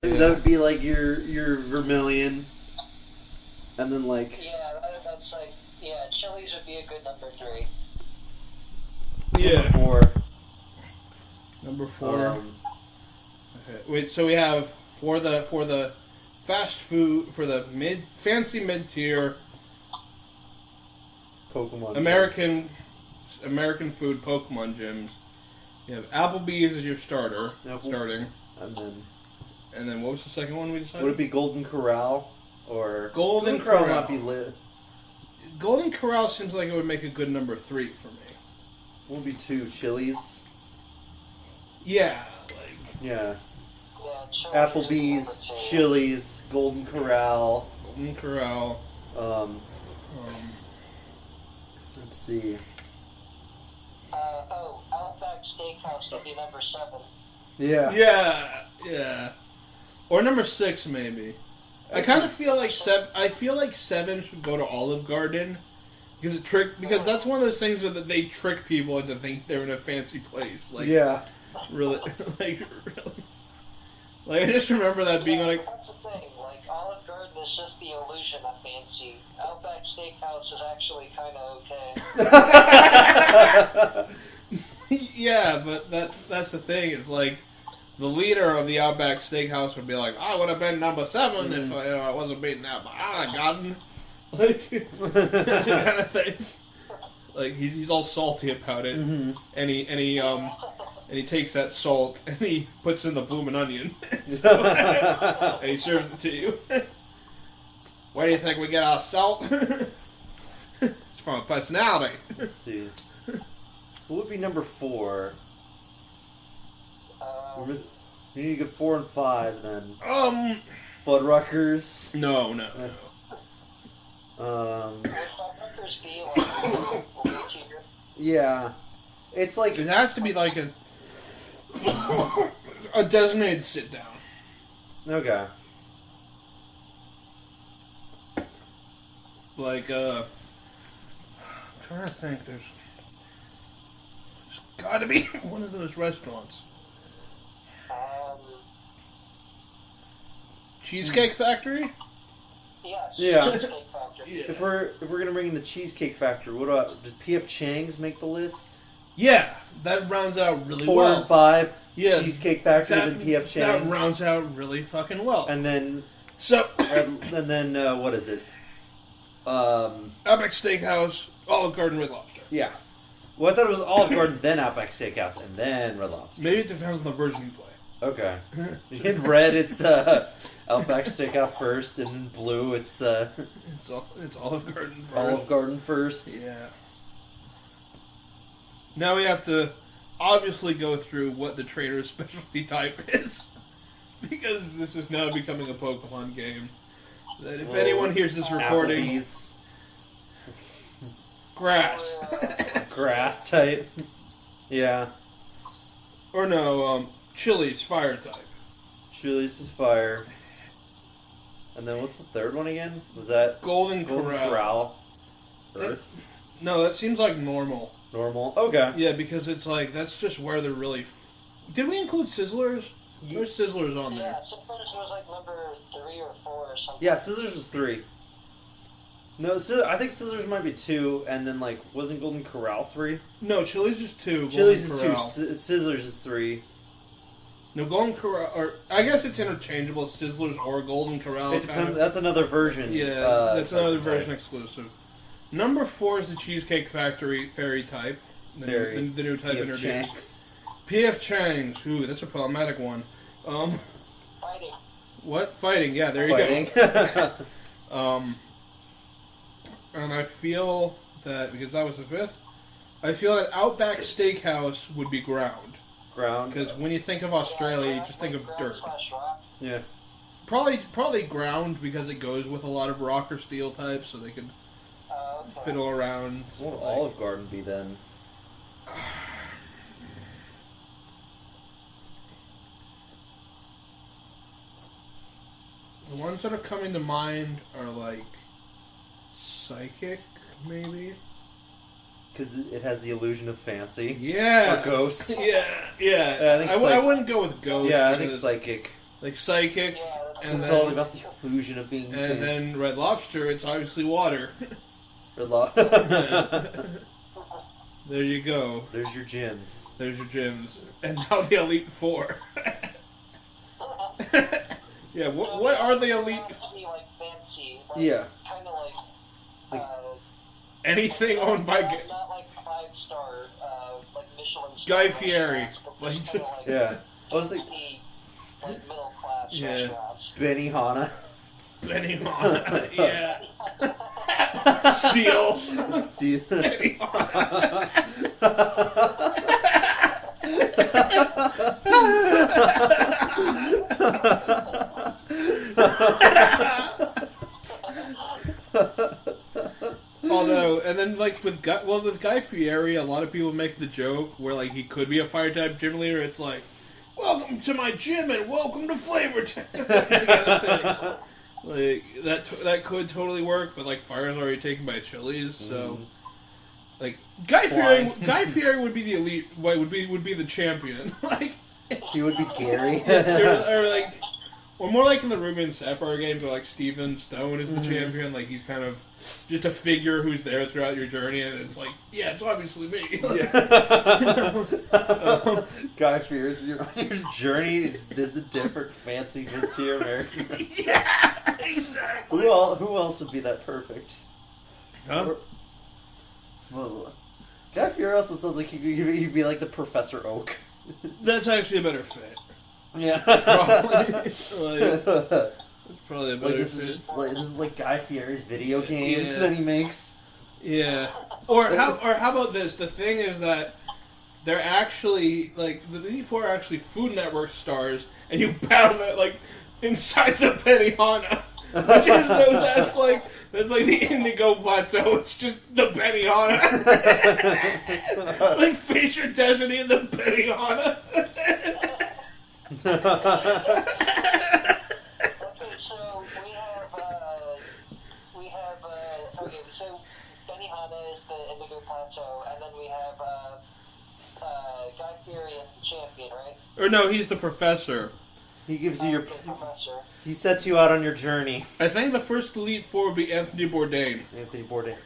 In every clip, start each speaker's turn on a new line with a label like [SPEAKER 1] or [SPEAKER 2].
[SPEAKER 1] That would be like your Vermilion, and then like
[SPEAKER 2] that's like Chili's would be a good number 3.
[SPEAKER 3] Yeah.
[SPEAKER 1] Number 4.
[SPEAKER 3] Number 4. Okay. Wait, so we have for the fast food, for the fancy mid tier
[SPEAKER 1] Pokemon
[SPEAKER 3] American food Pokemon gyms. You have Applebee's as your starting, and then what was the second one we decided?
[SPEAKER 1] Would it be Golden Corral or
[SPEAKER 3] Golden Corral?
[SPEAKER 1] Might be lit.
[SPEAKER 3] Golden Corral seems like it would make a good number 3 for me.
[SPEAKER 1] Would be 2 Chili's.
[SPEAKER 3] Yeah,
[SPEAKER 1] yeah.
[SPEAKER 2] Applebee's,
[SPEAKER 1] Chili's, Golden Corral.
[SPEAKER 3] Golden Corral.
[SPEAKER 1] Let's see.
[SPEAKER 2] Outback Steakhouse would be number 7.
[SPEAKER 1] Yeah.
[SPEAKER 3] Yeah. Or number 6 maybe. I kind of feel like 7. I feel like 7 should go to Olive Garden because that's one of those things that they trick people into think they're in a fancy place. Like really, really. Like I just remember that being on a.
[SPEAKER 2] That's the thing. Like Olive Garden is just the illusion of fancy. Outback Steakhouse is actually kind of okay.
[SPEAKER 3] Yeah, but that's the thing. Is like the leader of the Outback Steakhouse would be like, I would have been number 7 if I wasn't beaten out by Olive Garden. Like kind of thing. Like he's all salty about it, and he takes that salt and he puts in the bloomin' onion, and he serves it to you. Where do you think we get our salt? It's from a personality.
[SPEAKER 1] Let's see. What would be number 4? You need to get 4 and 5 then. Fuddruckers.
[SPEAKER 3] No.
[SPEAKER 2] Would Fuddruckers be like tier?
[SPEAKER 1] Yeah. It's like
[SPEAKER 3] it has to be like a designated sit down.
[SPEAKER 1] Okay.
[SPEAKER 3] Like I'm trying to think. There's got to be one of those restaurants. Cheesecake Factory.
[SPEAKER 2] Yes.
[SPEAKER 1] Yeah.
[SPEAKER 2] Cheesecake Factory.
[SPEAKER 3] Yeah.
[SPEAKER 1] If we're gonna bring in the Cheesecake Factory, what about does P.F. Chang's make the list?
[SPEAKER 3] Yeah, that rounds out really
[SPEAKER 1] 4
[SPEAKER 3] well.
[SPEAKER 1] and 5.
[SPEAKER 3] Yeah,
[SPEAKER 1] Cheesecake Factory then P.F. Chang's.
[SPEAKER 3] That rounds out really fucking well.
[SPEAKER 1] And then what is it?
[SPEAKER 3] Outback Steakhouse, Olive Garden, Red Lobster.
[SPEAKER 1] Yeah. Well, I thought it was Olive Garden, then Outback Steakhouse, and then Red Lobster.
[SPEAKER 3] Maybe it depends on the version you play.
[SPEAKER 1] Okay. In red, it's Outback Steakhouse first, and in blue, it's
[SPEAKER 3] Olive Garden first.
[SPEAKER 1] Olive Garden first.
[SPEAKER 3] Yeah. Now we have to obviously go through what the trainer's specialty type is, because this is now becoming a Pokemon game. That if anyone hears this recording,
[SPEAKER 1] Applebee's.
[SPEAKER 3] grass.
[SPEAKER 1] Grass type. Yeah.
[SPEAKER 3] Or no, Chili's fire type.
[SPEAKER 1] Chili's is fire. And then what's the third one again? Was that
[SPEAKER 3] Golden Corral.
[SPEAKER 1] Earth?
[SPEAKER 3] No, that seems like normal.
[SPEAKER 1] Normal? Okay.
[SPEAKER 3] Yeah, because it's like, that's just where they're really... Did we include Sizzlers? There's Sizzlers on there.
[SPEAKER 2] Yeah, Sizzlers was like number 3 or 4 or something.
[SPEAKER 1] Yeah, Scissors was 3. No, I think Scissors might be 2, and then, like, wasn't Golden Corral 3?
[SPEAKER 3] No, Chili's is 2.
[SPEAKER 1] Chili's
[SPEAKER 3] Golden
[SPEAKER 1] is
[SPEAKER 3] Corral.
[SPEAKER 1] 2, Scissors is 3.
[SPEAKER 3] No, Golden Corral, or I guess it's interchangeable, Sizzlers or Golden Corral.
[SPEAKER 1] It depends, that's another version.
[SPEAKER 3] Yeah, that's another version exclusive. Number 4 is the Cheesecake Factory Fairy type. The new type introduced.
[SPEAKER 1] Chang's.
[SPEAKER 3] P.F. Chang's. Ooh, that's a problematic one.
[SPEAKER 2] Fighting.
[SPEAKER 3] What? Fighting, yeah, there you
[SPEAKER 1] Fighting.
[SPEAKER 3] go. And I feel that, because that was the 5th, I feel that Outback Steakhouse would be ground.
[SPEAKER 1] Ground.
[SPEAKER 3] Because when you think of Australia, you just think of dirt.
[SPEAKER 2] Rock.
[SPEAKER 1] Yeah.
[SPEAKER 3] Probably ground, because it goes with a lot of rock or steel types, so they could
[SPEAKER 2] Okay.
[SPEAKER 3] fiddle around.
[SPEAKER 1] What would Olive Garden be then?
[SPEAKER 3] The ones that are coming to mind are like Psychic, maybe.
[SPEAKER 1] Because it has the illusion of fancy.
[SPEAKER 3] Yeah.
[SPEAKER 1] Or ghost.
[SPEAKER 3] Yeah.
[SPEAKER 1] I think
[SPEAKER 3] I wouldn't go with ghost.
[SPEAKER 1] Yeah, I think psychic.
[SPEAKER 3] like psychic,
[SPEAKER 2] Yeah,
[SPEAKER 3] and
[SPEAKER 1] It's all
[SPEAKER 3] then
[SPEAKER 1] about the illusion of being
[SPEAKER 3] and
[SPEAKER 1] phased.
[SPEAKER 3] then Red Lobster. It's obviously water.
[SPEAKER 1] Red Lo-
[SPEAKER 3] There you go.
[SPEAKER 1] There's your gyms.
[SPEAKER 3] There's your gyms, and now the Elite Four. Yeah, what are the Elite?
[SPEAKER 2] Like fancy. Like,
[SPEAKER 1] Yeah.
[SPEAKER 2] Kind of like.
[SPEAKER 1] Like-
[SPEAKER 3] Anything owned by
[SPEAKER 2] Not like 5-star, like Michelin.
[SPEAKER 3] Guy
[SPEAKER 2] star
[SPEAKER 3] Fieri.
[SPEAKER 2] restaurants, but
[SPEAKER 3] Like,
[SPEAKER 2] just kinda like
[SPEAKER 1] Yeah. I was like
[SPEAKER 2] fancy, like middle class
[SPEAKER 3] Yeah.
[SPEAKER 2] restaurants.
[SPEAKER 1] Benihana.
[SPEAKER 3] Benihana. Yeah. Steel.
[SPEAKER 1] Steve.
[SPEAKER 3] Benihana. Although, and then like with Guy Fieri, a lot of people make the joke where like he could be a fire type gym leader. It's like, welcome to my gym and welcome to Flavor Town. Like that could totally work, but like fire's already taken by Chili's, so like Guy Fieri would be the elite. Would be the champion. Like
[SPEAKER 1] He would be Gary.
[SPEAKER 3] or more like in the Ruben Sapphire games, where like Stephen Stone is the champion. Like he's kind of just a figure who's there throughout your journey, and it's like, yeah, it's obviously me.
[SPEAKER 1] Guy Fieri, you're on your journey, did the different fancy mid-tier Americans.
[SPEAKER 3] Yeah, exactly.
[SPEAKER 1] Who else would be that perfect?
[SPEAKER 3] Huh?
[SPEAKER 1] Well, Guy Fieri also sounds like he'd be like the Professor Oak.
[SPEAKER 3] That's actually a better fit.
[SPEAKER 1] Yeah.
[SPEAKER 3] Probably. It's probably a better
[SPEAKER 1] This
[SPEAKER 3] fit.
[SPEAKER 1] is like Guy Fieri's video game
[SPEAKER 3] Yeah.
[SPEAKER 1] that he makes.
[SPEAKER 3] Yeah. Or how about this? The thing is that they're actually like the Elite Four are actually Food Network stars, and you battle it like inside the Benihana, which is that's like the Indigo Plateau. It's just the Benihana, like Face Your Destiny in the Benihana.
[SPEAKER 2] Okay, so okay, so Benihana is the Indigo Plateau, and then we have Guy Fieri as the champion, right?
[SPEAKER 3] Or no, he's the professor.
[SPEAKER 1] He gives you your.
[SPEAKER 2] The professor.
[SPEAKER 1] He sets you out on your journey.
[SPEAKER 3] I think the first Elite Four would be Anthony Bourdain.
[SPEAKER 1] Anthony Bourdain.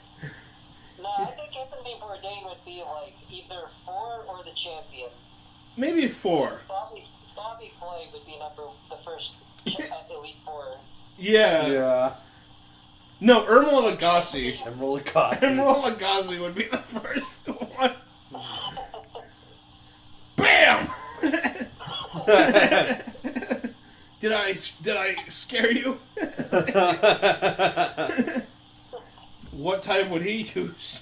[SPEAKER 2] No, I think Anthony Bourdain would be like either 4 or the champion.
[SPEAKER 3] Maybe 4.
[SPEAKER 2] Bobby Flay would be the first Elite Four.
[SPEAKER 3] Yeah.
[SPEAKER 1] Yeah.
[SPEAKER 3] No, Emerald Lagasse.
[SPEAKER 1] Emerald Lagasse.
[SPEAKER 3] Emerald Lagasse would be the first one. Bam! Did I scare you? What type would he use?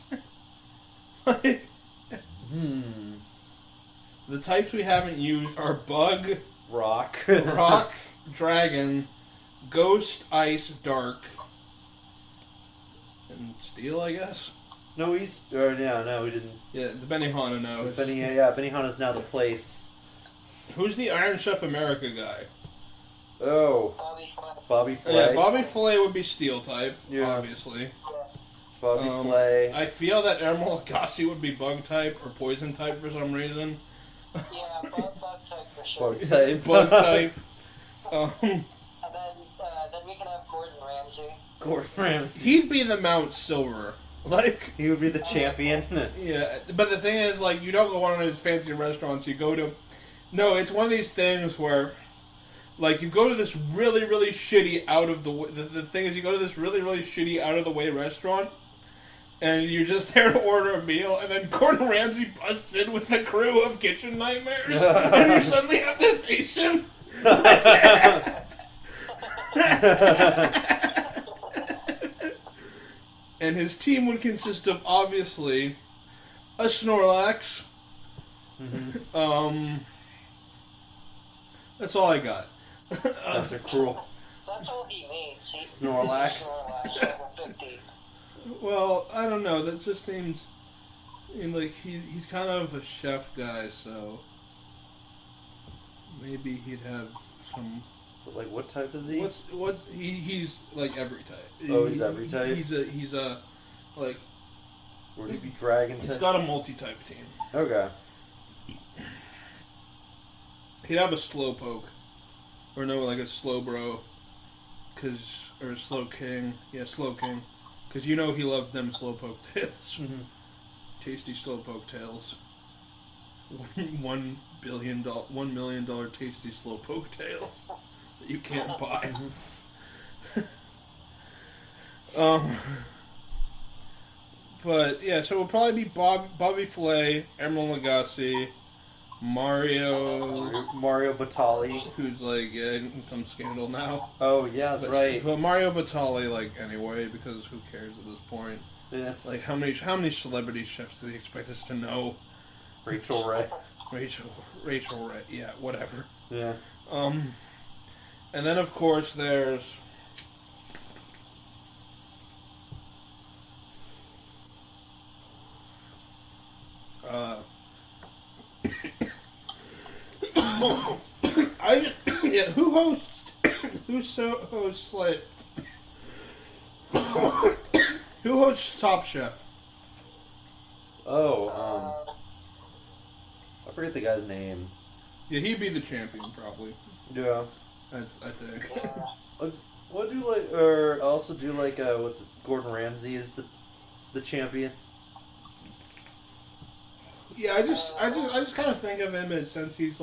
[SPEAKER 3] The types we haven't used are Bug,
[SPEAKER 1] Rock.
[SPEAKER 3] Rock, Dragon, Ghost, Ice, Dark, and Steel, I guess.
[SPEAKER 1] No, we didn't.
[SPEAKER 3] Yeah, the Benihana knows.
[SPEAKER 1] Benihana's now the place.
[SPEAKER 3] Who's the Iron Chef America guy?
[SPEAKER 1] Oh,
[SPEAKER 2] Bobby Flay.
[SPEAKER 1] Bobby Flay.
[SPEAKER 3] Yeah, Bobby Flay would be Steel type,
[SPEAKER 1] Yeah.
[SPEAKER 3] obviously.
[SPEAKER 1] Bobby Flay.
[SPEAKER 3] I feel that Emerald Lagasse would be Bug type or Poison type for some reason.
[SPEAKER 2] Yeah, bug type for sure.
[SPEAKER 1] Bug type.
[SPEAKER 3] Bug type.
[SPEAKER 2] And then we can have Gordon Ramsay.
[SPEAKER 1] Gordon Ramsay.
[SPEAKER 3] He'd be the Mount Silver. Like,
[SPEAKER 1] He would be the champion.
[SPEAKER 3] yeah, but the thing is, like, you don't go one of those fancy restaurants. You go to, no, it's one of these things where, like, you go to this really, really shitty out of the way. The thing is, you go to this really, really shitty out of the way restaurant, and you're just there to order a meal, and then Gordon Ramsay busts in with the crew of Kitchen Nightmares, and you suddenly have to face him. And his team would consist of, obviously, a Snorlax. That's all I got.
[SPEAKER 1] That's a cruel.
[SPEAKER 2] That's all he needs.
[SPEAKER 1] Snorlax.
[SPEAKER 2] Snorlax, level 50.
[SPEAKER 3] Well, I don't know. That just seems, like he's kind of a chef guy, so maybe he'd have some.
[SPEAKER 1] Like, what type is he?
[SPEAKER 3] He's like every type.
[SPEAKER 1] Oh, he's every type?
[SPEAKER 3] He's a like.
[SPEAKER 1] Would he be dragon type?
[SPEAKER 3] He's got a multi-type team.
[SPEAKER 1] Okay.
[SPEAKER 3] He'd have a Slowpoke. Or no, like a slow bro. Or a slow king. Yeah, slow king. Because you know he loved them slowpoke tails.
[SPEAKER 1] Mm-hmm.
[SPEAKER 3] Tasty slowpoke tails. $1 million tasty slowpoke tails that you can't buy. But yeah, so it'll probably be Bobby Flay, Emerald Lagasse, Mario
[SPEAKER 1] Batali.
[SPEAKER 3] who's like in some scandal now.
[SPEAKER 1] Oh yeah, that's right.
[SPEAKER 3] But Mario Batali, like anyway, because who cares at this point?
[SPEAKER 1] Yeah.
[SPEAKER 3] Like how many celebrity chefs do they expect us to know?
[SPEAKER 1] Rachel Ray.
[SPEAKER 3] Rachel Ray. Yeah, whatever.
[SPEAKER 1] Yeah.
[SPEAKER 3] And then of course there's who hosts Top Chef?
[SPEAKER 1] Oh, I forget the guy's name.
[SPEAKER 3] Yeah, he'd be the champion probably.
[SPEAKER 1] Yeah.
[SPEAKER 3] I think.
[SPEAKER 1] What do like, or also do like, Gordon Ramsay is the champion?
[SPEAKER 3] Yeah, I just kind of think of him as, since he's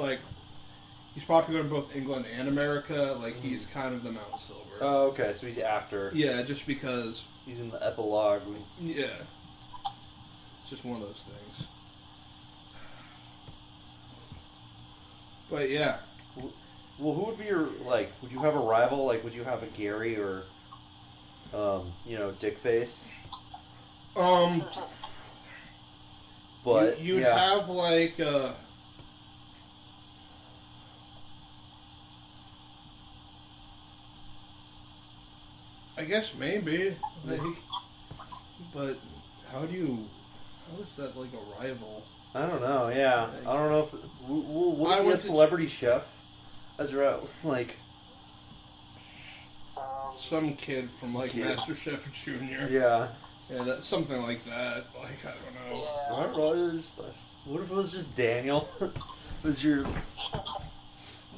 [SPEAKER 3] popular in both England and America, like he's kind of the Mount Silver.
[SPEAKER 1] Oh, okay, so he's after.
[SPEAKER 3] Yeah, just because.
[SPEAKER 1] He's in the epilogue.
[SPEAKER 3] Yeah. It's just one of those things. But yeah.
[SPEAKER 1] Well, who would be your, like, would you have a rival? Like, would you have a Gary or, Dickface? But
[SPEAKER 3] you'd
[SPEAKER 1] yeah.
[SPEAKER 3] have like I guess maybe, like, but how is that like a rival?
[SPEAKER 1] I don't know. Yeah,
[SPEAKER 3] Like,
[SPEAKER 1] I don't know if would it be a celebrity chef as your like
[SPEAKER 3] some kid from like MasterChef Junior.
[SPEAKER 1] Yeah.
[SPEAKER 3] Yeah, that's something like that. Like, I don't know.
[SPEAKER 2] Yeah.
[SPEAKER 1] I don't know. What if it was just Daniel? Was your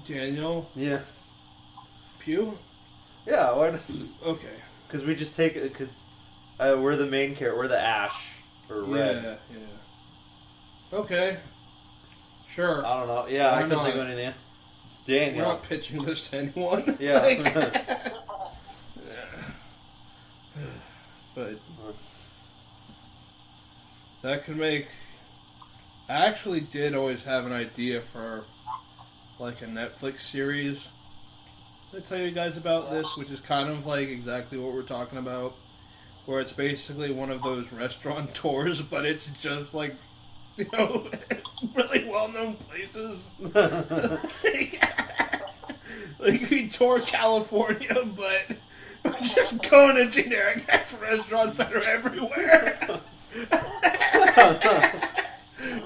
[SPEAKER 3] Daniel
[SPEAKER 1] yeah?
[SPEAKER 3] Pugh?
[SPEAKER 1] Yeah. Why?
[SPEAKER 3] Okay.
[SPEAKER 1] Because we just take it. Because we're the main character. We're the Ash or Red.
[SPEAKER 3] Yeah. Okay. Sure.
[SPEAKER 1] I don't know. Yeah,
[SPEAKER 3] Why
[SPEAKER 1] I couldn't
[SPEAKER 3] not?
[SPEAKER 1] think of anything. It's
[SPEAKER 3] We're
[SPEAKER 1] Daniel.
[SPEAKER 3] not pitching this to anyone.
[SPEAKER 1] Yeah.
[SPEAKER 3] Like, but that could make. I actually did always have an idea for like a Netflix series. Did I tell you guys about this? Which is kind of like exactly what we're talking about, where it's basically one of those restaurant tours, but it's just like, really well-known places. Like we tour California, but we're just going to generic ass restaurants that are everywhere.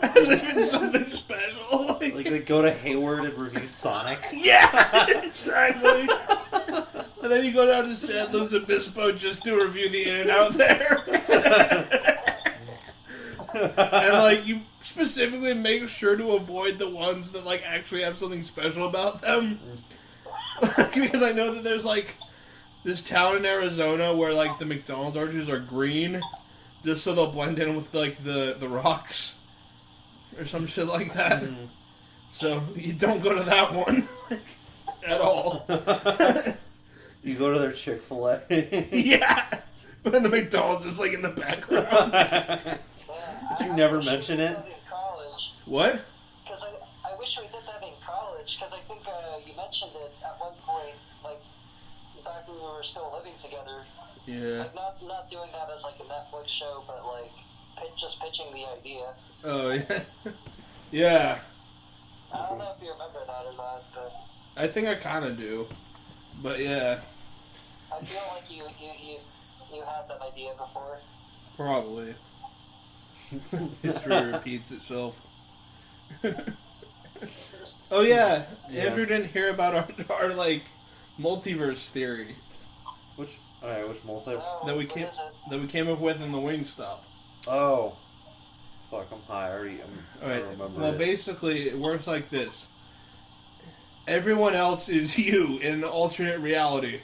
[SPEAKER 3] As if it's something special.
[SPEAKER 1] Like go to Hayward and review Sonic.
[SPEAKER 3] Yeah, exactly. And then you go down to San Luis Obispo just to review the In-N-Out there. And like you specifically make sure to avoid the ones that like actually have something special about them. Because I know that there's like this town in Arizona where like the McDonald's arches are green, just so they'll blend in with like the rocks or some shit like that. Mm. So you don't go to that one at all.
[SPEAKER 1] You go to their Chick-fil-A.
[SPEAKER 3] Yeah, and the McDonald's is like in the background.
[SPEAKER 1] Did you never mention it?
[SPEAKER 3] What?
[SPEAKER 2] Because I wish we did that in college, because I think you mentioned it at one point, like, back when we were still living together.
[SPEAKER 3] Yeah.
[SPEAKER 2] Like, not doing that as, like, a Netflix show, but, like, just pitching the idea.
[SPEAKER 3] Oh, yeah. Yeah.
[SPEAKER 2] I don't know if you remember that or not, but...
[SPEAKER 3] I think I kind of do. But, yeah.
[SPEAKER 2] I feel like you had that idea before.
[SPEAKER 3] Probably. History repeats itself. Oh yeah, Andrew didn't hear about our like multiverse theory.
[SPEAKER 1] Which multiverse?
[SPEAKER 3] That we came up with in the Wingstop.
[SPEAKER 1] Oh, fuck! I'm high. I don't
[SPEAKER 3] Alright.
[SPEAKER 1] remember.
[SPEAKER 3] Well,
[SPEAKER 1] it.
[SPEAKER 3] basically, it works like this. Everyone else is you in an alternate reality.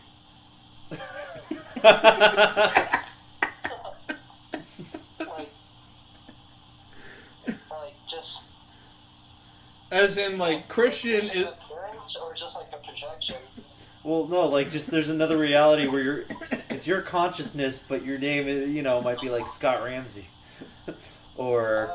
[SPEAKER 2] Like just.
[SPEAKER 3] As in, like, Christian
[SPEAKER 2] Just
[SPEAKER 3] is...
[SPEAKER 2] an appearance or just like a projection?
[SPEAKER 1] Well, no, like just there's another reality where it's your consciousness, but your name is, might be like Scott Ramsey, or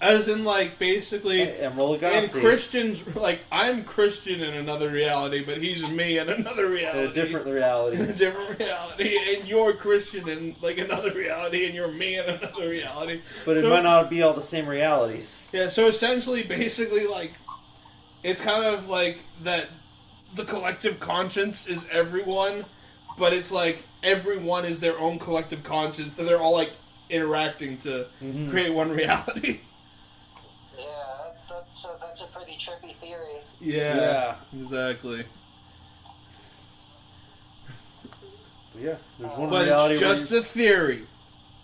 [SPEAKER 3] As in, like, basically...
[SPEAKER 1] Emerald
[SPEAKER 3] And
[SPEAKER 1] Lagasse.
[SPEAKER 3] Christian's, like, I'm Christian in another reality, but he's me in another reality.
[SPEAKER 1] A different reality.
[SPEAKER 3] In a different reality, and you're Christian in, like, another reality, and you're me in another reality.
[SPEAKER 1] But it
[SPEAKER 3] So-
[SPEAKER 1] might not be all the same realities.
[SPEAKER 3] Yeah, so essentially, basically, like, it's kind of like that the collective conscience is everyone, but it's like everyone is their own collective conscience, that they're all, like, interacting to create one reality.
[SPEAKER 2] Yeah, that's a pretty trippy theory.
[SPEAKER 3] Yeah. Exactly.
[SPEAKER 1] Yeah, there's one
[SPEAKER 3] But
[SPEAKER 1] reality
[SPEAKER 3] it's
[SPEAKER 1] where
[SPEAKER 3] just a theory.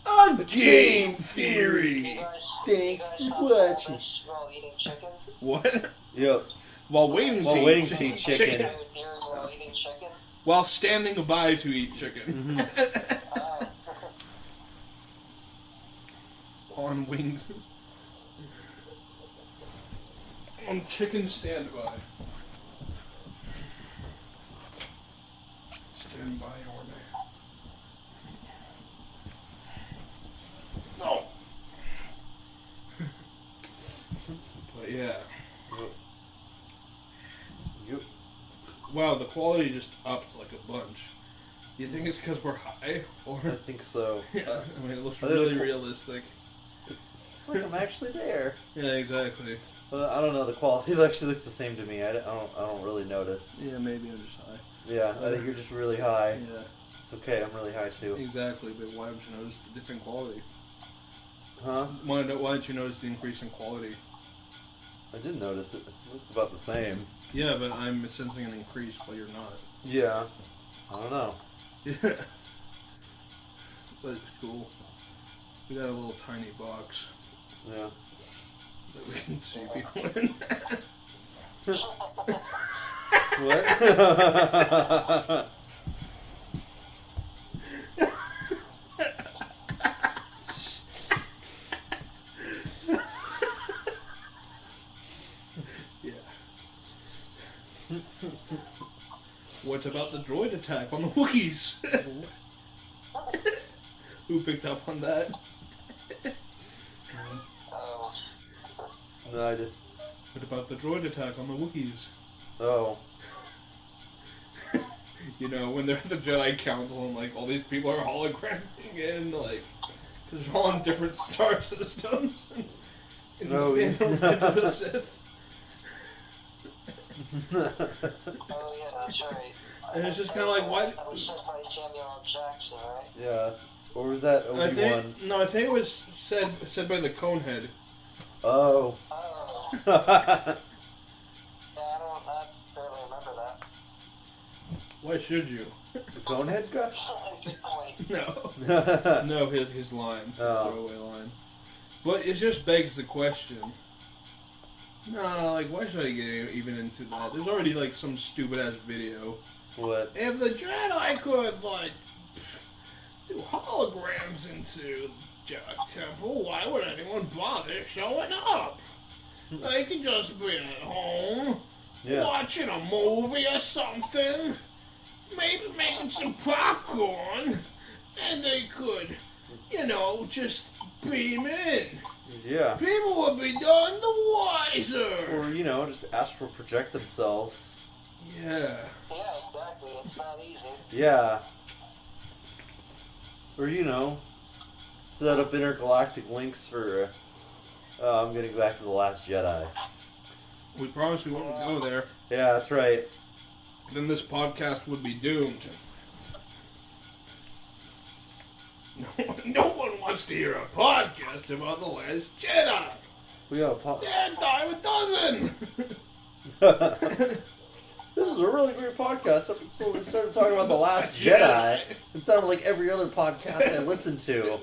[SPEAKER 3] A game theory.
[SPEAKER 2] You guys,
[SPEAKER 1] Thanks
[SPEAKER 2] you guys
[SPEAKER 1] for
[SPEAKER 2] saw
[SPEAKER 1] watching.
[SPEAKER 2] this while eating chicken?
[SPEAKER 3] What?
[SPEAKER 1] Yep.
[SPEAKER 3] While waiting
[SPEAKER 1] While
[SPEAKER 3] to
[SPEAKER 1] waiting
[SPEAKER 3] eat
[SPEAKER 1] to eat chicken.
[SPEAKER 2] Theory while eating chicken?
[SPEAKER 3] While standing by to eat chicken. On wings. On chicken standby. Stand by your man. No! But yeah.
[SPEAKER 1] Yep.
[SPEAKER 3] Wow, the quality just upped like a bunch. Do you think it's because we're high? Or
[SPEAKER 1] I think so.
[SPEAKER 3] I mean, it looks
[SPEAKER 1] I think
[SPEAKER 3] really
[SPEAKER 1] the-
[SPEAKER 3] realistic.
[SPEAKER 1] It's like I'm actually there.
[SPEAKER 3] Yeah, exactly.
[SPEAKER 1] But I don't know. The quality actually looks the same to me. I don't really notice.
[SPEAKER 3] Yeah, maybe I'm just high.
[SPEAKER 1] Yeah, I think you're just really high.
[SPEAKER 3] Yeah,
[SPEAKER 1] It's okay. I'm really high too.
[SPEAKER 3] exactly. But why don't you notice the different quality?
[SPEAKER 1] Huh?
[SPEAKER 3] Why don't you notice the increase in quality?
[SPEAKER 1] I did notice it. It looks about the same.
[SPEAKER 3] Yeah, but I'm sensing an increase while you're not.
[SPEAKER 1] Yeah. I don't know.
[SPEAKER 3] Yeah. But it's cool. We got a little tiny box
[SPEAKER 1] Yeah.
[SPEAKER 3] that we can see people in.
[SPEAKER 1] What?
[SPEAKER 3] Yeah. What about the droid attack on the Wookiees? Who picked up on that?
[SPEAKER 2] Oh.
[SPEAKER 1] No, I did.
[SPEAKER 3] What about the droid attack on the Wookiees?
[SPEAKER 1] Oh.
[SPEAKER 3] You know, when they're at the Jedi Council and, like, all these people are hologramming in, like, because they're all on different star systems. In
[SPEAKER 1] No,
[SPEAKER 3] the Phantom Revenge of the Sith.
[SPEAKER 2] Oh yeah, that's right.
[SPEAKER 3] And it's just kind of like, why?
[SPEAKER 2] That was said by Samuel L. Jackson, right?
[SPEAKER 1] Yeah. Or was that
[SPEAKER 3] I
[SPEAKER 1] Obi-Wan?
[SPEAKER 3] think no, I think it was said by the Conehead.
[SPEAKER 1] Oh.
[SPEAKER 2] Oh. Yeah, I barely remember that.
[SPEAKER 3] Why should you?
[SPEAKER 1] The Conehead guy?
[SPEAKER 2] Good point.
[SPEAKER 3] No, no, his line, his
[SPEAKER 1] Oh.
[SPEAKER 3] throwaway line. But it just begs the question. No, like, why should I get even into that? There's already, like, some stupid-ass video.
[SPEAKER 1] What?
[SPEAKER 3] If the Jedi could, like, do holograms into Jedi Temple, why would anyone bother showing up? They could just be at home,
[SPEAKER 1] Yeah.
[SPEAKER 3] watching a movie or something, maybe making some popcorn, and they could, you know, just beam in.
[SPEAKER 1] Yeah.
[SPEAKER 3] People would be none the wiser.
[SPEAKER 1] Or, just astral project themselves.
[SPEAKER 3] Yeah.
[SPEAKER 2] Yeah, exactly. It's not easy.
[SPEAKER 1] Yeah. Or, set up intergalactic links for, I'm getting back to The Last Jedi.
[SPEAKER 3] We promised we wouldn't go there.
[SPEAKER 1] Yeah, that's right.
[SPEAKER 3] Then this podcast would be doomed. No one wants to hear a podcast about The Last Jedi.
[SPEAKER 1] We got a
[SPEAKER 3] There dime a dozen.
[SPEAKER 1] This is a really great podcast. So we started talking about The Last Jedi. It sounded like every other podcast I listened to.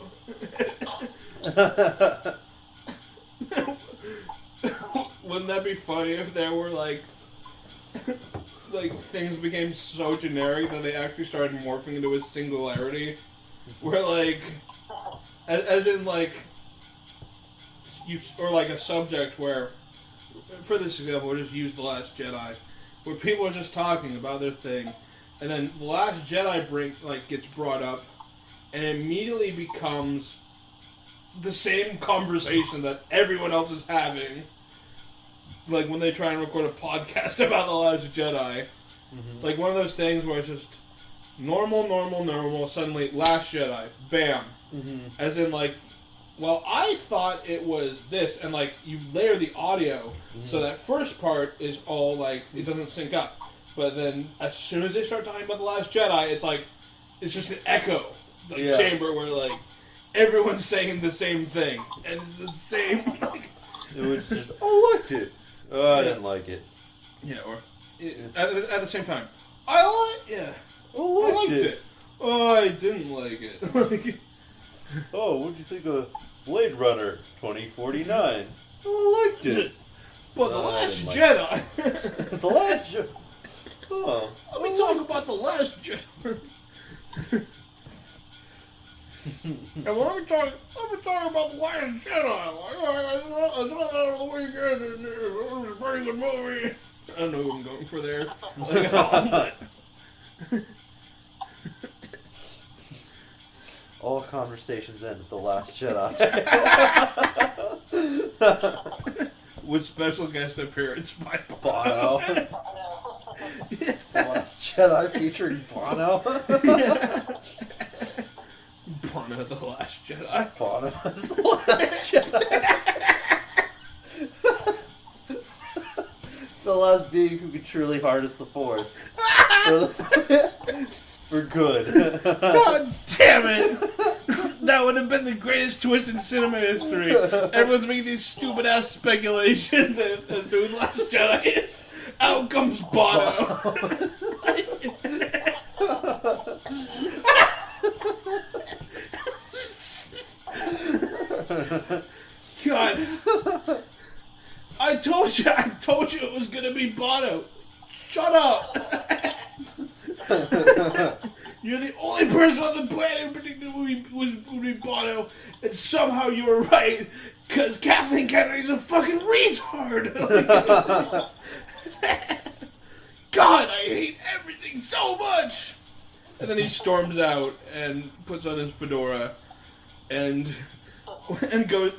[SPEAKER 3] Wouldn't that be funny if there were like things became so generic that they actually started morphing into a singularity, where like, as in like, or like a subject where, for this example, we'll just use The Last Jedi, where people are just talking about their thing, and then The Last Jedi gets brought up, and it immediately becomes the same conversation that everyone else is having. Like when they try and record a podcast about The Last Jedi. Mm-hmm. Like one of those things where it's just normal, suddenly Last Jedi, bam. Mm-hmm. As in like, well, I thought it was this, and like you layer the audio, so that first part is all like, it doesn't sync up. But then as soon as they start talking about The Last Jedi, it's like, it's just an echo, chamber where like, everyone's saying the same thing, and it's the same.
[SPEAKER 1] It was just, I liked it. Oh, I didn't like it.
[SPEAKER 3] Yeah, or at the same time, I liked it. Oh, I didn't like it.
[SPEAKER 1] Oh, what'd you think of Blade Runner 2049? I liked it.
[SPEAKER 3] But The Last Jedi.
[SPEAKER 1] The Last Jedi. Oh,
[SPEAKER 3] let me talk about The Last Jedi. And let me talk about The Last Jedi. I don't know the weekend. It was a pretty good movie. I don't know who I'm going for there.
[SPEAKER 1] All conversations end at The Last Jedi.
[SPEAKER 3] With special guest appearance by
[SPEAKER 1] Bono. The Last Jedi featuring Bono.
[SPEAKER 3] Bono, The Last Jedi.
[SPEAKER 1] Bono is The Last Jedi. The last being who could truly harness the Force. For good.
[SPEAKER 3] God damn it! That would have been the greatest twist in cinema history. Everyone's making these stupid ass speculations as to who The Last Jedi is. Out comes Bono. God. I told you it was gonna be Bono. Shut up. You're the only person on the planet who predicted would be Bono, and somehow you were right, because Kathleen Kennedy's a fucking retard. God, I hate everything so much. And then he storms out and puts on his fedora and goes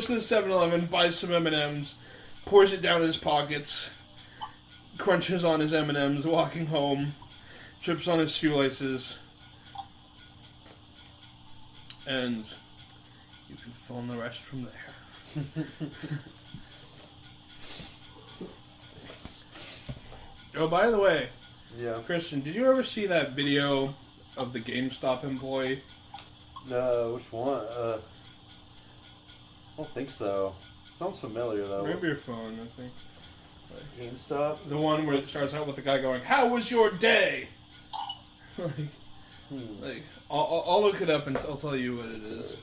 [SPEAKER 3] to the 7-Eleven, buys some M&Ms, pours it down his pockets, crunches on his M&Ms, walking home, trips on his shoelaces, and you can fill in the rest from there. Oh, by the way, Christian, did you ever see that video of the GameStop employee?
[SPEAKER 1] No, which one? I don't think so. Sounds familiar though.
[SPEAKER 3] Maybe your phone, I think.
[SPEAKER 1] GameStop?
[SPEAKER 3] The one where it starts out with the guy going, "How was your day?" I'll look it up and I'll tell you what it is.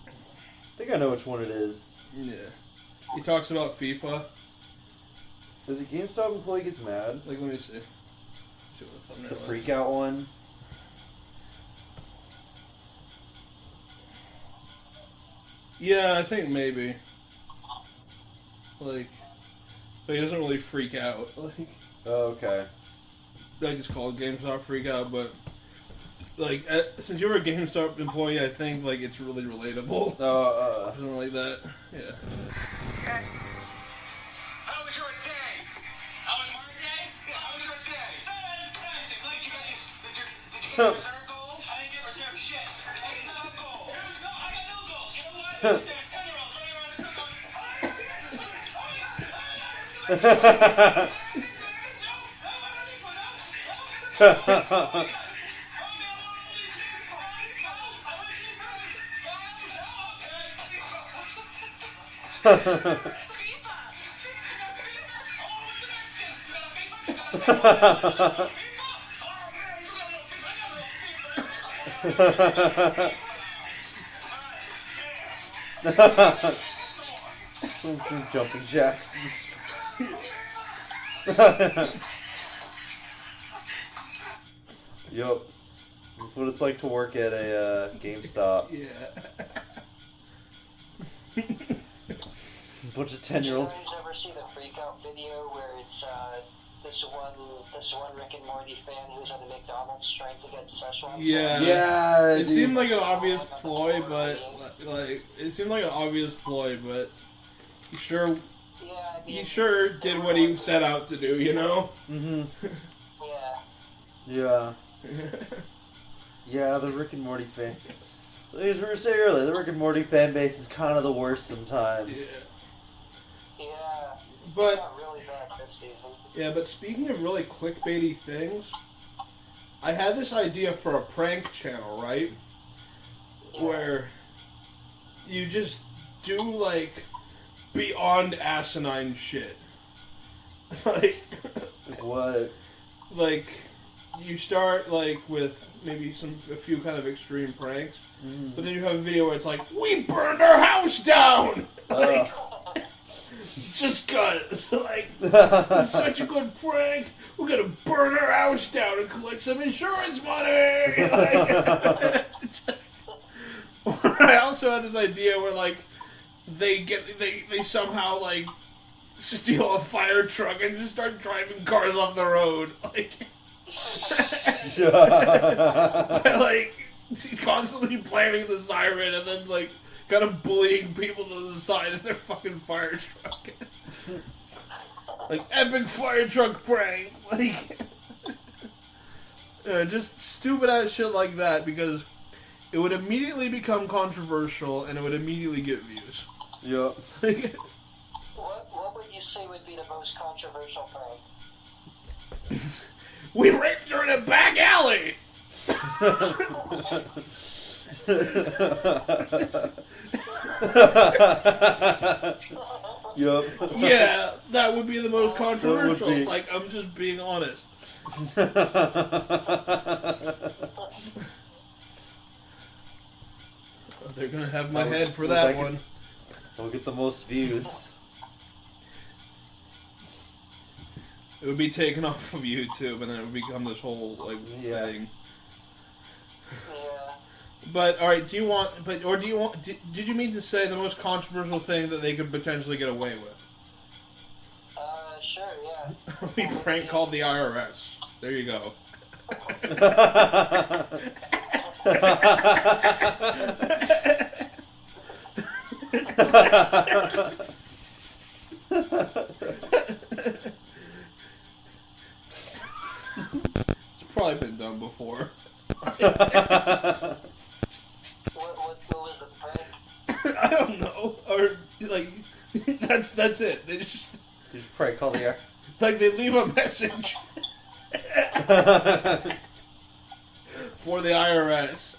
[SPEAKER 1] I think I know which one it is.
[SPEAKER 3] Yeah. He talks about FIFA.
[SPEAKER 1] Does a GameStop employee gets mad?
[SPEAKER 3] Like, let me see. See what the thumbnail
[SPEAKER 1] The
[SPEAKER 3] is.
[SPEAKER 1] freak out one?
[SPEAKER 3] Yeah, I think maybe. Like, but he doesn't really freak out. Like,
[SPEAKER 1] oh, okay.
[SPEAKER 3] I just call it GameStop freak out, but like, since you're a GameStop employee, I think like it's really relatable. Something like that. Yeah.
[SPEAKER 4] Okay. How was your day? How was my day? How was your day? Fantastic. Like you guys, did you get reserve goals? I didn't get reserve shit. I get some goals. No, I got no goals. You know what? There's 10-year-olds running around the street going,
[SPEAKER 1] Someone's doing jumping jacks. Yup. That's what it's like to work at a GameStop.
[SPEAKER 3] Yeah.
[SPEAKER 1] Bunch of 10-year-olds.
[SPEAKER 2] Did you guys ever see the freak out video where it's this one Rick and Morty fan who's at a McDonald's trying to get Szechuan sauce?
[SPEAKER 3] Yeah.
[SPEAKER 1] Yeah,
[SPEAKER 3] It
[SPEAKER 1] dude.
[SPEAKER 3] seemed like an obvious ploy, but he sure
[SPEAKER 2] Yeah, I mean,
[SPEAKER 3] he sure did what he set out to do, you know?
[SPEAKER 1] Mm-hmm.
[SPEAKER 2] yeah.
[SPEAKER 1] Yeah. Yeah, the Rick and Morty fan. As we were saying earlier, the Rick and Morty fan base is kind of the worst sometimes.
[SPEAKER 2] Yeah.
[SPEAKER 3] But
[SPEAKER 2] Not really bad this season.
[SPEAKER 3] yeah, but speaking of really clickbaity things, I had this idea for a prank channel, right?
[SPEAKER 2] Yeah.
[SPEAKER 3] Where you just do like beyond asinine shit. like
[SPEAKER 1] Like what?
[SPEAKER 3] like you start like with maybe a few kind of extreme pranks, but then you have a video where it's like, we burned our house down. Like, just cause, like, it's such a good prank. We're gonna burn our house down and collect some insurance money. Like, just. I also had this idea where like they somehow like steal a fire truck and just start driving cars off the road, like constantly blaring the siren and then like kind of bullying people to the side of their fucking fire truck. Like epic fire truck prank, like just stupid ass shit like that because it would immediately become controversial and it would immediately get views.
[SPEAKER 1] Yep.
[SPEAKER 2] What would you say would be the most controversial prank?
[SPEAKER 3] We raped her in a back alley.
[SPEAKER 1] Yup.
[SPEAKER 3] Yeah, that would be the most controversial.
[SPEAKER 1] be.
[SPEAKER 3] Like, I'm just being honest. They're gonna have my head for that one.
[SPEAKER 1] We'll get the most views.
[SPEAKER 3] It would be taken off of YouTube, and then it would become this whole like
[SPEAKER 1] Yeah.
[SPEAKER 3] thing.
[SPEAKER 2] Yeah.
[SPEAKER 3] But all right, did you mean to say the most controversial thing that they could potentially get away with?
[SPEAKER 2] Sure, yeah.
[SPEAKER 3] We prank called the IRS. There you go. It's probably been done before.
[SPEAKER 2] What was the prank?
[SPEAKER 3] I don't know. Or like that's it. They just
[SPEAKER 1] You should probably call the air.
[SPEAKER 3] like they leave a message for the IRS.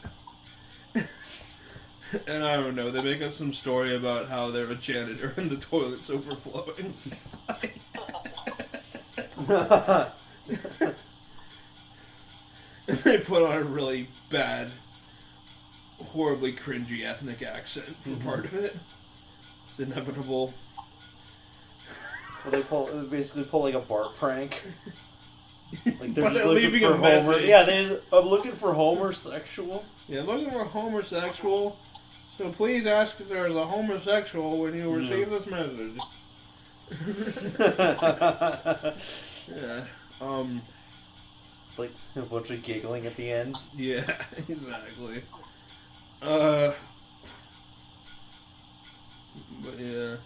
[SPEAKER 3] And I don't know, they make up some story about how they're a janitor and the toilet's overflowing. They put on a really bad, horribly cringy ethnic accent for part of it. It's inevitable.
[SPEAKER 1] Well, they basically pull like a Bart prank. Like
[SPEAKER 3] But they're
[SPEAKER 1] looking
[SPEAKER 3] leaving
[SPEAKER 1] for
[SPEAKER 3] a
[SPEAKER 1] Homer.
[SPEAKER 3] message.
[SPEAKER 1] Yeah, I'm looking for Homer sexual.
[SPEAKER 3] Yeah, looking for homosexual. So please ask if there is a homosexual when you receive this message. Yeah.
[SPEAKER 1] Like a bunch of giggling at the end.
[SPEAKER 3] Yeah, exactly. But yeah.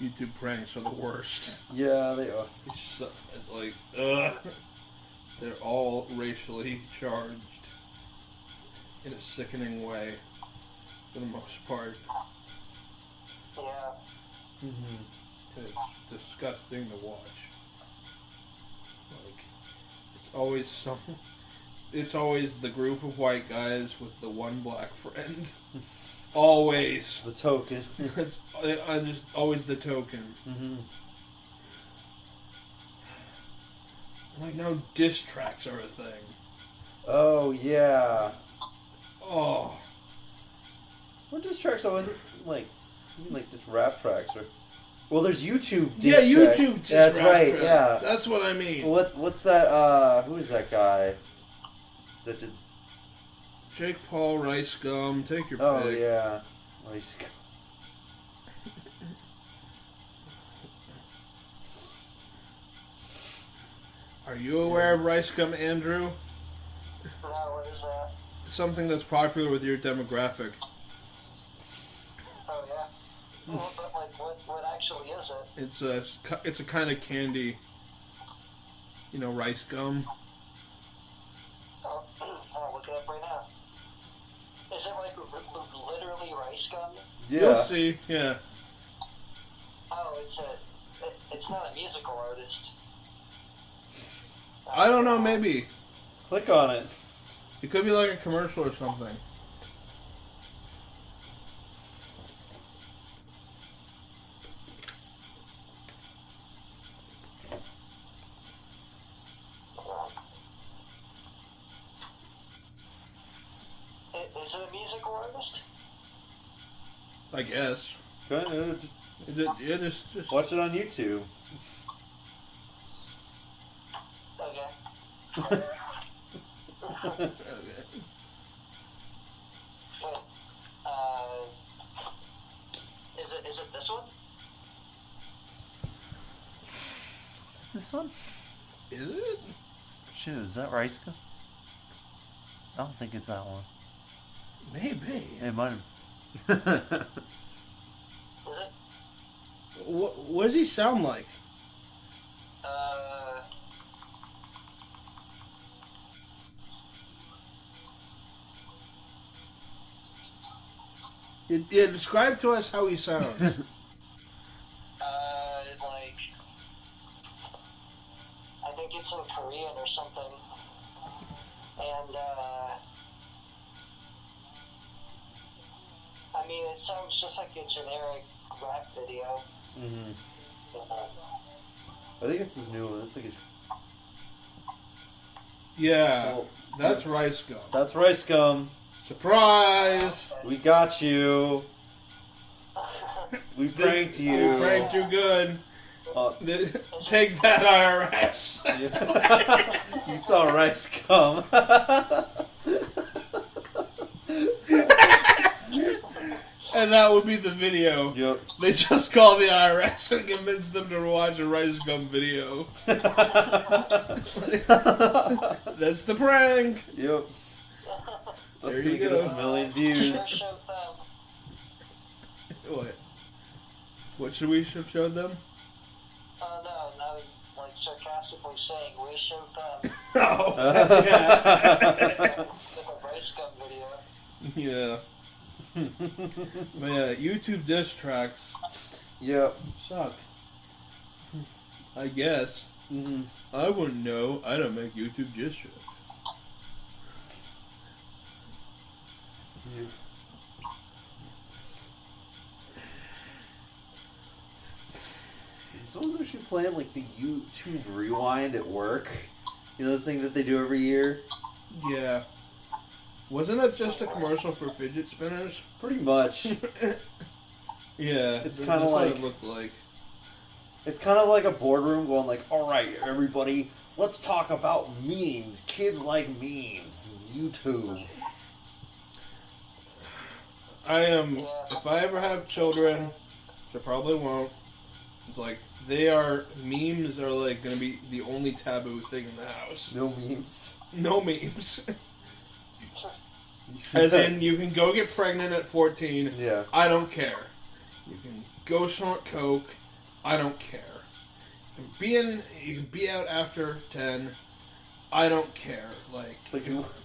[SPEAKER 3] YouTube pranks are the worst.
[SPEAKER 1] Yeah, they are.
[SPEAKER 3] It's like, they're all racially charged in a sickening way, for the most part.
[SPEAKER 2] Yeah.
[SPEAKER 1] Mm-hmm.
[SPEAKER 3] And it's disgusting to watch. Like, it's always the group of white guys with the one black friend. Always.
[SPEAKER 1] The token.
[SPEAKER 3] It's just always the token.
[SPEAKER 1] Mm-hmm.
[SPEAKER 3] Like now diss tracks are a thing.
[SPEAKER 1] Oh yeah.
[SPEAKER 3] Oh.
[SPEAKER 1] What diss tracks? Oh, is it like you mean like just rap tracks or? Well, there's YouTube.
[SPEAKER 3] Yeah,
[SPEAKER 1] Diss track.
[SPEAKER 3] YouTube. Just
[SPEAKER 1] That's
[SPEAKER 3] rap
[SPEAKER 1] right.
[SPEAKER 3] track.
[SPEAKER 1] Yeah.
[SPEAKER 3] That's what I mean.
[SPEAKER 1] What's that? Who is that guy? That did.
[SPEAKER 3] Jake Paul, Rice Gum. Take your
[SPEAKER 1] Oh
[SPEAKER 3] pick.
[SPEAKER 1] yeah. Rice Gum.
[SPEAKER 3] Are you aware of Rice Gum, Andrew?
[SPEAKER 2] No, what is that?
[SPEAKER 3] Something that's popular with your demographic.
[SPEAKER 2] Oh, yeah. Well, but, like, what actually is it?
[SPEAKER 3] It's a kind of candy. You know, rice gum.
[SPEAKER 2] Oh, I'll look it up right now. Is it, like, literally rice gum?
[SPEAKER 1] Yeah.
[SPEAKER 3] You'll see. Yeah.
[SPEAKER 2] Oh, it's not a musical artist.
[SPEAKER 3] I don't know. Maybe
[SPEAKER 1] Click on it.
[SPEAKER 3] it could be like a commercial or something.
[SPEAKER 2] Is it a musical artist?
[SPEAKER 3] I guess. Just
[SPEAKER 1] Watch it on YouTube.
[SPEAKER 2] Okay.
[SPEAKER 3] Okay.
[SPEAKER 2] Wait, is it this one?
[SPEAKER 1] This one?
[SPEAKER 3] Is it?
[SPEAKER 1] Shit, is that Rice Gum? I don't think it's that one.
[SPEAKER 3] Maybe.
[SPEAKER 1] It might have.
[SPEAKER 2] Is it?
[SPEAKER 3] What does he sound like? Yeah, describe to us how he sounds.
[SPEAKER 2] Like, I think it's in Korean or something. And, I mean, it sounds just like a generic rap video.
[SPEAKER 1] Mm-hmm. I think it's his new one. It's like his.
[SPEAKER 3] Yeah,
[SPEAKER 1] Well,
[SPEAKER 3] that's Rice Gum.
[SPEAKER 1] That's Rice Gum.
[SPEAKER 3] Surprise!
[SPEAKER 1] We got you. We pranked you.
[SPEAKER 3] We pranked you good. Take that, IRS.
[SPEAKER 1] You saw Rice Gum.
[SPEAKER 3] And that would be the video.
[SPEAKER 1] Yep.
[SPEAKER 3] They just call the IRS and convince them to watch a Rice Gum video. That's the prank.
[SPEAKER 1] Yep. That's
[SPEAKER 3] There
[SPEAKER 1] gonna
[SPEAKER 3] you
[SPEAKER 1] get
[SPEAKER 3] go.
[SPEAKER 1] us 1 million views.
[SPEAKER 2] Show them.
[SPEAKER 3] What? What should we have showed them?
[SPEAKER 2] Oh, no, I was, like, sarcastically saying, we showed them.
[SPEAKER 3] Oh, yeah.
[SPEAKER 2] Like a Rice Gum video.
[SPEAKER 3] Yeah. But yeah, YouTube diss tracks
[SPEAKER 1] Yep.
[SPEAKER 3] suck. I guess.
[SPEAKER 1] Mm-hmm.
[SPEAKER 3] I wouldn't know. I don't make YouTube diss tracks.
[SPEAKER 1] Yeah. Someone's actually playing like the YouTube Rewind at work. You know this thing that they do every year?
[SPEAKER 3] Yeah. Wasn't that just a commercial for fidget spinners?
[SPEAKER 1] Pretty much.
[SPEAKER 3] Yeah.
[SPEAKER 1] It's
[SPEAKER 3] that's
[SPEAKER 1] kinda
[SPEAKER 3] what
[SPEAKER 1] like-
[SPEAKER 3] it looked like.
[SPEAKER 1] It's kind of like a boardroom going like, alright, everybody, let's talk about memes. Kids like memes. YouTube.
[SPEAKER 3] I am. If I ever have children, which I probably won't, it's like memes are like gonna be the only taboo thing in the house.
[SPEAKER 1] No memes.
[SPEAKER 3] No memes. As in, you can go get pregnant at 14.
[SPEAKER 1] Yeah.
[SPEAKER 3] I don't care. You can go snort coke. I don't care. You can be out after 10. I don't care. Like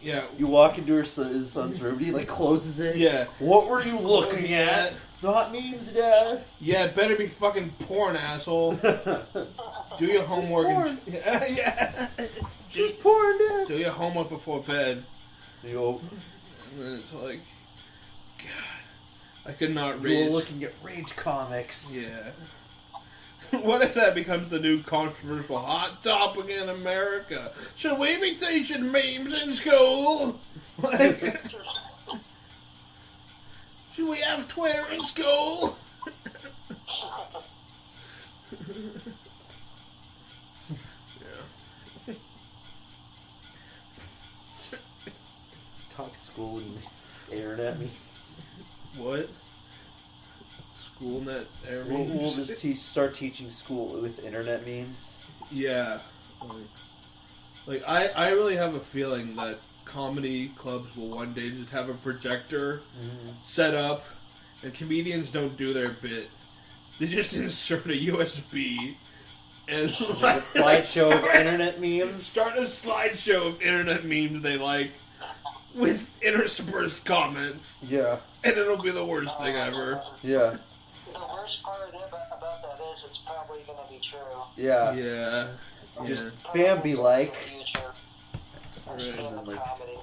[SPEAKER 3] yeah.
[SPEAKER 1] You walk into his son's room and he like closes it.
[SPEAKER 3] Yeah.
[SPEAKER 1] What were you looking at? Not memes, Dad.
[SPEAKER 3] Yeah, it better be fucking porn, asshole. Do your homework.
[SPEAKER 1] porn.
[SPEAKER 3] Yeah.
[SPEAKER 1] Just porn, Dad.
[SPEAKER 3] Do your homework before bed.
[SPEAKER 1] You
[SPEAKER 3] And then it's like, God, I could not
[SPEAKER 1] were
[SPEAKER 3] raise.
[SPEAKER 1] looking at Rage comics.
[SPEAKER 3] Yeah. What if that becomes the new controversial hot topic in America? Should we be teaching memes in school? Like, should we have Twitter in school? Yeah.
[SPEAKER 1] Talk school and internet memes.
[SPEAKER 3] What? Schoolnet era
[SPEAKER 1] We'll
[SPEAKER 3] memes?
[SPEAKER 1] just start teaching school with internet memes.
[SPEAKER 3] Yeah. I really have a feeling that comedy clubs will one day just have a projector set up, and comedians don't do their bit. They just insert a USB and
[SPEAKER 1] A slideshow of internet memes.
[SPEAKER 3] Start a slideshow of internet memes they like with interspersed comments,
[SPEAKER 1] Yeah.
[SPEAKER 3] and it'll be the worst thing ever.
[SPEAKER 1] Yeah.
[SPEAKER 2] The worst part about that is it's probably going to be true.
[SPEAKER 1] Yeah.
[SPEAKER 3] Yeah.
[SPEAKER 1] Just
[SPEAKER 3] Yeah.
[SPEAKER 1] Bambi like.
[SPEAKER 2] Future of
[SPEAKER 3] Right.
[SPEAKER 2] stand-up
[SPEAKER 1] Like-
[SPEAKER 2] comedy.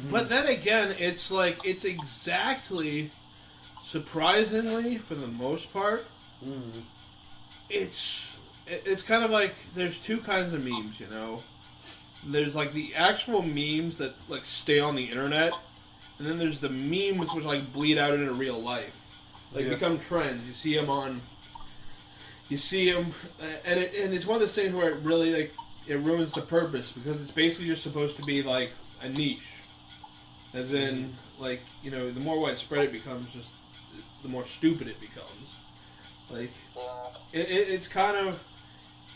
[SPEAKER 3] But then again, it's exactly, surprisingly, for the most part, it's kind of like there's two kinds of memes, you know. There's like the actual memes that like stay on the internet, and then there's the memes which like bleed out into real life, like become trends. You see them, and it's one of those things where it really it ruins the purpose because it's basically just supposed to be like a niche. As in, the more widespread it becomes, just the more stupid it becomes. Like, it's kind of,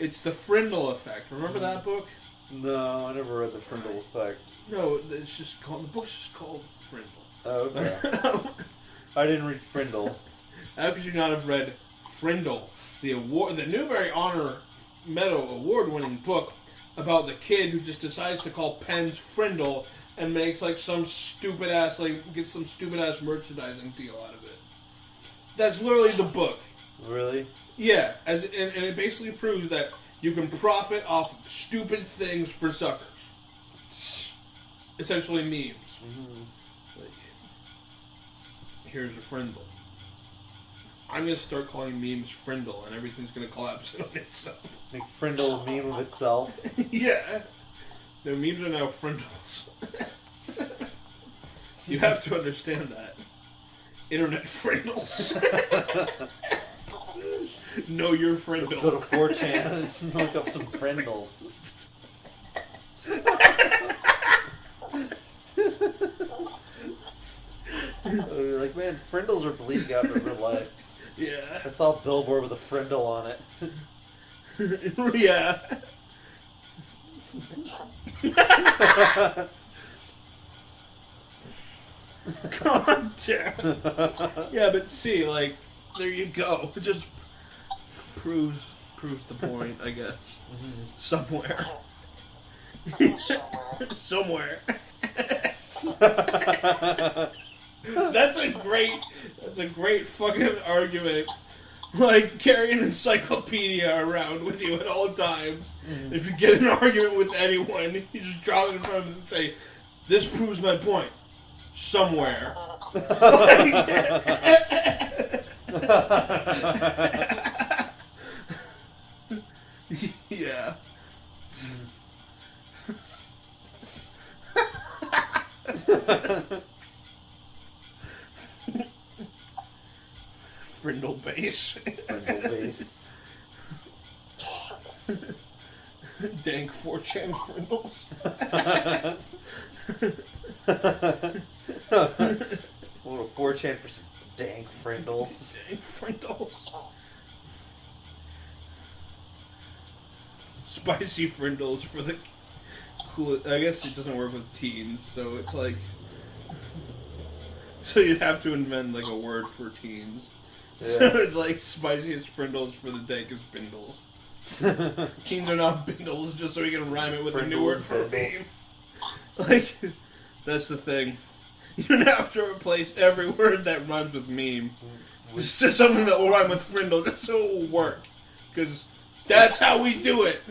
[SPEAKER 3] it's the Frindle effect. Remember that book?
[SPEAKER 1] No, I never read the Frindle Effect.
[SPEAKER 3] No, the book's just called Frindle.
[SPEAKER 1] Oh, okay. I didn't read Frindle.
[SPEAKER 3] How could you not have read Frindle, the Newbery Honor Medal award-winning book about the kid who just decides to call pens Frindle and makes some stupid ass gets some stupid ass merchandising deal out of it. That's literally the book.
[SPEAKER 1] Really?
[SPEAKER 3] Yeah, and it basically proves that you can profit off stupid things for suckers. Essentially memes. Here's a Frindle. I'm gonna start calling memes Frindle, and everything's gonna collapse in on itself.
[SPEAKER 1] Make Frindle a meme of itself.
[SPEAKER 3] Yeah. The memes are now Frindles. You have to understand that. Internet Frindles. Know your Frindle.
[SPEAKER 1] Let's go to 4chan and look up some Frindles. Like, man, Frindles are bleeding out in real life.
[SPEAKER 3] Yeah.
[SPEAKER 1] I saw a billboard with a Frindle on it.
[SPEAKER 3] Yeah. God damn. Yeah, but see, there you go. It just proves the point, I guess. Somewhere. Somewhere. That's a great fucking argument. Carry an encyclopedia around with you at all times. If you get in an argument with anyone, you just drop it in front of them and say, "This proves my point." Somewhere. Yeah. Frindle base.
[SPEAKER 1] Frindle base.
[SPEAKER 3] Dank 4chan Frindles.
[SPEAKER 1] A little 4chan for some dank Frindles.
[SPEAKER 3] Dank Frindles. Spicy Frindles for the cool. I guess it doesn't work with teens, so it's so you'd have to invent a word for teens.
[SPEAKER 1] Yeah.
[SPEAKER 3] So it's spiciest Frindles for the dankest Bindles. Teens are not Bindles, just so we can rhyme it with a new word for meme. That's the thing. You don't have to replace every word that rhymes with meme. Just to something that will rhyme with Frindle, just so it will work. Because that's how we do it.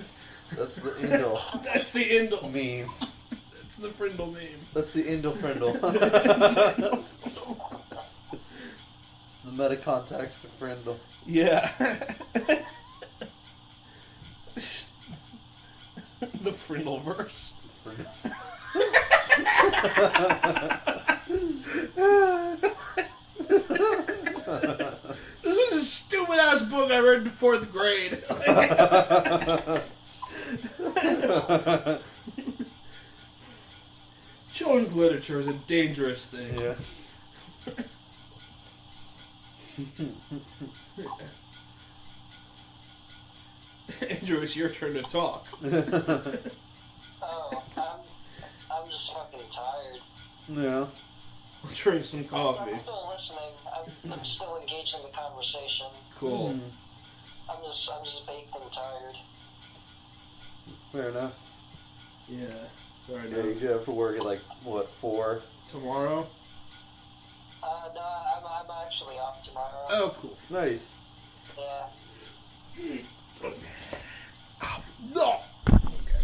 [SPEAKER 1] That's the Indle.
[SPEAKER 3] That's the Indle
[SPEAKER 1] meme.
[SPEAKER 3] That's the Frindle meme.
[SPEAKER 1] That's the Indle Frindle. It's the meta context of Frindle.
[SPEAKER 3] Yeah. Frindleverse. This was a stupid ass book I read in 4th grade. Children's literature is a dangerous thing.
[SPEAKER 1] Yeah.
[SPEAKER 3] Andrew, it's your turn to talk.
[SPEAKER 2] Oh, I'm just fucking tired.
[SPEAKER 1] Yeah.
[SPEAKER 3] I'll drink some coffee.
[SPEAKER 2] I'm still listening. I'm still engaged in the conversation.
[SPEAKER 3] Cool.
[SPEAKER 2] I'm just baked and tired.
[SPEAKER 1] Fair enough.
[SPEAKER 3] Yeah. Sorry,
[SPEAKER 1] Yeah, you
[SPEAKER 3] dude.
[SPEAKER 1] do have to work at like, what, 4?
[SPEAKER 3] Tomorrow?
[SPEAKER 2] No, I'm actually off tomorrow.
[SPEAKER 3] Oh, cool.
[SPEAKER 1] Nice.
[SPEAKER 2] Yeah.
[SPEAKER 3] No. Okay.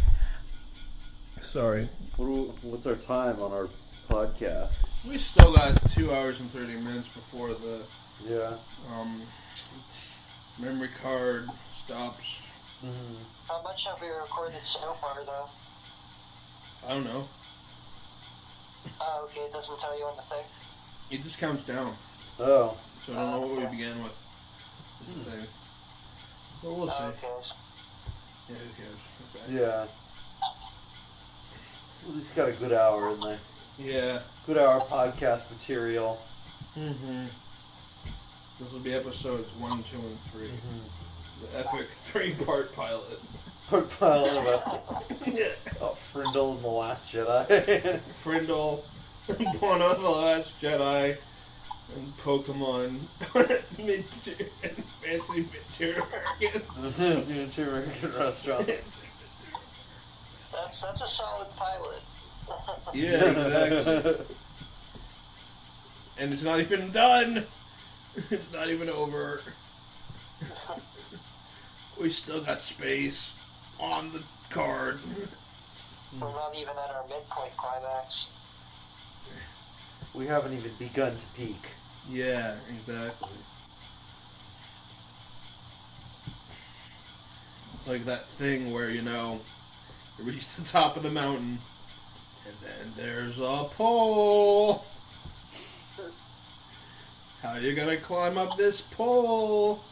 [SPEAKER 3] Sorry.
[SPEAKER 1] What's our time on our podcast?
[SPEAKER 3] We still got 2 hours and 30 minutes before the
[SPEAKER 1] Yeah.
[SPEAKER 3] memory card stops.
[SPEAKER 1] Mm-hmm.
[SPEAKER 2] How much have we recorded so far, though?
[SPEAKER 3] I don't know.
[SPEAKER 2] Oh, okay, it doesn't tell you on the thing.
[SPEAKER 3] It just counts down.
[SPEAKER 1] Oh.
[SPEAKER 3] So I don't know what we began with. This thing. But we'll see.
[SPEAKER 2] Oh, okay.
[SPEAKER 3] Yeah, who cares? Okay.
[SPEAKER 1] Yeah. At least got a good hour in there.
[SPEAKER 3] Yeah.
[SPEAKER 1] Good hour podcast material.
[SPEAKER 3] Mm-hmm. This will be episodes 1, 2, and 3.
[SPEAKER 1] Mm-hmm.
[SPEAKER 3] The epic 3-part pilot.
[SPEAKER 1] Put pile of
[SPEAKER 3] Yeah.
[SPEAKER 1] Frindle and the Last Jedi.
[SPEAKER 3] Frindle, Bono the Last Jedi, and Pokemon and Fancy Mid-Tier American.
[SPEAKER 1] It's even two American restaurant.
[SPEAKER 2] That's a solid pilot.
[SPEAKER 3] Yeah, exactly. And it's not even done. It's not even over. We still got space on the card.
[SPEAKER 2] We're not even at our midpoint climax.
[SPEAKER 1] We haven't even begun to peak.
[SPEAKER 3] Yeah, exactly. It's like that thing where, you reach the top of the mountain, and then there's a pole. How you gonna climb up this pole?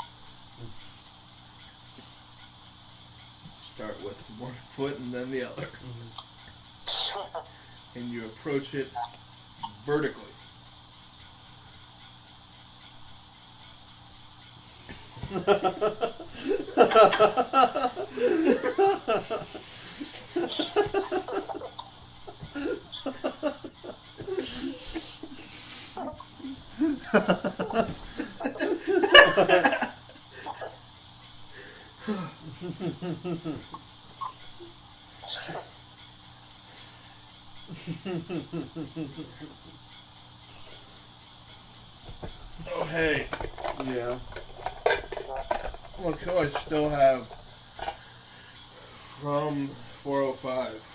[SPEAKER 3] Start with one foot and then the other. And you approach it vertically. Oh, hey.
[SPEAKER 1] Yeah.
[SPEAKER 3] Look who I still have from 405.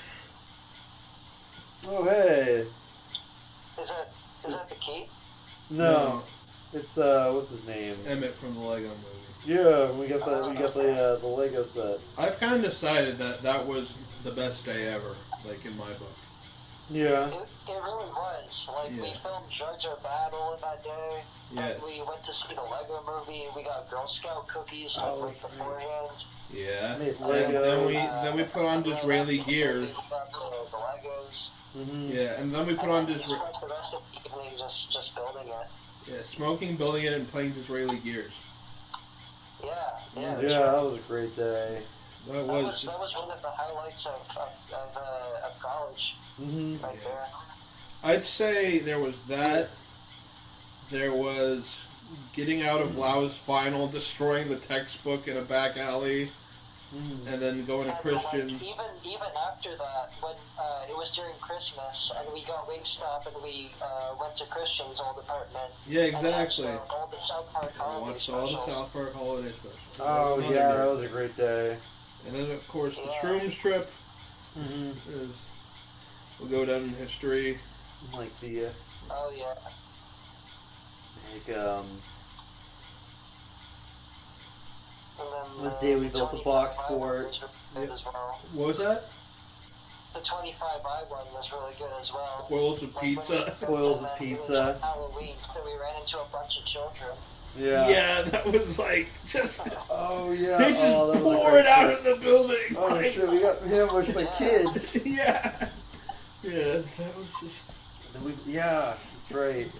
[SPEAKER 1] Oh, hey.
[SPEAKER 2] Is that the key?
[SPEAKER 1] No. It's, what's his name?
[SPEAKER 3] Emmett from the Lego movie.
[SPEAKER 1] Yeah, we got the Lego set.
[SPEAKER 3] I've kind of decided that was the best day ever, like in my book.
[SPEAKER 1] Yeah.
[SPEAKER 2] It really was. Like, we
[SPEAKER 3] Yeah.
[SPEAKER 2] filmed Drugs Are Battle that day.
[SPEAKER 3] Yes.
[SPEAKER 2] And we went to see the Lego movie. We got Girl Scout cookies
[SPEAKER 1] Oh,
[SPEAKER 2] like beforehand.
[SPEAKER 3] Yeah.
[SPEAKER 1] Made
[SPEAKER 3] And
[SPEAKER 1] Legos.
[SPEAKER 3] then we put on Disraeli gears.
[SPEAKER 2] We got the Legos.
[SPEAKER 1] Mm-hmm.
[SPEAKER 3] Yeah, and then we put on
[SPEAKER 2] We
[SPEAKER 3] Disraeli.
[SPEAKER 2] spent the rest of the evening just building it.
[SPEAKER 3] Yeah, smoking, building it, and playing Disraeli gears.
[SPEAKER 2] Yeah,
[SPEAKER 1] Yeah,
[SPEAKER 2] that's
[SPEAKER 1] that
[SPEAKER 2] right.
[SPEAKER 1] was a great day.
[SPEAKER 3] That
[SPEAKER 2] That
[SPEAKER 3] was.
[SPEAKER 2] was one of the highlights of college,
[SPEAKER 1] Mm-hmm.
[SPEAKER 2] right there.
[SPEAKER 3] I'd say there was that. There was getting out of Lau's final, destroying the textbook in a back alley,
[SPEAKER 1] Mm-hmm.
[SPEAKER 3] and then going to
[SPEAKER 2] And,
[SPEAKER 3] Christian.
[SPEAKER 2] like, even after that, when it was during Christmas, and we got Wingstop, and we went to Christian's old apartment.
[SPEAKER 3] Yeah,
[SPEAKER 2] And watched,
[SPEAKER 3] exactly.
[SPEAKER 2] all the South Park
[SPEAKER 3] I
[SPEAKER 2] holiday
[SPEAKER 3] watched all the
[SPEAKER 2] specials.
[SPEAKER 3] South Park holiday specials.
[SPEAKER 1] Oh,
[SPEAKER 3] Another
[SPEAKER 1] yeah,
[SPEAKER 3] great
[SPEAKER 1] that was
[SPEAKER 3] day.
[SPEAKER 1] a great day.
[SPEAKER 3] And then, of course, the
[SPEAKER 2] Yeah.
[SPEAKER 3] Shrooms trip
[SPEAKER 1] Mm-hmm.
[SPEAKER 3] will go down in history.
[SPEAKER 1] Like the,
[SPEAKER 2] Oh yeah.
[SPEAKER 1] The
[SPEAKER 2] And then
[SPEAKER 1] day we built the box
[SPEAKER 2] 25
[SPEAKER 1] fort.
[SPEAKER 2] hours were good
[SPEAKER 3] Yeah.
[SPEAKER 2] as well.
[SPEAKER 3] What was that?
[SPEAKER 2] the 25i one was really good as well.
[SPEAKER 3] Coils of pizza.
[SPEAKER 1] Coils of
[SPEAKER 2] It was
[SPEAKER 1] pizza.
[SPEAKER 2] on Halloween, so we ran into a bunch of children.
[SPEAKER 1] Yeah.
[SPEAKER 3] Yeah, that was like just.
[SPEAKER 1] Oh yeah.
[SPEAKER 3] They just
[SPEAKER 1] that was a
[SPEAKER 3] pour
[SPEAKER 1] great
[SPEAKER 3] it out
[SPEAKER 1] trip.
[SPEAKER 3] of the building.
[SPEAKER 1] Oh
[SPEAKER 3] like-
[SPEAKER 1] shit, we got hammered for kids.
[SPEAKER 3] Yeah. Yeah, that was just.
[SPEAKER 1] Yeah, that's right.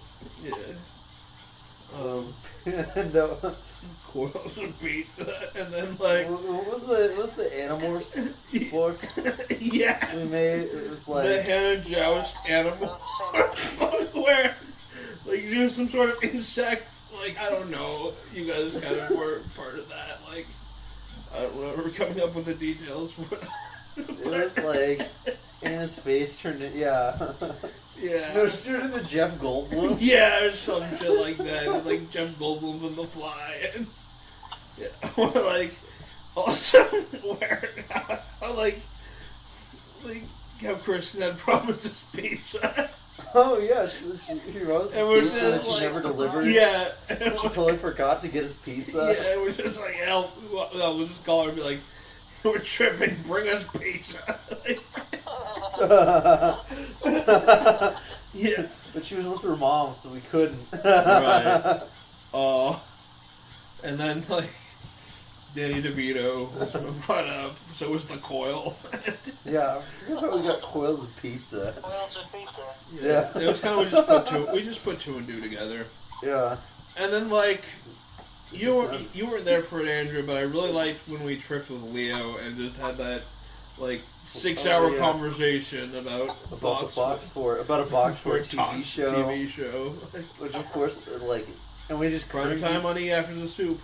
[SPEAKER 3] Yeah.
[SPEAKER 1] No.
[SPEAKER 3] Coils of pizza, and then like.
[SPEAKER 1] What was the Animorphs book
[SPEAKER 3] Yeah.
[SPEAKER 1] we made? It was
[SPEAKER 3] The
[SPEAKER 1] like
[SPEAKER 3] Hannah Joust animal book where, like, there's some sort of insect. Like, I don't know. You guys kind of were part of that. Like, I don't remember coming up with the details.
[SPEAKER 1] it was like Anna's face turned it. Yeah.
[SPEAKER 3] Yeah.
[SPEAKER 1] No, she turned into Jeff Goldblum.
[SPEAKER 3] Yeah, or some shit like that. It was like Jeff Goldblum from The Fly. And, yeah. Or like, also, where, like how Kristen had promised us pizza.
[SPEAKER 1] Oh yeah, she wrote
[SPEAKER 3] And we're
[SPEAKER 1] pizza
[SPEAKER 3] just
[SPEAKER 1] that she
[SPEAKER 3] like,
[SPEAKER 1] never delivered.
[SPEAKER 3] Yeah.
[SPEAKER 1] She totally forgot to get us pizza.
[SPEAKER 3] Yeah, we're just like, hell, we'll just call her and be like, we're tripping, bring us pizza. Yeah.
[SPEAKER 1] But she was with her mom, so we couldn't.
[SPEAKER 3] Right. And then, like, Danny DeVito was brought up, so was the coil.
[SPEAKER 1] Yeah, I forget how we got coils of pizza.
[SPEAKER 2] Coils of pizza.
[SPEAKER 1] Yeah.
[SPEAKER 3] It was kind of, we just put two and two together.
[SPEAKER 1] Yeah.
[SPEAKER 3] And then, like, you weren't there for it, Andrew, but I really liked when we tripped with Leo and just had that, like, 6-hour
[SPEAKER 1] yeah.
[SPEAKER 3] conversation about
[SPEAKER 1] a box for TV show.
[SPEAKER 3] TV show.
[SPEAKER 1] Which of course, like, and we just
[SPEAKER 3] Prime time on E after the soup.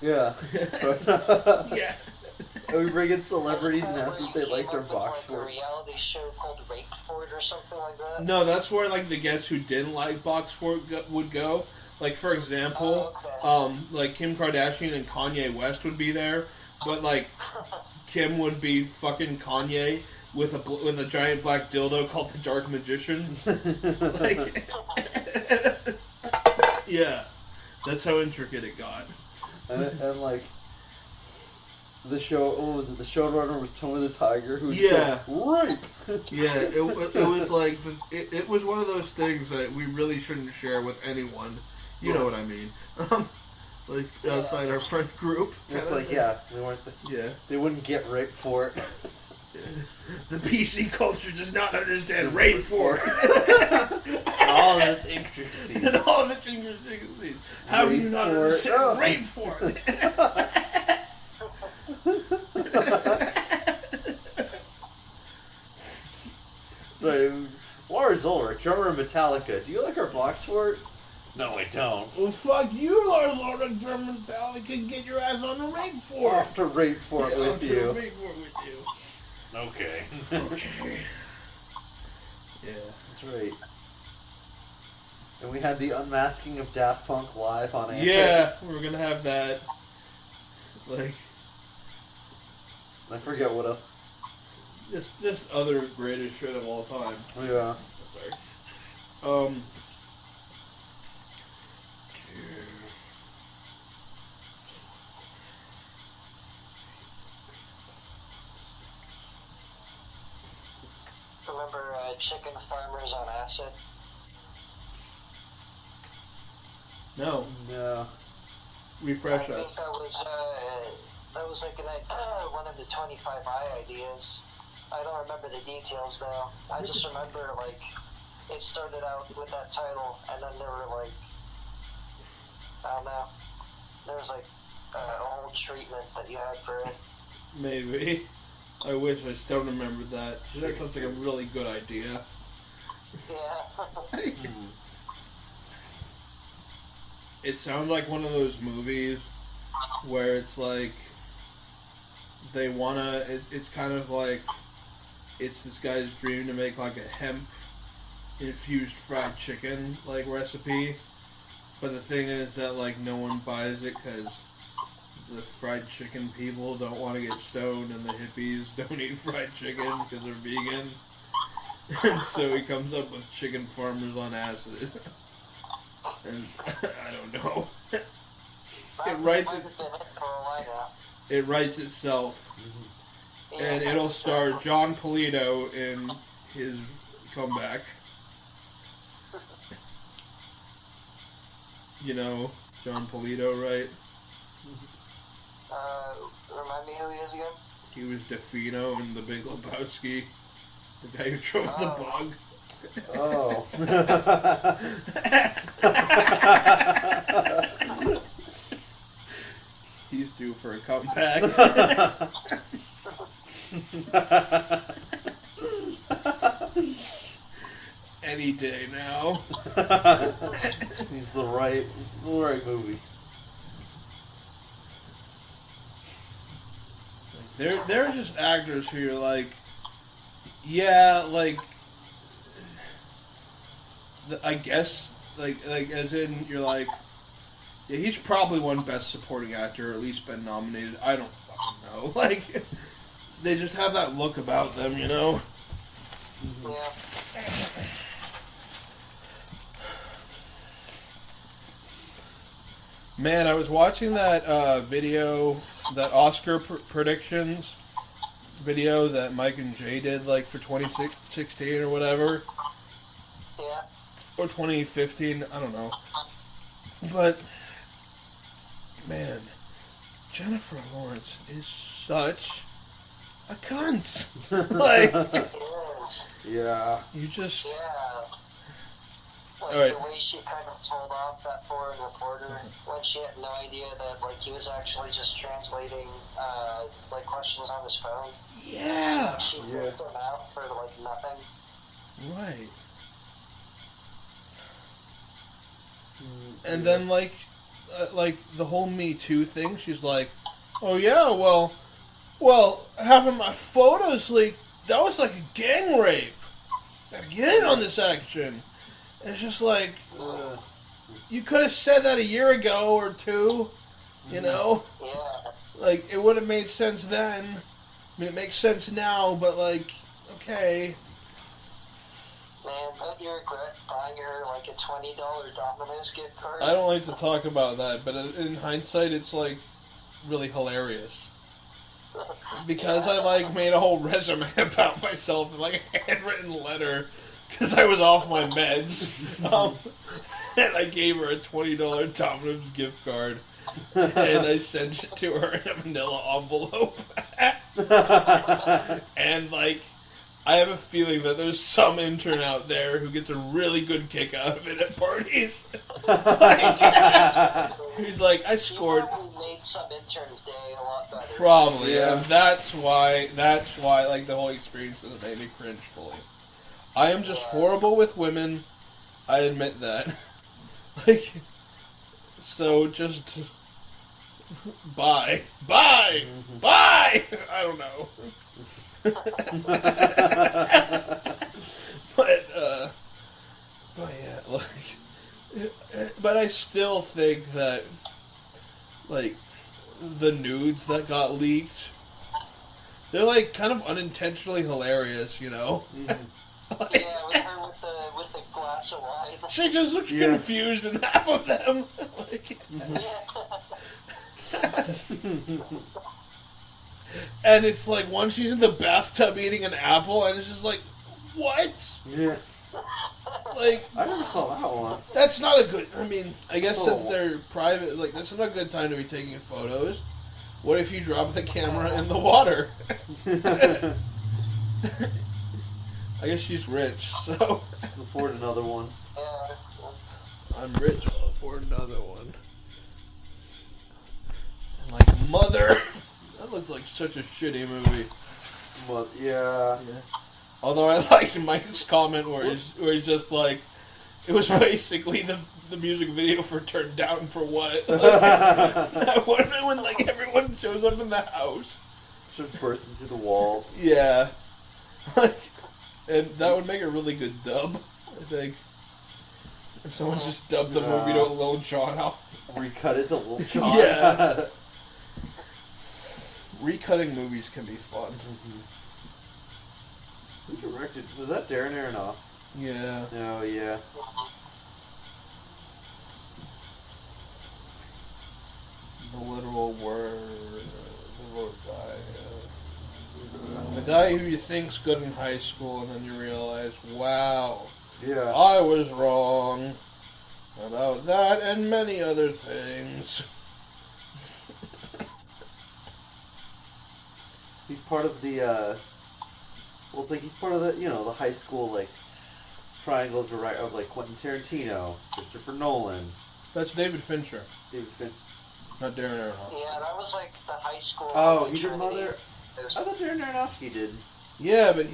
[SPEAKER 1] Yeah.
[SPEAKER 3] Yeah.
[SPEAKER 1] And we bring in celebrities and ask if they liked our box
[SPEAKER 2] for a
[SPEAKER 1] fort.
[SPEAKER 2] reality show called Rape Fort or something like that.
[SPEAKER 3] No, that's where, like, the guests who didn't like box fort would go. Like, for example, like Kim Kardashian and Kanye West would be there, but like Kim would be fucking Kanye with a giant black dildo called the Dark Magician. Like, yeah, that's how intricate it got.
[SPEAKER 1] And like the show, what was it? The showrunner was Tony the Tiger, who
[SPEAKER 3] Yeah.
[SPEAKER 1] said rape.
[SPEAKER 3] Yeah, it was like it was one of those things that we really shouldn't share with anyone. You know what I mean? Like outside our friend group.
[SPEAKER 1] It's like they weren't. They wouldn't get raped for it.
[SPEAKER 3] The PC culture does not understand rape for
[SPEAKER 1] All of its intricacies.
[SPEAKER 3] and all of its intricacies. How do you not understand rape for it?
[SPEAKER 1] So, Lars Ulrich, drummer of Metallica. Do you like our box fort? No, I don't.
[SPEAKER 3] Well, fuck you, Lars Ulrich, German Metallica. Get your ass on the rape for it.
[SPEAKER 1] Off to rape fort with you.
[SPEAKER 3] Rape for it with you.
[SPEAKER 1] Okay.
[SPEAKER 3] Okay. Yeah.
[SPEAKER 1] That's right. And we had the unmasking of Daft Punk live on air.
[SPEAKER 3] Yeah, we're gonna have that. Like,
[SPEAKER 1] I forget what else.
[SPEAKER 3] this other greatest shit of all time.
[SPEAKER 1] Yeah.
[SPEAKER 3] Sorry.
[SPEAKER 2] Remember chicken farmers on acid?
[SPEAKER 3] No.
[SPEAKER 1] No.
[SPEAKER 3] Refresh
[SPEAKER 2] I
[SPEAKER 3] us.
[SPEAKER 2] think that was like one of the 25i ideas. I don't remember the details though. I just remember like it started out with that title, and then there were like I don't know. There was like a whole treatment that you had for it.
[SPEAKER 3] Maybe. I wish I still remembered that. That sounds like a really good idea.
[SPEAKER 2] Yeah.
[SPEAKER 3] It sounds like one of those movies where it's like they wanna. It's kind of like it's this guy's dream to make like a hemp infused fried chicken like recipe, but the thing is that like no one buys it because the fried chicken people don't want to get stoned and the hippies don't eat fried chicken because they're vegan. And so he comes up with chicken farmers on acid. And I don't know. It writes itself. and it'll star John Polito in his comeback. You know John Polito, right?
[SPEAKER 2] Remind me who he is again?
[SPEAKER 3] He was DeFino in The Big Lebowski. The guy who drove the bug.
[SPEAKER 1] Oh.
[SPEAKER 3] He's due for a comeback. Any day now.
[SPEAKER 1] He's the right movie.
[SPEAKER 3] They're just actors who you're like, yeah, like, I guess, like as in you're like, yeah, he's probably won Best Supporting Actor, or at least been nominated. I don't fucking know. Like, they just have that look about them, you know?
[SPEAKER 2] Yeah.
[SPEAKER 3] Man, I was watching that video, that Oscar predictions video that Mike and Jay did, like, for 2016 or whatever.
[SPEAKER 2] Yeah.
[SPEAKER 3] Or 2015, I don't know. But, man, Jennifer Lawrence is such a cunt. Like,
[SPEAKER 2] It is.
[SPEAKER 1] Yeah.
[SPEAKER 3] you just...
[SPEAKER 2] Yeah. Like,
[SPEAKER 3] Alright.
[SPEAKER 2] the way she kind of told off that foreign reporter when she had no idea that, like, he was actually just translating, like, questions on his phone.
[SPEAKER 3] Yeah.
[SPEAKER 2] Like, she ripped him out for, like, nothing.
[SPEAKER 3] Right. And then, like the whole Me Too thing, she's like, oh yeah, well, having my photos leaked, that was like a gang rape. Gotta get in on this action. And it's just like, you could have said that a year ago or two, you know?
[SPEAKER 2] Yeah.
[SPEAKER 3] Like, it would have made sense then. I mean, it makes sense now, but like, okay.
[SPEAKER 2] Man, don't you regret buying her, like, a $20 Domino's gift card?
[SPEAKER 3] I don't like to talk about that, but in hindsight, it's like really hilarious because I like made a whole resume about myself and like a handwritten letter because I was off my meds, and I gave her a $20 Domino's gift card, and I sent it to her in a manila envelope, and like. I have a feeling that there's some intern out there who gets a really good kick out of it at parties. He's like, I scored.
[SPEAKER 2] You probably made some intern's day a lot better.
[SPEAKER 3] Probably,
[SPEAKER 1] Yeah.
[SPEAKER 3] and that's why, like, the whole experience has made me cringe fully. I am just horrible with women. I admit that. Like, so just bye. I don't know. But yeah, like, but I still think that, like, the nudes that got leaked, they're like kind of unintentionally hilarious, you know? Like,
[SPEAKER 2] Yeah, with her with the glass of wine.
[SPEAKER 3] she just looks confused in half of them. Like, and it's like one she's in the bathtub eating an apple, and it's just like, what?
[SPEAKER 1] Yeah.
[SPEAKER 3] Like,
[SPEAKER 1] I never saw that one.
[SPEAKER 3] that's not a good. I mean, I guess
[SPEAKER 1] Oh.
[SPEAKER 3] since they're private, like that's not a good time to be taking photos. What if you drop the camera in the water? I guess she's rich, so
[SPEAKER 1] Afford another one.
[SPEAKER 2] Yeah.
[SPEAKER 3] I'm rich. I'll afford another one. And like Mother, that looks like such a shitty movie.
[SPEAKER 1] But yeah.
[SPEAKER 3] Although I liked Mike's comment where he's just like, it was basically the music video for Turned Down for What? Like, when like everyone shows up in the house.
[SPEAKER 1] Should burst into the walls.
[SPEAKER 3] Yeah. Like, and that would make a really good dub, I think. If someone just dubbed the movie to Lil Jon out.
[SPEAKER 1] Recut it to Lil Jon.
[SPEAKER 3] Yeah. Recutting movies can be fun.
[SPEAKER 1] Who directed? Was that Darren Aronofsky?
[SPEAKER 3] Yeah.
[SPEAKER 1] Oh yeah.
[SPEAKER 3] The literal word. The literal guy. The guy who you think's good in high school, and then you realize, wow,
[SPEAKER 1] Yeah.
[SPEAKER 3] I was wrong about that and many other things.
[SPEAKER 1] He's part of the, well, it's like he's part of the, you know, the high school, like, triangle of, like, Quentin Tarantino, Christopher Nolan.
[SPEAKER 3] That's David Fincher,
[SPEAKER 1] David Fincher.
[SPEAKER 3] not Darren Aronofsky.
[SPEAKER 2] Yeah, that was like the high school.
[SPEAKER 1] Oh, he did
[SPEAKER 2] Trinity.
[SPEAKER 1] Mother? I thought Darren Aronofsky did.
[SPEAKER 3] Yeah, but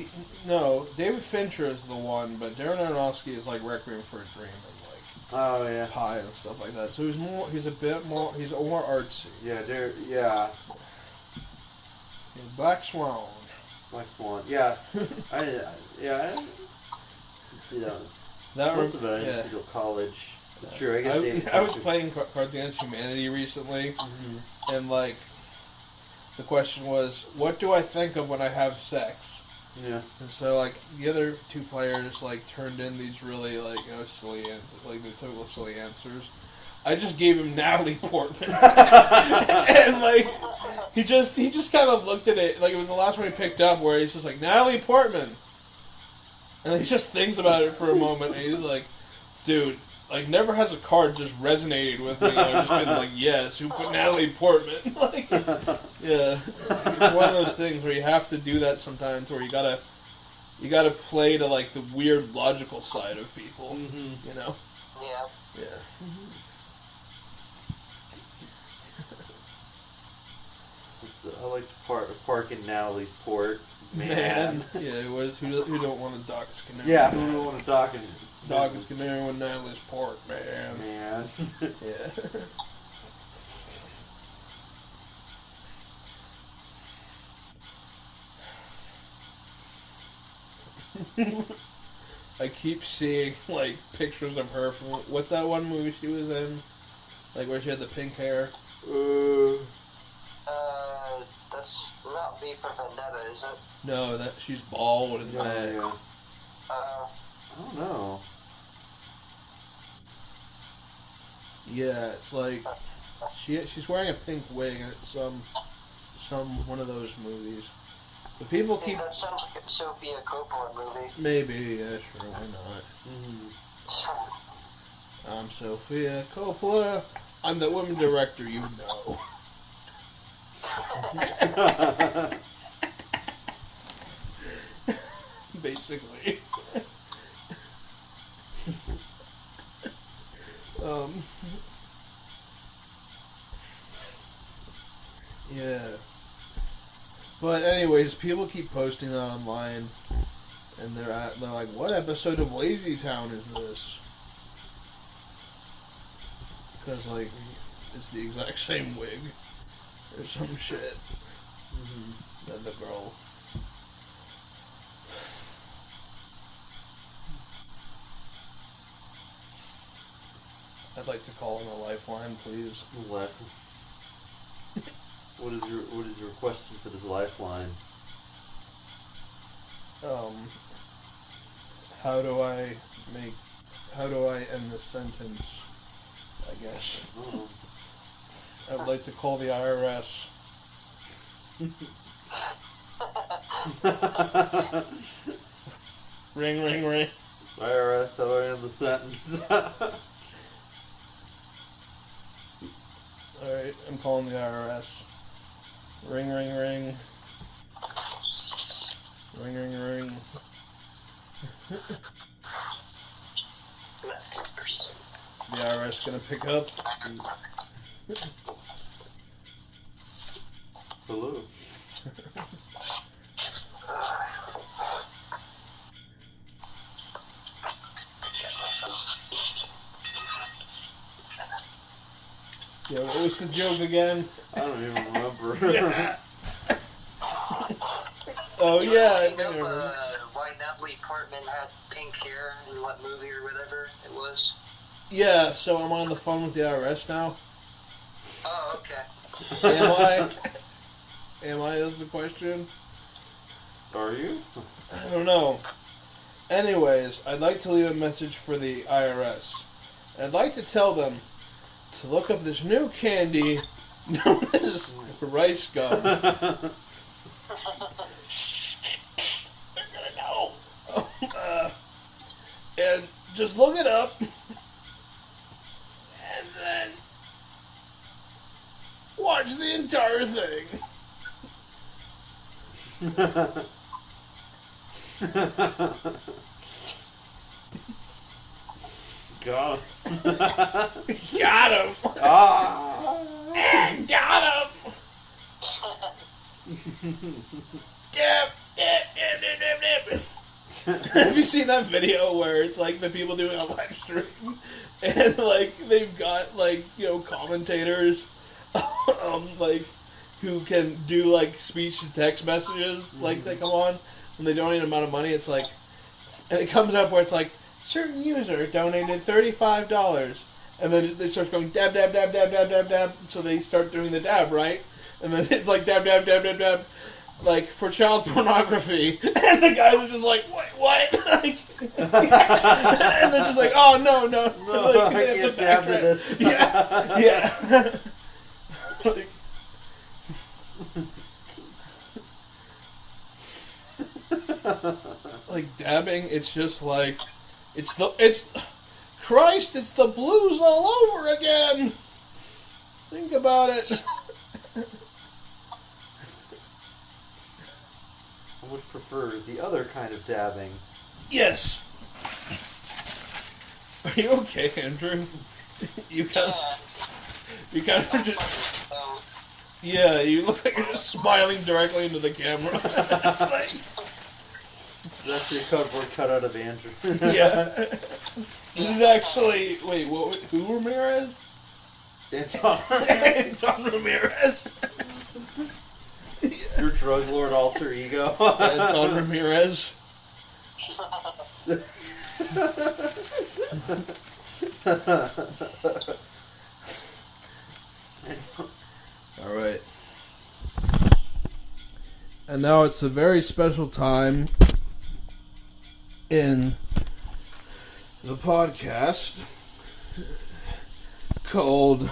[SPEAKER 3] no, David Fincher is the one, but Darren Aronofsky is like Requiem for a Dream and like
[SPEAKER 1] Oh, yeah.
[SPEAKER 3] Pie and stuff like that. So he's more artsy.
[SPEAKER 1] Yeah, yeah.
[SPEAKER 3] Yeah, Black Swan.
[SPEAKER 1] Black Swan. Yeah. I didn't see that one.
[SPEAKER 3] That
[SPEAKER 1] Most of it I didn't
[SPEAKER 3] yeah.
[SPEAKER 1] see till college. It's true, I guess David
[SPEAKER 3] I was
[SPEAKER 1] Fincher.
[SPEAKER 3] playing Cards Against Humanity recently,
[SPEAKER 1] Mhm.
[SPEAKER 3] and like, the question was, what do I think of when I have sex?
[SPEAKER 1] Yeah.
[SPEAKER 3] And so like, the other two players like turned in these really like, you know, silly answers, like the typical silly answers. I just gave him Natalie Portman, and like, he just kind of looked at it like it was the last one he picked up, where he's just like, Natalie Portman, and he just thinks about it for a moment, and he's like, dude. Like, never has a card just resonated with me. I've just been like, yes, who put Natalie Portman? Like, yeah. It's one of those things where you have to do that sometimes, where you gotta play to, like, the weird logical side of people, you know?
[SPEAKER 2] Yeah.
[SPEAKER 3] Yeah.
[SPEAKER 1] I like to park in Natalie's port. Man.
[SPEAKER 3] Yeah, who don't want to dock his canoe?
[SPEAKER 1] Yeah, who don't want to dock in
[SPEAKER 3] Dock his canoe in Natalie's port, man.
[SPEAKER 1] Man.
[SPEAKER 3] Yeah. I keep seeing like pictures of her from what's that one movie she was in? Like where she had the pink hair.
[SPEAKER 2] That's not V for Vendetta, is it?
[SPEAKER 3] No, that she's bald and that.
[SPEAKER 1] Yeah. I don't know.
[SPEAKER 3] Yeah, it's like she's wearing a pink wig and it's some one of those movies. But people
[SPEAKER 2] Hey,
[SPEAKER 3] keep
[SPEAKER 2] that sounds like a Sofia Coppola movie.
[SPEAKER 3] maybe yeah sure why not. I'm Sophia Coppola. I'm the woman director you know. Basically. Yeah. But anyways, people keep posting that online, and they're like, "What episode of Lazy Town is this?" Because like, it's the exact same wig or some shit. Then the girl. I'd like to call him a lifeline, please.
[SPEAKER 1] What? What is your question for this lifeline?
[SPEAKER 3] How do I end this sentence? I guess.
[SPEAKER 1] Oh.
[SPEAKER 3] I'd like to call the IRS. Ring, ring, ring.
[SPEAKER 1] IRS, how do I end the sentence?
[SPEAKER 3] Alright, I'm calling the IRS. Ring, ring, ring. Ring, ring, ring. The IRS gonna pick up.
[SPEAKER 1] Hello.
[SPEAKER 3] Yeah, what was the joke again?
[SPEAKER 1] I don't even remember.
[SPEAKER 3] Oh yeah, I
[SPEAKER 2] You
[SPEAKER 3] think I
[SPEAKER 2] know
[SPEAKER 3] remember.
[SPEAKER 2] why Natalie Portman had pink hair in what movie or whatever it was?
[SPEAKER 3] Yeah, so I'm on the phone with the IRS now.
[SPEAKER 2] Oh, okay.
[SPEAKER 3] Am I? Am I is the question?
[SPEAKER 1] Are you?
[SPEAKER 3] I don't know. Anyways, I'd like to leave a message for the IRS. I'd like to tell them to look up this new candy known as rice gum. And just look it up. And then watch the entire thing.
[SPEAKER 1] Got him.
[SPEAKER 3] Got him.
[SPEAKER 1] Ah.
[SPEAKER 3] Got him. Have you seen that video where it's like the people doing a live stream and like they've got like, you know, commentators like who can do like speech to text messages like they come on when they donate an amount of money. It's like, and it comes up where it's like certain user donated $35 and then they start going dab dab dab dab dab dab dab, so they start doing the dab, right? And then it's like dab dab dab dab dab, like for child pornography, and the guys are just like, what? Like, and they're just like, oh no, like,
[SPEAKER 1] I can't dab to this.
[SPEAKER 3] yeah. Like dabbing, it's just like, it's the blues all over again. Think about it.
[SPEAKER 1] I would prefer the other kind of dabbing.
[SPEAKER 3] Yes. Are you okay, Andrew? You kind of just... Yeah, you look like you're just smiling directly into the camera. Like,
[SPEAKER 1] that's your cardboard cutout of Andrew.
[SPEAKER 3] yeah. He's actually... Wait, who Ramirez? Anton Ramirez.
[SPEAKER 1] Your drug lord alter ego.
[SPEAKER 3] Anton Ramirez. Alright. And now it's a very special time in the podcast called...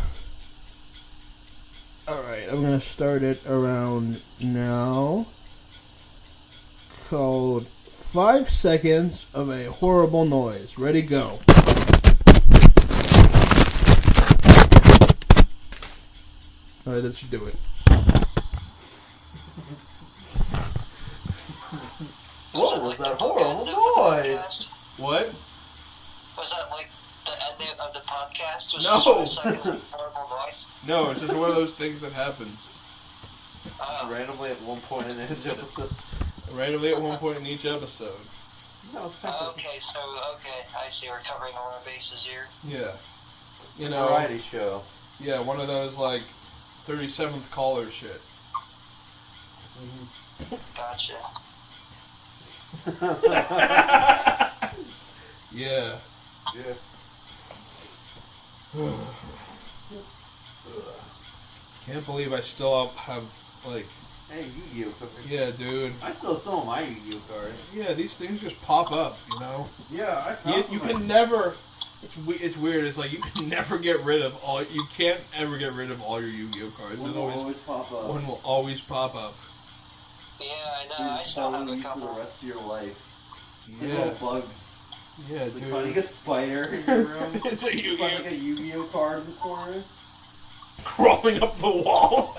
[SPEAKER 3] Alright, I'm going to start it around now. Called 5 Seconds of a Horrible Noise. Ready, go. Alright, that should do it.
[SPEAKER 1] What was that horrible noise?
[SPEAKER 3] What?
[SPEAKER 2] Was that like the ending of the podcast? Was
[SPEAKER 3] No.
[SPEAKER 2] 5 seconds of horrible noise?
[SPEAKER 3] No, it's just one of those things that happens.
[SPEAKER 1] Randomly at one point in each episode.
[SPEAKER 3] Randomly at one point in each episode.
[SPEAKER 1] No,
[SPEAKER 2] Okay, I see. We're covering all our bases here.
[SPEAKER 3] Yeah. You know,
[SPEAKER 1] variety show.
[SPEAKER 3] Yeah, one of those like 37th caller shit.
[SPEAKER 2] Gotcha.
[SPEAKER 3] Yeah.
[SPEAKER 1] Yeah.
[SPEAKER 3] Can't believe I still have like.
[SPEAKER 1] Hey, Yu-Gi-Oh cards.
[SPEAKER 3] Yeah, dude.
[SPEAKER 1] I still have some of my Yu-Gi-Oh cards.
[SPEAKER 3] Yeah, these things just pop up, you know.
[SPEAKER 1] Yeah, I found
[SPEAKER 3] You can never. It's weird. It's like you can never get rid of all. You can't ever get rid of all your Yu-Gi-Oh cards.
[SPEAKER 1] One will always pop up.
[SPEAKER 3] One will always pop up.
[SPEAKER 2] Yeah, I know. I still have a couple.
[SPEAKER 1] For the rest of your life.
[SPEAKER 3] Yeah.
[SPEAKER 1] Little bugs.
[SPEAKER 3] Yeah,
[SPEAKER 1] Like
[SPEAKER 3] dude.
[SPEAKER 1] finding a spider in your room.
[SPEAKER 3] It's a Yu-Gi-Oh.
[SPEAKER 1] Find like a Yu-Gi-Oh card in the corner.
[SPEAKER 3] Crawling up the wall.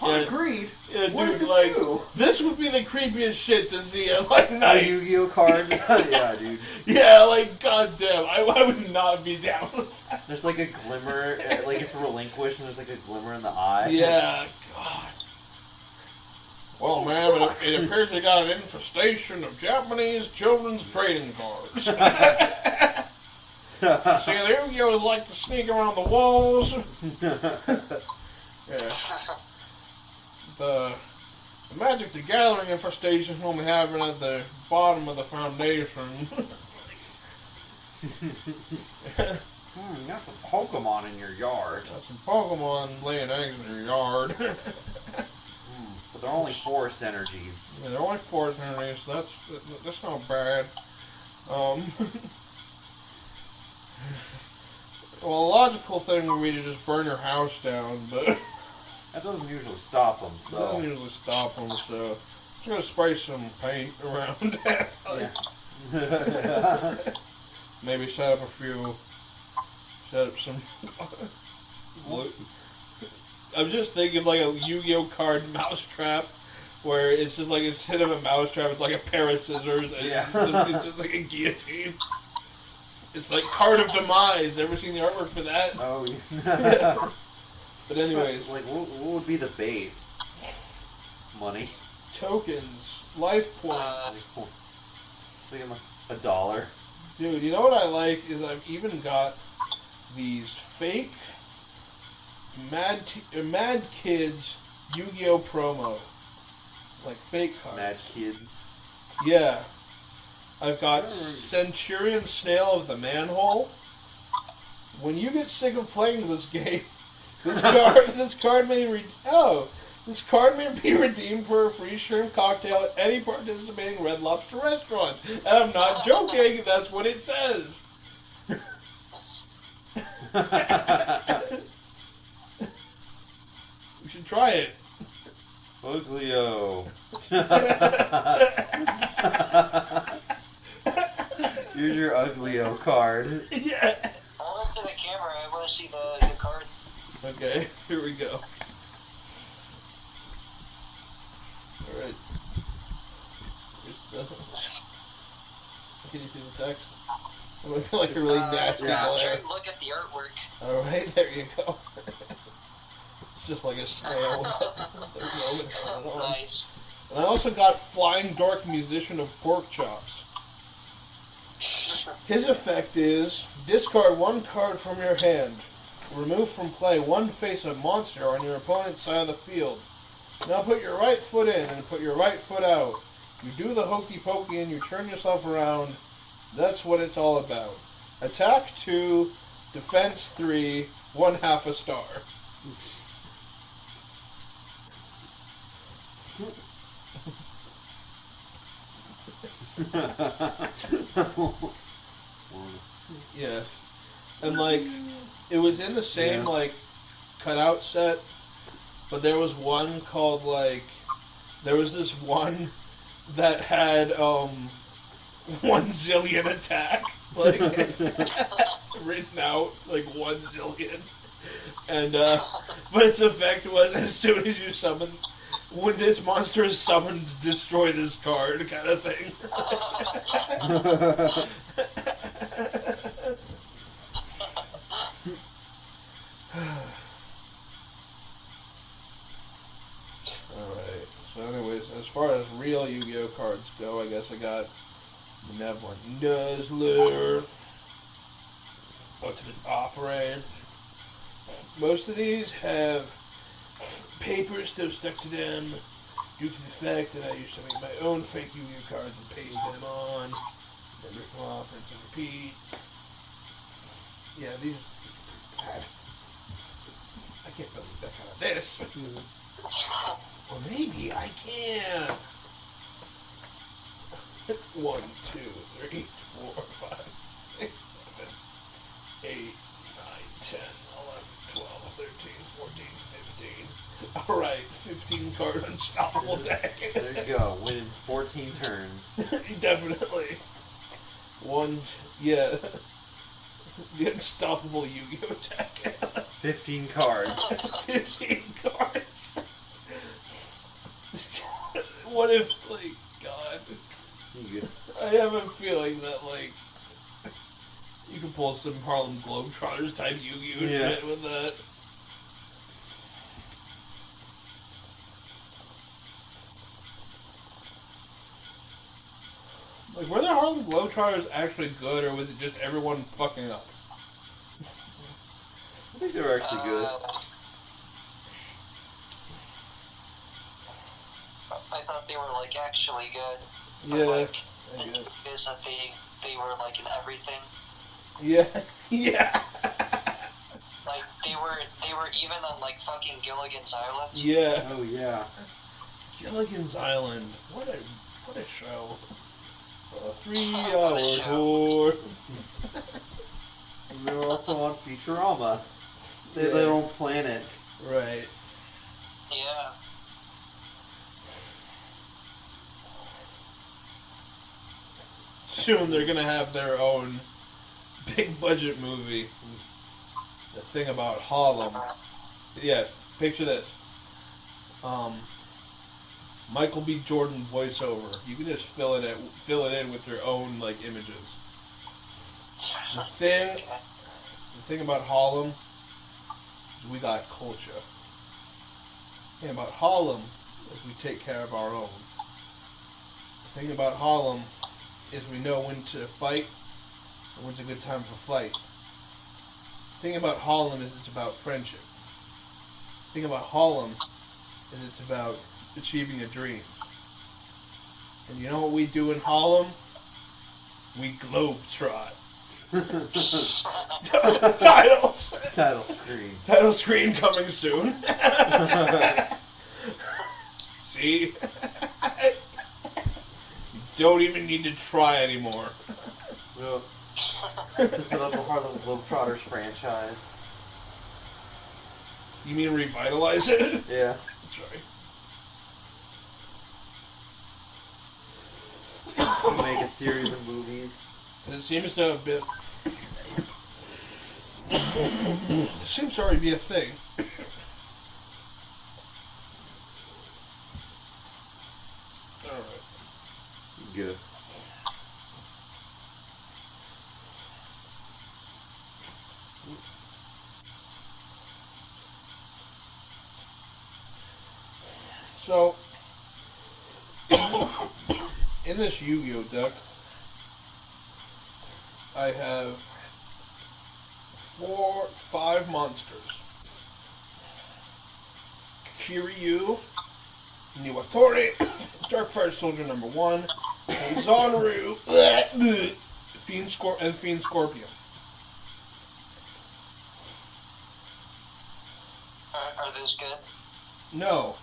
[SPEAKER 1] Yeah. Agreed.
[SPEAKER 3] Yeah,
[SPEAKER 1] What
[SPEAKER 3] dude,
[SPEAKER 1] does it
[SPEAKER 3] like,
[SPEAKER 1] do?
[SPEAKER 3] this would be the creepiest shit to see at, like,
[SPEAKER 1] A
[SPEAKER 3] night.
[SPEAKER 1] Yu-Gi-Oh card? Yeah, dude.
[SPEAKER 3] Yeah, like, goddamn, I would not be down with that.
[SPEAKER 1] There's like a glimmer, like it's relinquished and there's like a glimmer in the eye.
[SPEAKER 3] Yeah, God. Well, ma'am, it appears they got an infestation of Japanese children's trading cards. See, the Yu-Gi-Ohs like to sneak around the walls. Yeah. The Magic the Gathering infestation only happen at the bottom of the foundation.
[SPEAKER 1] You got some Pokemon in your yard.
[SPEAKER 3] Got some Pokemon laying eggs in your yard.
[SPEAKER 1] But they're only forest energies.
[SPEAKER 3] Yeah, they're only forest energies, so that's not bad. Well, a logical thing would be to just burn your house down, but
[SPEAKER 1] That doesn't usually stop them,
[SPEAKER 3] it
[SPEAKER 1] so.
[SPEAKER 3] doesn't usually stop them, so Just gonna spray some paint around.
[SPEAKER 1] Yeah.
[SPEAKER 3] Maybe set up some. I'm just thinking like a Yu-Gi-Oh card mousetrap, where it's just like instead of a mousetrap, it's like a pair of scissors, and it's just like a guillotine. It's like Card of Demise. Ever seen the artwork for that?
[SPEAKER 1] Oh, yeah.
[SPEAKER 3] But anyways,
[SPEAKER 1] like what would be the bait? Money.
[SPEAKER 3] Tokens, life points.
[SPEAKER 1] Like $1.
[SPEAKER 3] Dude, you know what I like is I've even got these fake Mad Kids Yu-Gi-Oh promo, like fake cards.
[SPEAKER 1] Mad Kids.
[SPEAKER 3] Yeah, I've got Centurion Snail of the Manhole. When you get sick of playing this game, this card may be redeemed for a free shrimp cocktail at any participating Red Lobster restaurant. And I'm not joking, that's what it says. We should try it.
[SPEAKER 1] Uglio. Here's your Uglio card.
[SPEAKER 3] Yeah.
[SPEAKER 2] Hold up to the camera. I want to see the card.
[SPEAKER 3] Okay, here we go. Alright. Can you see the text? I'm gonna feel like a really nasty glare.
[SPEAKER 2] Look at the artwork.
[SPEAKER 3] Alright, there you go. It's just like a snail with their helmet on.
[SPEAKER 2] Nice.
[SPEAKER 3] And I also got Flying Dork Musician of Pork Chops. His effect is, discard one card from your hand. Remove from play one face-up monster on your opponent's side of the field. Now put your right foot in and put your right foot out. You do the hokey pokey and you turn yourself around. That's what it's all about. Attack 2, defense 3, 1/2 a star. Yeah. And like, it was in the same like cutout set, but there was one called like, there was this one that had 1 zillion attack, like written out like 1 zillion, and but its effect was as soon as you summon, when this monster is summoned, destroy this card, kind of thing. Alright, so anyways, as far as real Yu-Gi-Oh cards go, I guess I got Benevolent Nuzzler, Ultimate Offering. Most of these have paper still stuck to them due to the fact that I used to make my own fake Yu-Gi-Oh cards and paste them on, then rip them off, rinse and repeat. Yeah, these are bad. I can't believe that kind of this. Or maybe I can. 1, 2, 3, 4, 5, 6, 7, 8, 9, 10, 11, 12, 13, 14, 15. Alright, 15 card unstoppable deck.
[SPEAKER 1] There you go, win 14 turns.
[SPEAKER 3] Definitely. Yeah. The unstoppable Yu-Gi-Oh deck.
[SPEAKER 1] 15 cards.
[SPEAKER 3] 15 cards. What if, like, God.
[SPEAKER 1] You good?
[SPEAKER 3] I have a feeling that, like, you can pull some Harlem Globetrotters type Yu-Gi-Oh shit with that. Like, were the Harlem Globetrotters actually good, or was it just everyone fucking up?
[SPEAKER 1] I think they were actually good.
[SPEAKER 2] I thought they were like actually good.
[SPEAKER 3] Yeah.
[SPEAKER 2] Like,
[SPEAKER 3] I
[SPEAKER 2] the
[SPEAKER 3] guess.
[SPEAKER 2] truth is that they were like in everything.
[SPEAKER 3] Yeah. Yeah.
[SPEAKER 2] Like they were even on like fucking Gilligan's Island.
[SPEAKER 3] Yeah.
[SPEAKER 1] Oh yeah.
[SPEAKER 3] Gilligan's Island. What a show. A 3-hour tour.
[SPEAKER 1] And they were also on Futurama. Their own planet.
[SPEAKER 3] Right.
[SPEAKER 2] Yeah.
[SPEAKER 3] soon they're gonna have their own big budget movie. The thing about Harlem. Yeah, picture this. Michael B. Jordan voiceover. You can just fill it in with your own like images. The thing about Harlem is we got culture. The thing about Harlem is we take care of our own. The thing about Harlem is we know when to fight and when's a good time for fight. The thing about Harlem is it's about friendship. The thing about Harlem is it's about achieving your dreams. And you know what we do in Harlem? We globetrot. Titles. Title screen coming soon. See? You don't even need to try anymore.
[SPEAKER 1] Well, to set up a Harlem Globetrotters franchise.
[SPEAKER 3] You mean revitalize it?
[SPEAKER 1] Yeah.
[SPEAKER 3] That's right.
[SPEAKER 1] Make a series of movies.
[SPEAKER 3] It seems to have been... It seems to already be a thing. Alright.
[SPEAKER 1] Good.
[SPEAKER 3] So, in this Yu-Gi-Oh deck, I have 5 monsters. Kiryu, Niwatori, Darkfire Soldier number 1, Zanru, Fiend Scorpion.
[SPEAKER 2] Are those good?
[SPEAKER 3] No.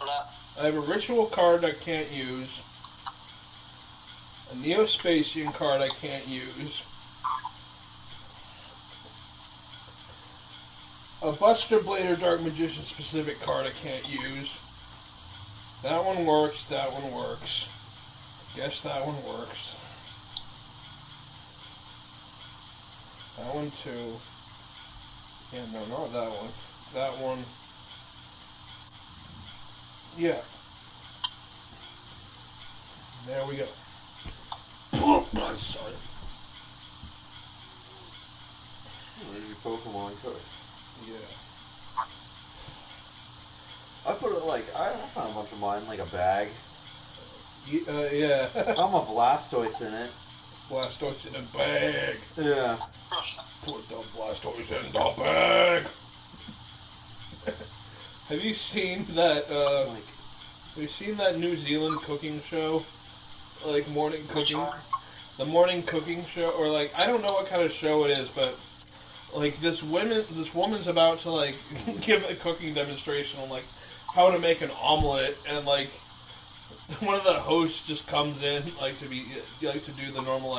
[SPEAKER 2] No.
[SPEAKER 3] I have a ritual card I can't use. A Neospacian card I can't use. A Buster Blade or Dark Magician specific card I can't use. That one works, that one works. Guess that one works. That one too. Yeah, no, not that one. That one. Yeah. There we go. I'm sorry.
[SPEAKER 1] Where's your Pokemon card?
[SPEAKER 3] Yeah.
[SPEAKER 1] I put it I found a bunch of mine like a bag.
[SPEAKER 3] Yeah.
[SPEAKER 1] I'm a Blastoise in it.
[SPEAKER 3] Blastoise in a bag.
[SPEAKER 1] Yeah.
[SPEAKER 3] Put the Blastoise in the bag. Have you seen that? Have you seen that New Zealand cooking show? Like morning cooking. The morning cooking show, or I don't know what kind of show it is, but this woman's about to give a cooking demonstration on how to make an omelet, and one of the hosts just comes in to do the normal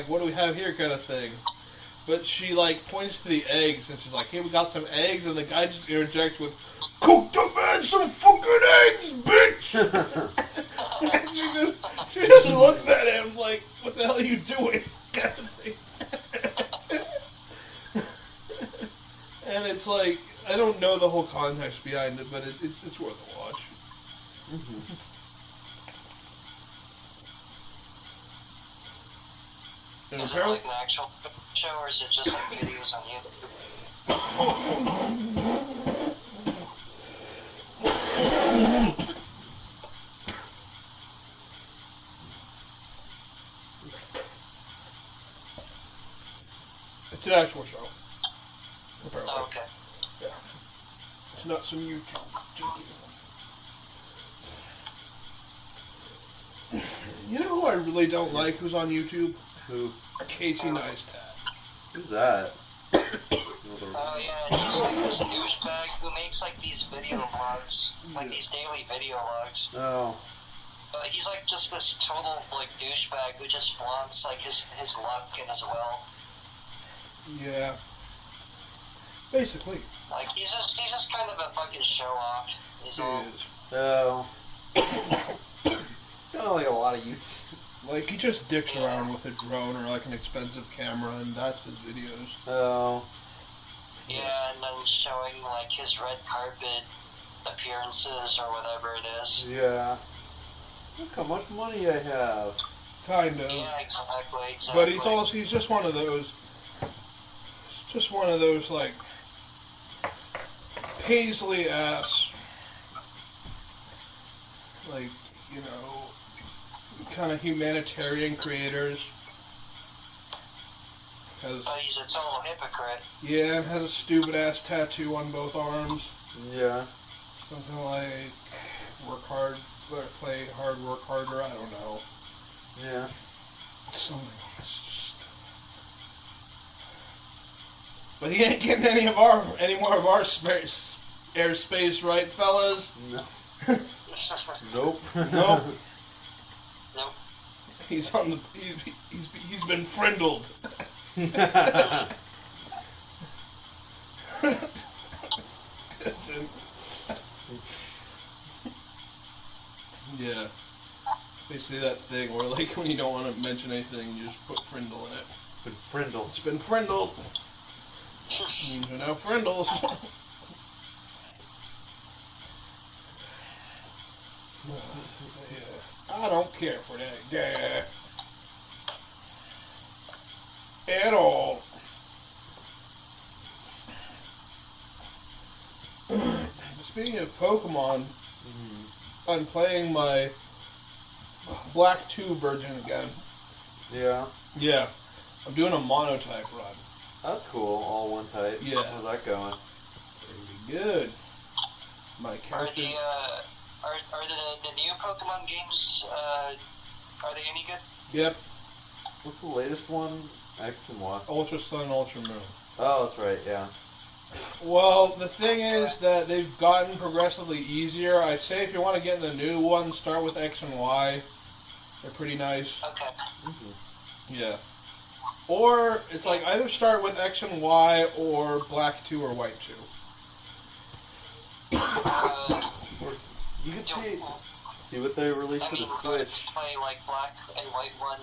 [SPEAKER 3] what do we have here kind of thing. But she points to the eggs and she's like, hey, we got some eggs, and the guy just interjects with, cook the man some fucking eggs, bitch! And she just looks at him like, what the hell are you doing? Kind of thing. And it's I don't know the whole context behind it, but it's worth a watch.
[SPEAKER 1] Mm-hmm.
[SPEAKER 2] Is it an actual show, or is it just videos on YouTube?
[SPEAKER 3] It's an actual show. Apparently.
[SPEAKER 2] Oh, okay.
[SPEAKER 3] Yeah. It's not some YouTube junkie. You know who I really don't like who's on YouTube?
[SPEAKER 1] Who?
[SPEAKER 3] Casey Neistat.
[SPEAKER 1] Who's that?
[SPEAKER 2] Oh yeah, he's this douchebag who makes these video vlogs, these daily video vlogs.
[SPEAKER 1] Oh.
[SPEAKER 2] But he's just this total douchebag who just flaunts his luck and his wealth.
[SPEAKER 3] Yeah. Basically.
[SPEAKER 2] He's just kind of a fucking show off.
[SPEAKER 3] He is.
[SPEAKER 1] Oh. Kind of like a lot of
[SPEAKER 3] Like, he just dicks around with a drone or, like, an expensive camera, and that's his videos.
[SPEAKER 1] Oh.
[SPEAKER 2] Yeah, and then showing, like, his red carpet appearances or whatever it is.
[SPEAKER 1] Yeah. Look how much money I have.
[SPEAKER 3] Kind of.
[SPEAKER 2] Yeah, exactly.
[SPEAKER 3] But he's just one of those, like, Paisley-ass, like, you know, kind of humanitarian creators.
[SPEAKER 2] He's a total hypocrite.
[SPEAKER 3] Yeah, and has a stupid-ass tattoo on both arms.
[SPEAKER 1] Yeah.
[SPEAKER 3] Something like, work hard, play hard, work harder, I don't know.
[SPEAKER 1] Yeah.
[SPEAKER 3] Something. It's just... But he ain't getting any more of our airspace, right, fellas?
[SPEAKER 1] No.
[SPEAKER 3] Nope.
[SPEAKER 2] Nope.
[SPEAKER 3] He's on the. He's been frindled. Yeah. Basically that thing where, like, when you don't want to mention anything, you just put frindle in it.
[SPEAKER 1] It's been frindled.
[SPEAKER 3] It's been frindled. Means we're now frindles. Yeah. I don't care for that guy. At all. Speaking of Pokemon, I'm playing my Black 2 version again.
[SPEAKER 1] Yeah.
[SPEAKER 3] Yeah. I'm doing a monotype run.
[SPEAKER 1] That's cool. All one type.
[SPEAKER 3] Yeah.
[SPEAKER 1] How's that going?
[SPEAKER 3] Pretty good. My character...
[SPEAKER 2] Are the new Pokemon games, are they any good?
[SPEAKER 3] Yep.
[SPEAKER 1] What's the latest one? X and Y.
[SPEAKER 3] Ultra Sun, Ultra Moon.
[SPEAKER 1] Oh, that's right, yeah.
[SPEAKER 3] Well, the thing is that they've gotten progressively easier. I say if you want to get in the new one, start with X and Y. They're pretty nice.
[SPEAKER 2] Okay.
[SPEAKER 1] Mm-hmm.
[SPEAKER 3] Yeah. Or, it's like either start with X and Y or Black 2 or White 2.
[SPEAKER 1] You can see what they released for the Switch.
[SPEAKER 2] To play like Black and White 1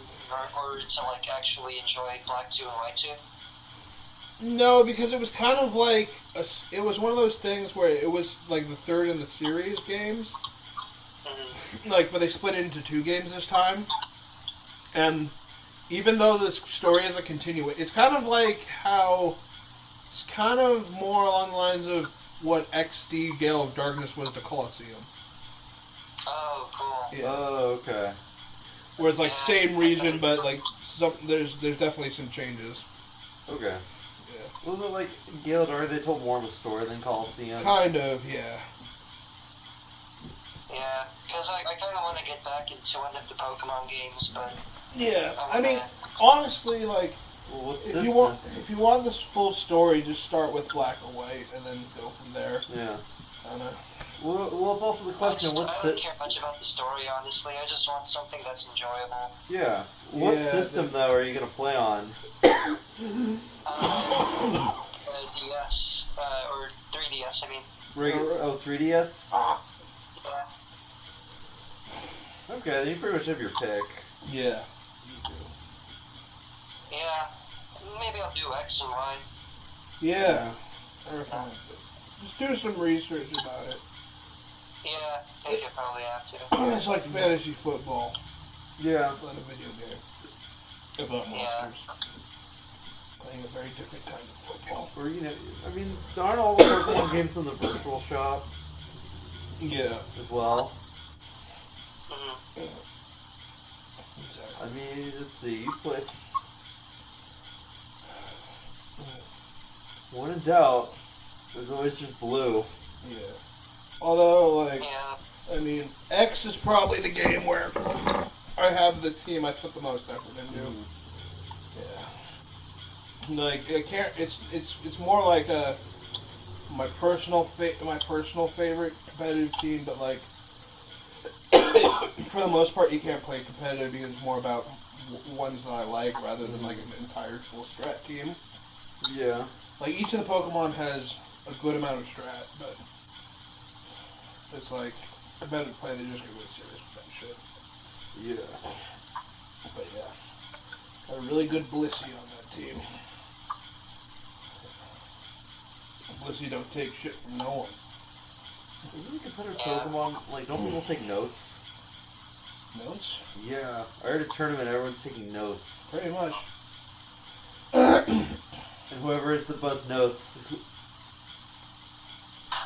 [SPEAKER 2] or to like actually enjoy Black 2 and White 2?
[SPEAKER 3] No, because it was kind of like it was one of those things where it was like the third in the series games.
[SPEAKER 2] Mm-hmm.
[SPEAKER 3] Like, but they split it into 2 games this time. And even though this story is a continuation, it's kind of like how it's kind of more along the lines of what XD Gale of Darkness was to Colosseum.
[SPEAKER 2] Oh, cool.
[SPEAKER 3] Yeah.
[SPEAKER 1] Oh, okay.
[SPEAKER 3] Where it's like same region, but like there's definitely some changes.
[SPEAKER 1] Okay.
[SPEAKER 3] Yeah.
[SPEAKER 1] Was it like Gale of Darkness? They told more of a story than Coliseum.
[SPEAKER 3] Kind of, yeah.
[SPEAKER 2] Yeah, because I kind of want to get back into one of the Pokemon games, but
[SPEAKER 3] Yeah, I mean, honestly, like,
[SPEAKER 1] Well, what's
[SPEAKER 3] if you want this full story, just start with Black or White and then go from there.
[SPEAKER 1] Yeah.
[SPEAKER 3] Kinda.
[SPEAKER 1] Well, it's also the question.
[SPEAKER 2] I don't care much about the story, honestly. I just want something that's enjoyable.
[SPEAKER 1] Yeah. What system though are you gonna play on? DS or 3DS. I mean. Oh, 3DS.
[SPEAKER 2] Yeah.
[SPEAKER 1] Okay, then you pretty much have your pick.
[SPEAKER 3] Yeah.
[SPEAKER 2] Yeah. Maybe I'll do X and Y.
[SPEAKER 3] Yeah. Just do some research about it.
[SPEAKER 2] Yeah, I think I probably have to.
[SPEAKER 3] It's like fantasy football,
[SPEAKER 1] Yeah.
[SPEAKER 3] but a video game about monsters. Playing a very different kind of football.
[SPEAKER 1] Or I mean, aren't all the Pokemon games in the virtual shop
[SPEAKER 3] Yeah.
[SPEAKER 1] as well?
[SPEAKER 2] Mm-hmm.
[SPEAKER 3] Exactly.
[SPEAKER 1] I mean, let's see. You play. When in doubt, there's always just blue.
[SPEAKER 3] Yeah. Although, like,
[SPEAKER 2] Yeah.
[SPEAKER 3] I mean, X is probably the game where I have the team I put the most effort into.
[SPEAKER 1] Mm-hmm.
[SPEAKER 3] Yeah. Like, I can't. It's more like my personal favorite competitive team, but like for the most part, you can't play competitive because it's more about ones that I like rather than like an entire full strat team.
[SPEAKER 1] Yeah.
[SPEAKER 3] Like each of the Pokemon has a good amount of strat, but it's like competitive play. They just get really serious with that shit.
[SPEAKER 1] Yeah.
[SPEAKER 3] But yeah, got a really good Blissey on that team. Blissey don't take shit from no one.
[SPEAKER 1] Isn't it competitive Pokemon, like, don't people take notes?
[SPEAKER 3] Notes?
[SPEAKER 1] Yeah. I heard a tournament, everyone's taking notes.
[SPEAKER 3] Pretty much.
[SPEAKER 1] And whoever is the best notes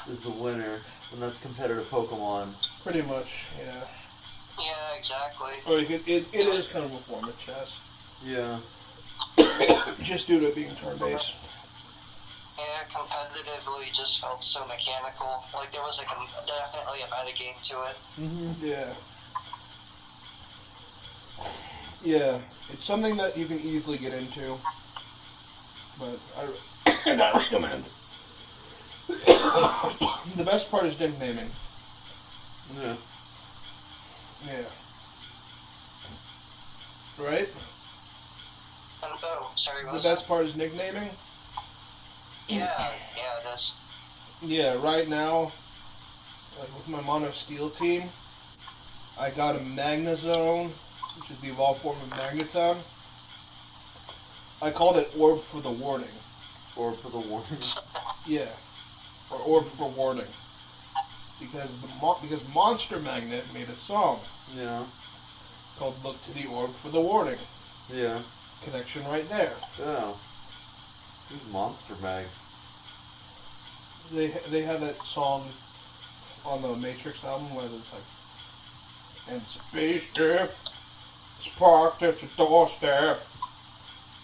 [SPEAKER 1] is the winner. And that's competitive Pokemon.
[SPEAKER 3] Pretty much, yeah.
[SPEAKER 2] Yeah, exactly.
[SPEAKER 3] Like it is kind of a form of chess.
[SPEAKER 1] Yeah.
[SPEAKER 3] Just due to it being turn-based.
[SPEAKER 2] Yeah, competitively just felt so mechanical. Like there was definitely a meta game to it.
[SPEAKER 3] Yeah. Yeah, it's something that you can easily get into. But I recommend. The best part is nicknaming.
[SPEAKER 1] Yeah.
[SPEAKER 3] Yeah. Right?
[SPEAKER 2] Oh, sorry, what
[SPEAKER 3] The
[SPEAKER 2] was
[SPEAKER 3] best part is nicknaming?
[SPEAKER 2] Yeah, it is.
[SPEAKER 3] Yeah, right now, like with my Mono Steel team, I got a Magnezone, which is the evolved form of Magneton. I called it Orb for the Warning.
[SPEAKER 1] Orb for the warning.
[SPEAKER 3] Yeah. Or Orb for Warning. Because because Monster Magnet made a song
[SPEAKER 1] Yeah.
[SPEAKER 3] called Look to the Orb for the Warning.
[SPEAKER 1] Yeah.
[SPEAKER 3] Connection right there.
[SPEAKER 1] Oh. Who's Monster Mag?
[SPEAKER 3] They had that song on the Matrix album where it's like, and spaceship is parked at your doorstep,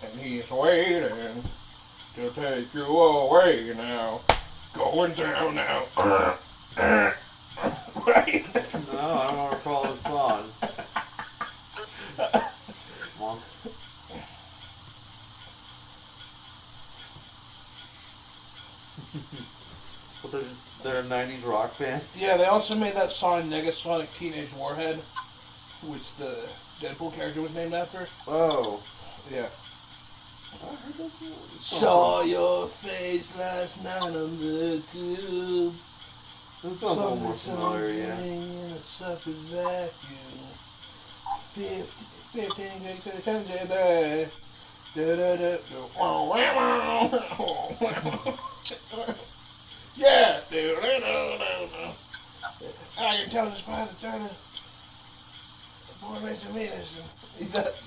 [SPEAKER 3] and he's waiting to take you away now. Going down now. Right?
[SPEAKER 1] No, I don't recall the song. Monster. But they're a 90s rock band.
[SPEAKER 3] Yeah, they also made that song Negasonic Teenage Warhead, which the Deadpool character was named after.
[SPEAKER 1] Oh.
[SPEAKER 3] Yeah.
[SPEAKER 1] I heard that song.
[SPEAKER 3] Saw your face last night on the tube.
[SPEAKER 1] That sounds a little more familiar, yeah.
[SPEAKER 3] In a sucker's vacuum. 15 good times a day. Yeah. I can tell just by the turn of the boy makes a mean.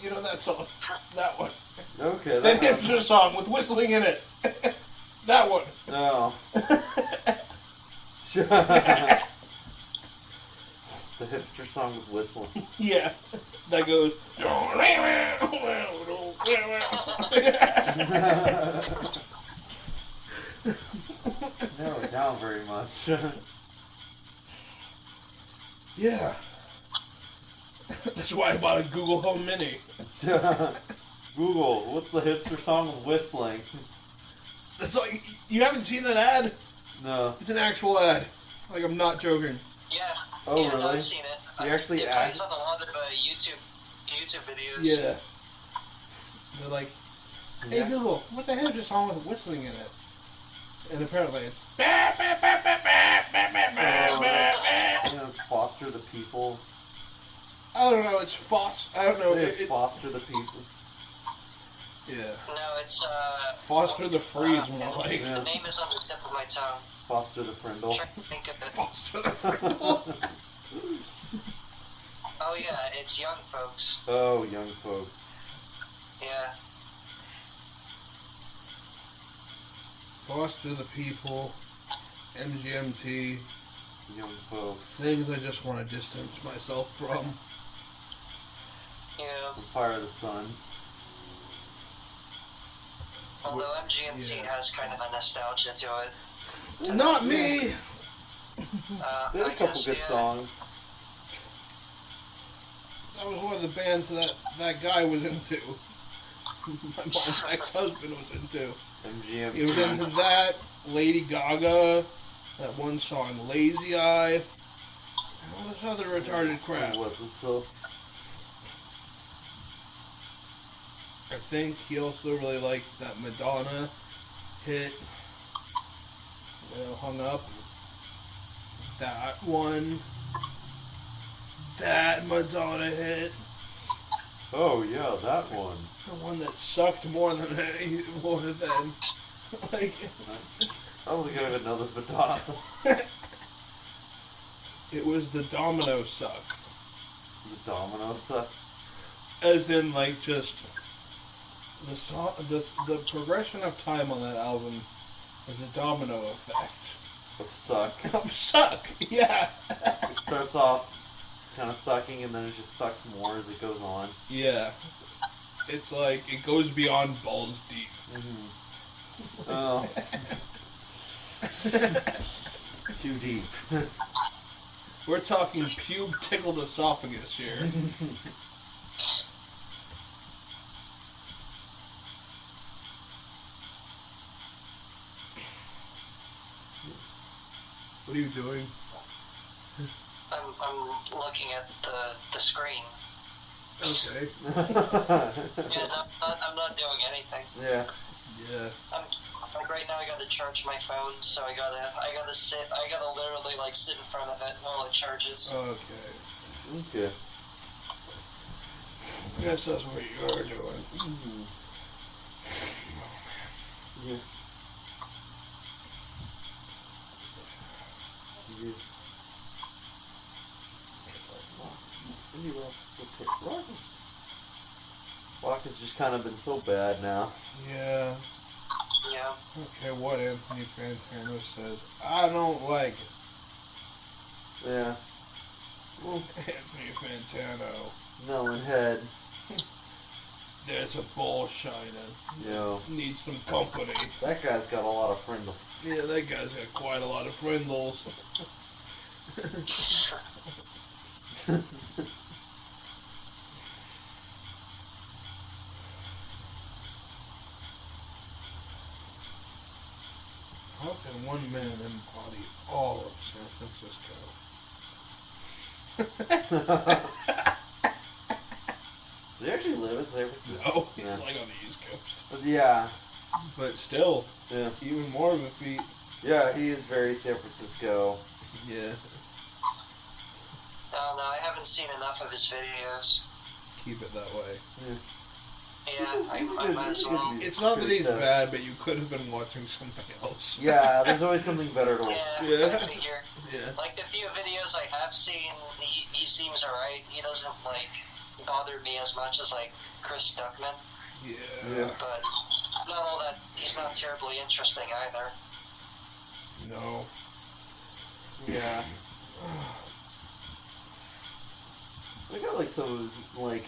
[SPEAKER 3] You know that song? That one.
[SPEAKER 1] Okay.
[SPEAKER 3] That hipster song with whistling in it. That one.
[SPEAKER 1] No. The hipster song with whistling.
[SPEAKER 3] Yeah. That goes.
[SPEAKER 1] Narrow it down very much.
[SPEAKER 3] Yeah. That's why I bought a Google Home Mini.
[SPEAKER 1] Google, what's the hipster song with whistling?
[SPEAKER 3] That's like, you haven't seen that ad?
[SPEAKER 1] No.
[SPEAKER 3] It's an actual ad. Like, I'm not joking.
[SPEAKER 2] Yeah.
[SPEAKER 1] Oh,
[SPEAKER 2] yeah,
[SPEAKER 1] really?
[SPEAKER 2] No, I've seen it.
[SPEAKER 1] You actually
[SPEAKER 2] it
[SPEAKER 1] asked?
[SPEAKER 2] plays on a lot of YouTube videos.
[SPEAKER 3] Yeah. They're like, hey
[SPEAKER 1] Yeah.
[SPEAKER 3] Google, what's a hipster song with whistling in it? And apparently it's...
[SPEAKER 1] Foster the people.
[SPEAKER 3] I don't know, it's I don't know.
[SPEAKER 1] It's foster the people.
[SPEAKER 3] Yeah.
[SPEAKER 2] No, it's
[SPEAKER 3] Foster the freeze, more like.
[SPEAKER 1] Yeah.
[SPEAKER 2] The name is on the tip of my tongue.
[SPEAKER 1] Foster the Frindle.
[SPEAKER 2] I'm trying to think of it.
[SPEAKER 3] Foster the Frindle.
[SPEAKER 2] Oh yeah, it's young folks.
[SPEAKER 1] Oh, young folk.
[SPEAKER 2] Yeah.
[SPEAKER 3] Foster the people. MGMT.
[SPEAKER 1] Young folks.
[SPEAKER 3] Things I just want to distance myself from.
[SPEAKER 2] Yeah.
[SPEAKER 1] Empire of the Sun.
[SPEAKER 2] Although MGMT has kind of a nostalgia to it.
[SPEAKER 3] Not me!
[SPEAKER 1] They had a couple good songs.
[SPEAKER 3] That was one of the bands that guy was into. My mom's ex-husband was into.
[SPEAKER 1] MGMT.
[SPEAKER 3] He was into that, Lady Gaga, that one song, Lazy Eye, and all this other retarded crap.
[SPEAKER 1] What was so?
[SPEAKER 3] I think he also really liked that Madonna hit, Hung Up. That one. That Madonna hit.
[SPEAKER 1] Oh yeah, that one.
[SPEAKER 3] The one that sucked more than like.
[SPEAKER 1] I don't think I even know this Madonna song.
[SPEAKER 3] It was the domino suck.
[SPEAKER 1] The Domino suck.
[SPEAKER 3] As in, like, just the song, the progression of time on that album is a domino effect
[SPEAKER 1] Of suck.
[SPEAKER 3] of suck. Yeah,
[SPEAKER 1] It starts off kind of sucking, and then it just sucks more as it goes on.
[SPEAKER 3] yeah. It's like it goes beyond balls deep.
[SPEAKER 1] Mm-hmm. Oh. Too deep.
[SPEAKER 3] We're talking pube tickled esophagus here. What are you doing?
[SPEAKER 2] I'm looking at the screen.
[SPEAKER 3] Okay.
[SPEAKER 2] Yeah, I'm not doing anything.
[SPEAKER 1] Yeah.
[SPEAKER 3] Yeah.
[SPEAKER 2] Like right now, I gotta charge my phone, so I gotta literally like sit in front of it while it charges.
[SPEAKER 3] Okay.
[SPEAKER 1] Okay.
[SPEAKER 3] I guess that's what you're doing.
[SPEAKER 1] Mm-hmm. Yeah. Yeah. Rock has just kind of been so bad now.
[SPEAKER 3] Yeah.
[SPEAKER 2] Yeah.
[SPEAKER 3] Okay, what Anthony Fantano says, I don't like it.
[SPEAKER 1] Yeah.
[SPEAKER 3] Anthony Fantano.
[SPEAKER 1] Melon head.
[SPEAKER 3] There's a ball shining.
[SPEAKER 1] Yo.
[SPEAKER 3] Needs some company.
[SPEAKER 1] That guy's got a lot of frindles.
[SPEAKER 3] Yeah, that guy's got quite a lot of frindles. How can one man embody all of San Francisco?
[SPEAKER 1] Do they actually live in San Francisco?
[SPEAKER 3] No, he's
[SPEAKER 1] Yeah.
[SPEAKER 3] like on the East Coast.
[SPEAKER 1] But yeah.
[SPEAKER 3] But still,
[SPEAKER 1] Yeah.
[SPEAKER 3] even more of a feat.
[SPEAKER 1] Yeah, he is very San Francisco.
[SPEAKER 3] Yeah.
[SPEAKER 2] No, I haven't seen enough of his videos.
[SPEAKER 3] Keep it that way.
[SPEAKER 1] Yeah.
[SPEAKER 2] Yeah, I
[SPEAKER 1] good-
[SPEAKER 2] might
[SPEAKER 1] he's
[SPEAKER 2] as
[SPEAKER 1] a good
[SPEAKER 2] well.
[SPEAKER 1] dude.
[SPEAKER 3] It's not that he's
[SPEAKER 1] Good,
[SPEAKER 3] bad, but you could have been watching something else.
[SPEAKER 1] Yeah, there's always something better to watch.
[SPEAKER 2] Yeah,
[SPEAKER 3] Yeah.
[SPEAKER 2] I figure.
[SPEAKER 3] Yeah.
[SPEAKER 2] Like the few videos I have seen, he seems alright. He doesn't like bother me as much as like Chris Stuckman,
[SPEAKER 3] Yeah.
[SPEAKER 1] Yeah.
[SPEAKER 2] but it's not all that. He's not terribly interesting either.
[SPEAKER 3] No.
[SPEAKER 1] Yeah. I got like some of his, like,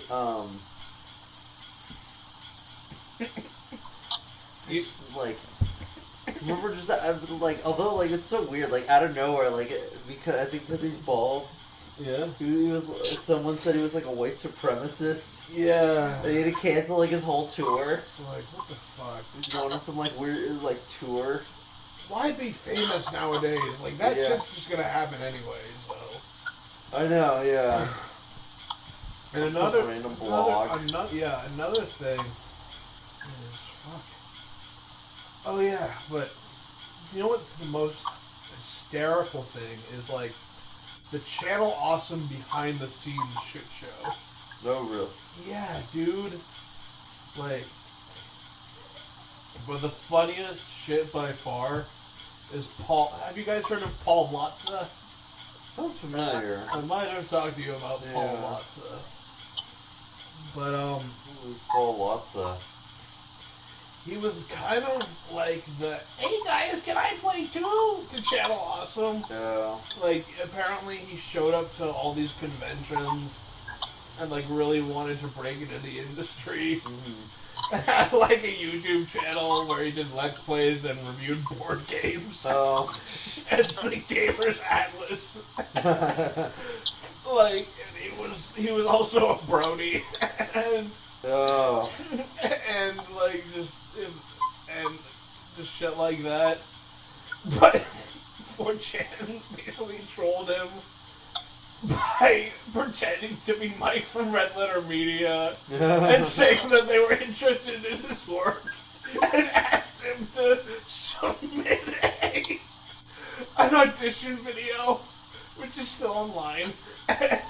[SPEAKER 1] just, like, remember just that, like, although, like, it's so weird, like, out of nowhere, like, because he's bald,
[SPEAKER 3] Yeah.
[SPEAKER 1] he was, someone said he was, like, a white supremacist,
[SPEAKER 3] Yeah.
[SPEAKER 1] they had to cancel, like, his whole tour,
[SPEAKER 3] It's like, what the fuck?
[SPEAKER 1] he's going on some, like, weird, like, tour.
[SPEAKER 3] Why be famous nowadays? Like, that
[SPEAKER 1] Yeah.
[SPEAKER 3] shit's just gonna happen anyways, though.
[SPEAKER 1] I know, yeah.
[SPEAKER 3] And
[SPEAKER 1] Some
[SPEAKER 3] another
[SPEAKER 1] random blog.
[SPEAKER 3] another thing is fuck. Oh yeah, but you know what's the most hysterical thing is like the Channel Awesome behind the scenes shit show.
[SPEAKER 1] No, real.
[SPEAKER 3] Yeah, dude. Like, but the funniest shit by far is Paul. Have you guys heard of Paul Lotza?
[SPEAKER 1] Sounds familiar.
[SPEAKER 3] I might have talked to you about Paul
[SPEAKER 1] Yeah.
[SPEAKER 3] Lotza. But
[SPEAKER 1] Who's Paul Lotza?
[SPEAKER 3] he was kind of like the "Hey guys, can I play too?" to Channel Awesome.
[SPEAKER 1] Yeah.
[SPEAKER 3] Like, apparently he showed up to all these conventions and like really wanted to break into the industry.
[SPEAKER 1] Mm-hmm.
[SPEAKER 3] Had like a YouTube channel where he did Let's Plays and reviewed board games
[SPEAKER 1] Oh.
[SPEAKER 3] as the Gamers Atlas. Like, and he was also a brony, and
[SPEAKER 1] Oh.
[SPEAKER 3] and like just shit like that. But 4chan basically trolled him by pretending to be Mike from Red Letter Media and saying that they were interested in his work and asked him to submit an audition video, which is still online, and,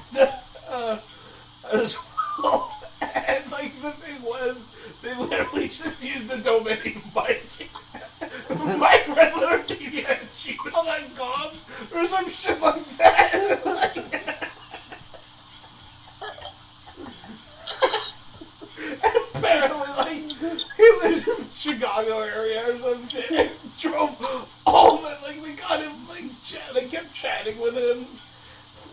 [SPEAKER 3] as well Please just use the domain Mike. Mike Red Letter Media at gmail.com or some shit like that. Apparently, like, he lives in the Chicago area or some shit. And drove all the, like, they got him, like, they kept chatting with him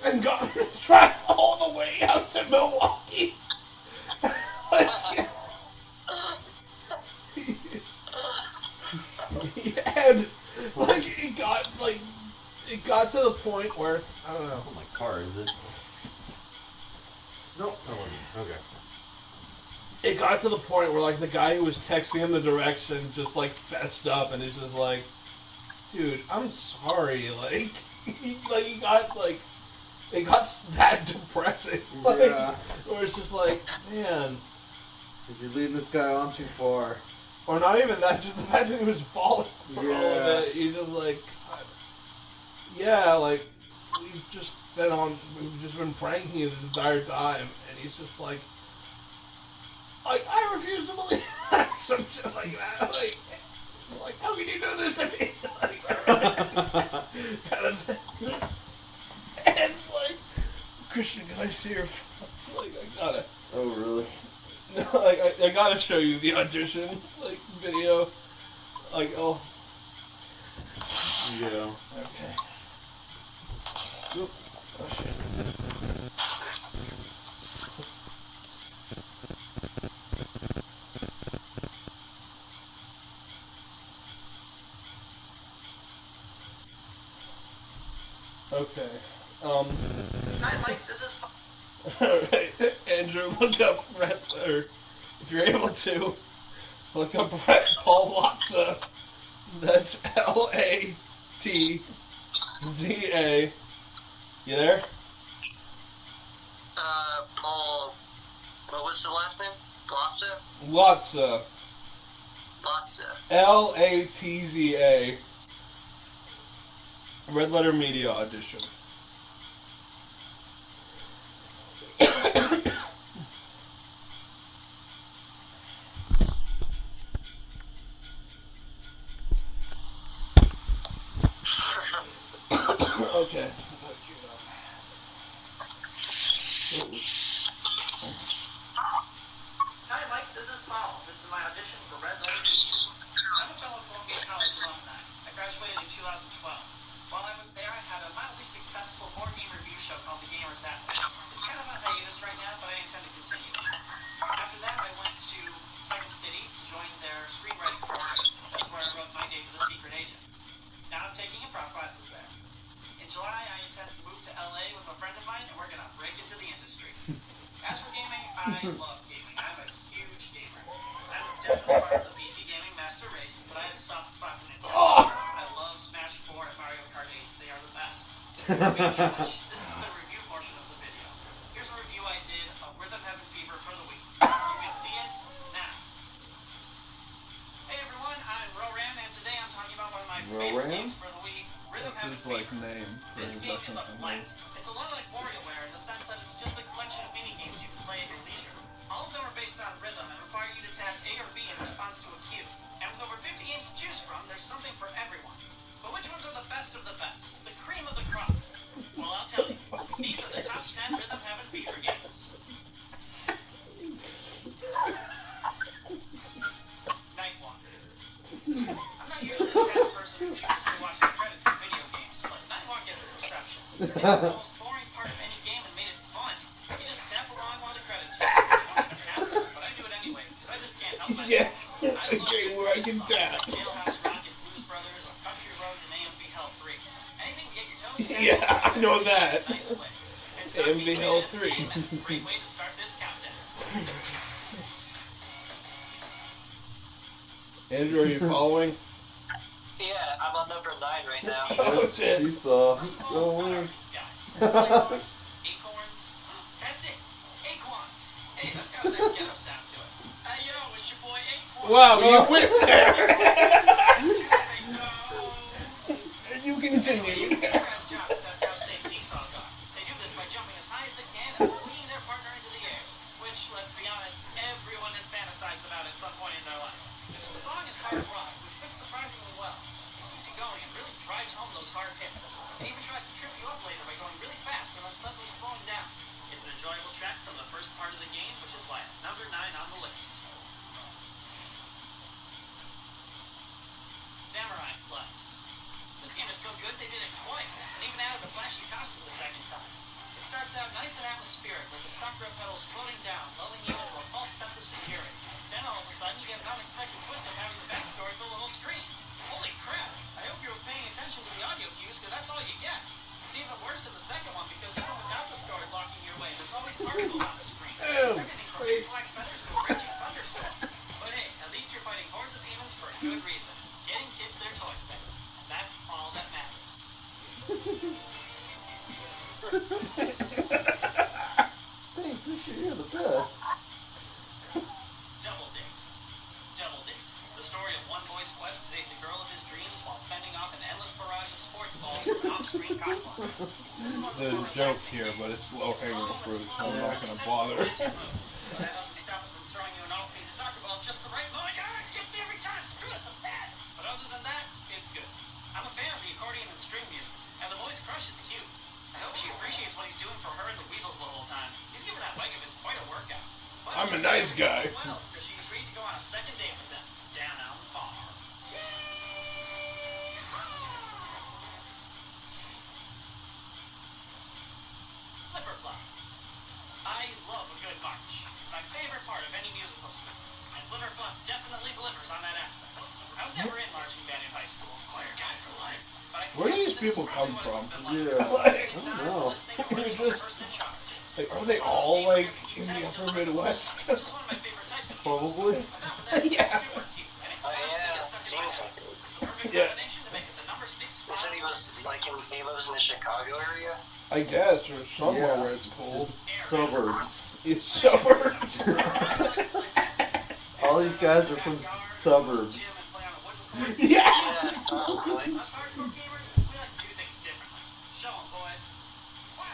[SPEAKER 3] and got him to drive all the way out to Milwaukee. Like, and, like, it got to the point where, I don't know.
[SPEAKER 1] Oh, my car, is it? Nope. Oh, okay.
[SPEAKER 3] It got to the point where, like, the guy who was texting him the direction just, like, fessed up and he's just like, dude, I'm sorry, like, it got that depressing. Like,
[SPEAKER 1] Yeah.
[SPEAKER 3] where it's just like, man.
[SPEAKER 1] If you're leading this guy on too far.
[SPEAKER 3] Or not even that, just the fact that he was falling for all of
[SPEAKER 1] Yeah.
[SPEAKER 3] it. He's just like, God. Yeah, like, we've just been pranking you this entire time. And he's just like, I refuse to believe that. Some shit like that. Like, how can you do this to me? Like, kind of thing. And like, Christian, can I see your phone? Like, I gotta.
[SPEAKER 1] Oh, really?
[SPEAKER 3] No, like, I gotta show you the audition, like, video. Like, oh.
[SPEAKER 1] Yeah.
[SPEAKER 3] Okay. Oop. Oh, shit. Okay.
[SPEAKER 2] Hi, Mike. This is.
[SPEAKER 3] Alright, Andrew, look up or if you're able to, look up Paul Latza. That's Latza. You there?
[SPEAKER 2] Paul. What was the last name? Glossa?
[SPEAKER 3] Latza.
[SPEAKER 2] Lotsa.
[SPEAKER 3] Latza. Red Letter Media audition. Okay.
[SPEAKER 5] Hi, Mike. This is Paul. This is my audition for Red Letter Media. I'm a fellow Columbia College alumni. I graduated in 2012. While I was there, I had a mildly successful board game review show called The Gamer's Atlas. It's kind of on hiatus right now, but I intend to continue. After that, I went to Second City to join their screenwriting program. That's where I wrote My Day for the Secret Agent. Now I'm taking improv classes there. In July, I intend to move to LA with a friend of mine, and we're going to break into the industry. As for gaming, I love gaming. I'm a huge gamer. I'm definitely part of the PC Gaming Master Race, but I have a soft spot for Nintendo. I love Smash 4 and Mario Kart 8. They are the best. Speaking of which, this is the review portion of the video. Here's a review I did of Rhythm Heaven Fever for the week. You can see it now. Hey everyone, I'm Roran, and today I'm talking about one of my favorite games for the week, Rhythm Heaven
[SPEAKER 3] This is like
[SPEAKER 5] Fever.
[SPEAKER 3] name.
[SPEAKER 5] This game is a blast. It's a lot like WarioWare in the sense that it's just a collection of mini-games you can play at your leisure. All of them are based on rhythm and require you to tap A or B in response to a cue. And with over 50 games to choose from, there's something for everyone. But which ones are the best of the best? The cream of the crop? Well, I'll tell you. These are the top 10 Rhythm Heaven Fever games. Nightwalk. I'm not usually the kind of person who chooses to watch the credits in video games, but Nightwalk is an exception. It's the most boring part of any game and made it fun. You just tap along while the credits roll. You don't even have to, but I do it anyway, because I just can't help myself.
[SPEAKER 3] Yeah,
[SPEAKER 5] I
[SPEAKER 3] a
[SPEAKER 5] love
[SPEAKER 3] game where I can tap.
[SPEAKER 5] Jailhouse Rock and Blues Brothers, or Country Roads and AMV Hell 3. Anything to get your toes tapped.
[SPEAKER 3] Yeah, I know that.
[SPEAKER 5] Nice way. It's
[SPEAKER 3] AMV Hell 3.
[SPEAKER 5] a great way to start this countdown.
[SPEAKER 3] Andrew, are you following?
[SPEAKER 2] Yeah, I'm on number 9 right now.
[SPEAKER 3] Oh, shit.
[SPEAKER 1] She saw.
[SPEAKER 5] First of
[SPEAKER 1] Oh,
[SPEAKER 5] all, what are
[SPEAKER 1] man.
[SPEAKER 5] these guys? Lightworks, acorns. That's it. Acorns. Hey, that's got a nice ghetto sound to it. Hey, yo, it's your boy Acorn.
[SPEAKER 3] Wow, you went there.
[SPEAKER 5] Tuesday, go.
[SPEAKER 3] And you continue.
[SPEAKER 5] Best job to test how safe seesaws are. They do this by jumping as high as they can and flinging their partner into the air, which, let's be honest, everyone has fantasized about at some point in their life. drives home those hard hits. It even tries to trip you up later by going really fast and then suddenly slowing down. It's an enjoyable track from the first part of the game, which is why it's number 9 on the list. Samurai Slice. This game is so good they did it twice, and even added a flashy costume the second time. It starts out nice and atmospheric, with the sakura petals floating down, lulling you into a false sense of security. Then all of a sudden, you get an unexpected twist of having the backstory fill the whole screen. Holy crap! I hope you were paying attention to the audio cues, because that's all you get. It's even worse in the second one, because even without the story blocking your way, there's always particles on the screen. Everything from big black feathers to a raging thunderstorm. But hey, at least you're fighting hordes of demons for a good reason. Getting kids their toys back. That's all that matters.
[SPEAKER 1] Hey, Fisher, you're the best.
[SPEAKER 5] Double Date. Double Date. The story of one boy's quest to date the girl of his dreams while fending off an endless barrage of sports balls from an off-screen cockblock.
[SPEAKER 3] There's a joke here, but it's low-hanging fruit, so I'm not gonna bother.
[SPEAKER 5] But that doesn't stop it from throwing you an off-beat soccer ball just the right moment. God, it gets me every time. Screw it, I'm bad. But other than that, it's good. I'm a fan of the accordion and string music, and the boy's crush is cute. I hope she appreciates what he's doing for her and the weasels the whole time. He's giving that leg of his quite a workout. But
[SPEAKER 3] I'm a nice guy.
[SPEAKER 5] well, because she agreed to go on a second date with him down on the farm. Flipper-flop. I love a good march. It's my favorite part of any musical score. And Flipper-flop definitely delivers on that aspect. I was never in marching band in high school. Choir guy for life. But I
[SPEAKER 3] Where do
[SPEAKER 5] guess
[SPEAKER 3] these
[SPEAKER 5] this
[SPEAKER 3] people
[SPEAKER 5] is probably
[SPEAKER 3] come
[SPEAKER 5] what it
[SPEAKER 3] from?
[SPEAKER 5] would've been
[SPEAKER 1] Yeah.
[SPEAKER 5] like.
[SPEAKER 1] I don't know.
[SPEAKER 5] Listening to working for the person in charge.
[SPEAKER 3] Like, are they all, like, in the upper Midwest?
[SPEAKER 5] Which is one of my favorite types of
[SPEAKER 1] Probably.
[SPEAKER 5] On top of that, it's
[SPEAKER 3] Yeah.
[SPEAKER 5] super cute. And it
[SPEAKER 2] Oh
[SPEAKER 5] constantly
[SPEAKER 2] yeah,
[SPEAKER 5] gets stuck in my
[SPEAKER 2] seems
[SPEAKER 5] head.
[SPEAKER 2] like it.
[SPEAKER 5] It's the perfect
[SPEAKER 3] Yeah.
[SPEAKER 5] combination to make it the number 6
[SPEAKER 2] He
[SPEAKER 5] spot.
[SPEAKER 2] said he lives in the Chicago area.
[SPEAKER 3] I guess, or somewhere
[SPEAKER 1] Yeah.
[SPEAKER 3] where it's cold.
[SPEAKER 1] Suburbs.
[SPEAKER 3] It's suburbs.
[SPEAKER 1] All these guys are from suburbs.
[SPEAKER 3] Yeah.
[SPEAKER 2] Yeah, it's not really.
[SPEAKER 5] Us hardcore gamers, we like to do things differently. Show 'em, boys. 1,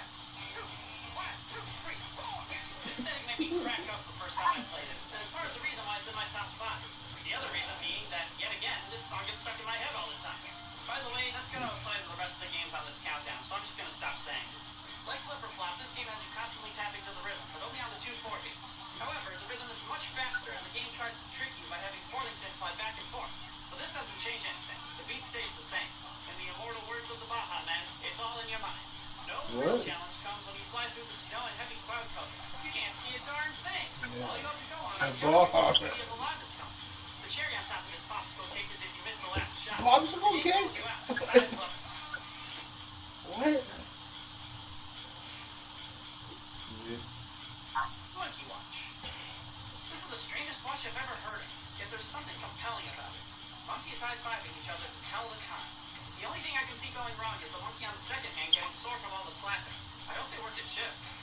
[SPEAKER 5] 2, 1, 2, 3, 4. This setting made me crack up the first time I played it. And it's part of the reason why it's in my top 5. The other reason being that, yet again, this song gets stuck in my head all the time. By the way, that's going to apply to the rest of the games on this countdown, so I'm just going to stop saying it. Like Flipper-Flop, this game has you constantly tapping to the rhythm, but only on the 2/4 beats. However, the rhythm is much faster, and the game tries to trick you by having Porthington fly back and forth. But this doesn't change anything. The beat stays the same. In the immortal words of the Baja Man, it's all in your mind. No real
[SPEAKER 1] What?
[SPEAKER 5] challenge comes when you fly through the snow and heavy cloud cover. You can't see a darn thing.
[SPEAKER 3] Yeah.
[SPEAKER 5] All you have to go on
[SPEAKER 3] A
[SPEAKER 5] is your
[SPEAKER 3] Baja
[SPEAKER 5] to
[SPEAKER 3] Man.
[SPEAKER 5] see if the light is coming. The cherry on top of this popsicle cake is if you miss the last shot.
[SPEAKER 3] Popsicle
[SPEAKER 5] The game
[SPEAKER 3] cake?
[SPEAKER 5] pulls you out. But I love it.
[SPEAKER 3] What?
[SPEAKER 5] Monkey Watch. This is the strangest watch I've ever heard of, yet there's something compelling about it. Monkeys high-fiving each other to tell the time. The only thing I can see going wrong is the monkey on the second hand getting sore from all the slapping. I hope they worked at shifts.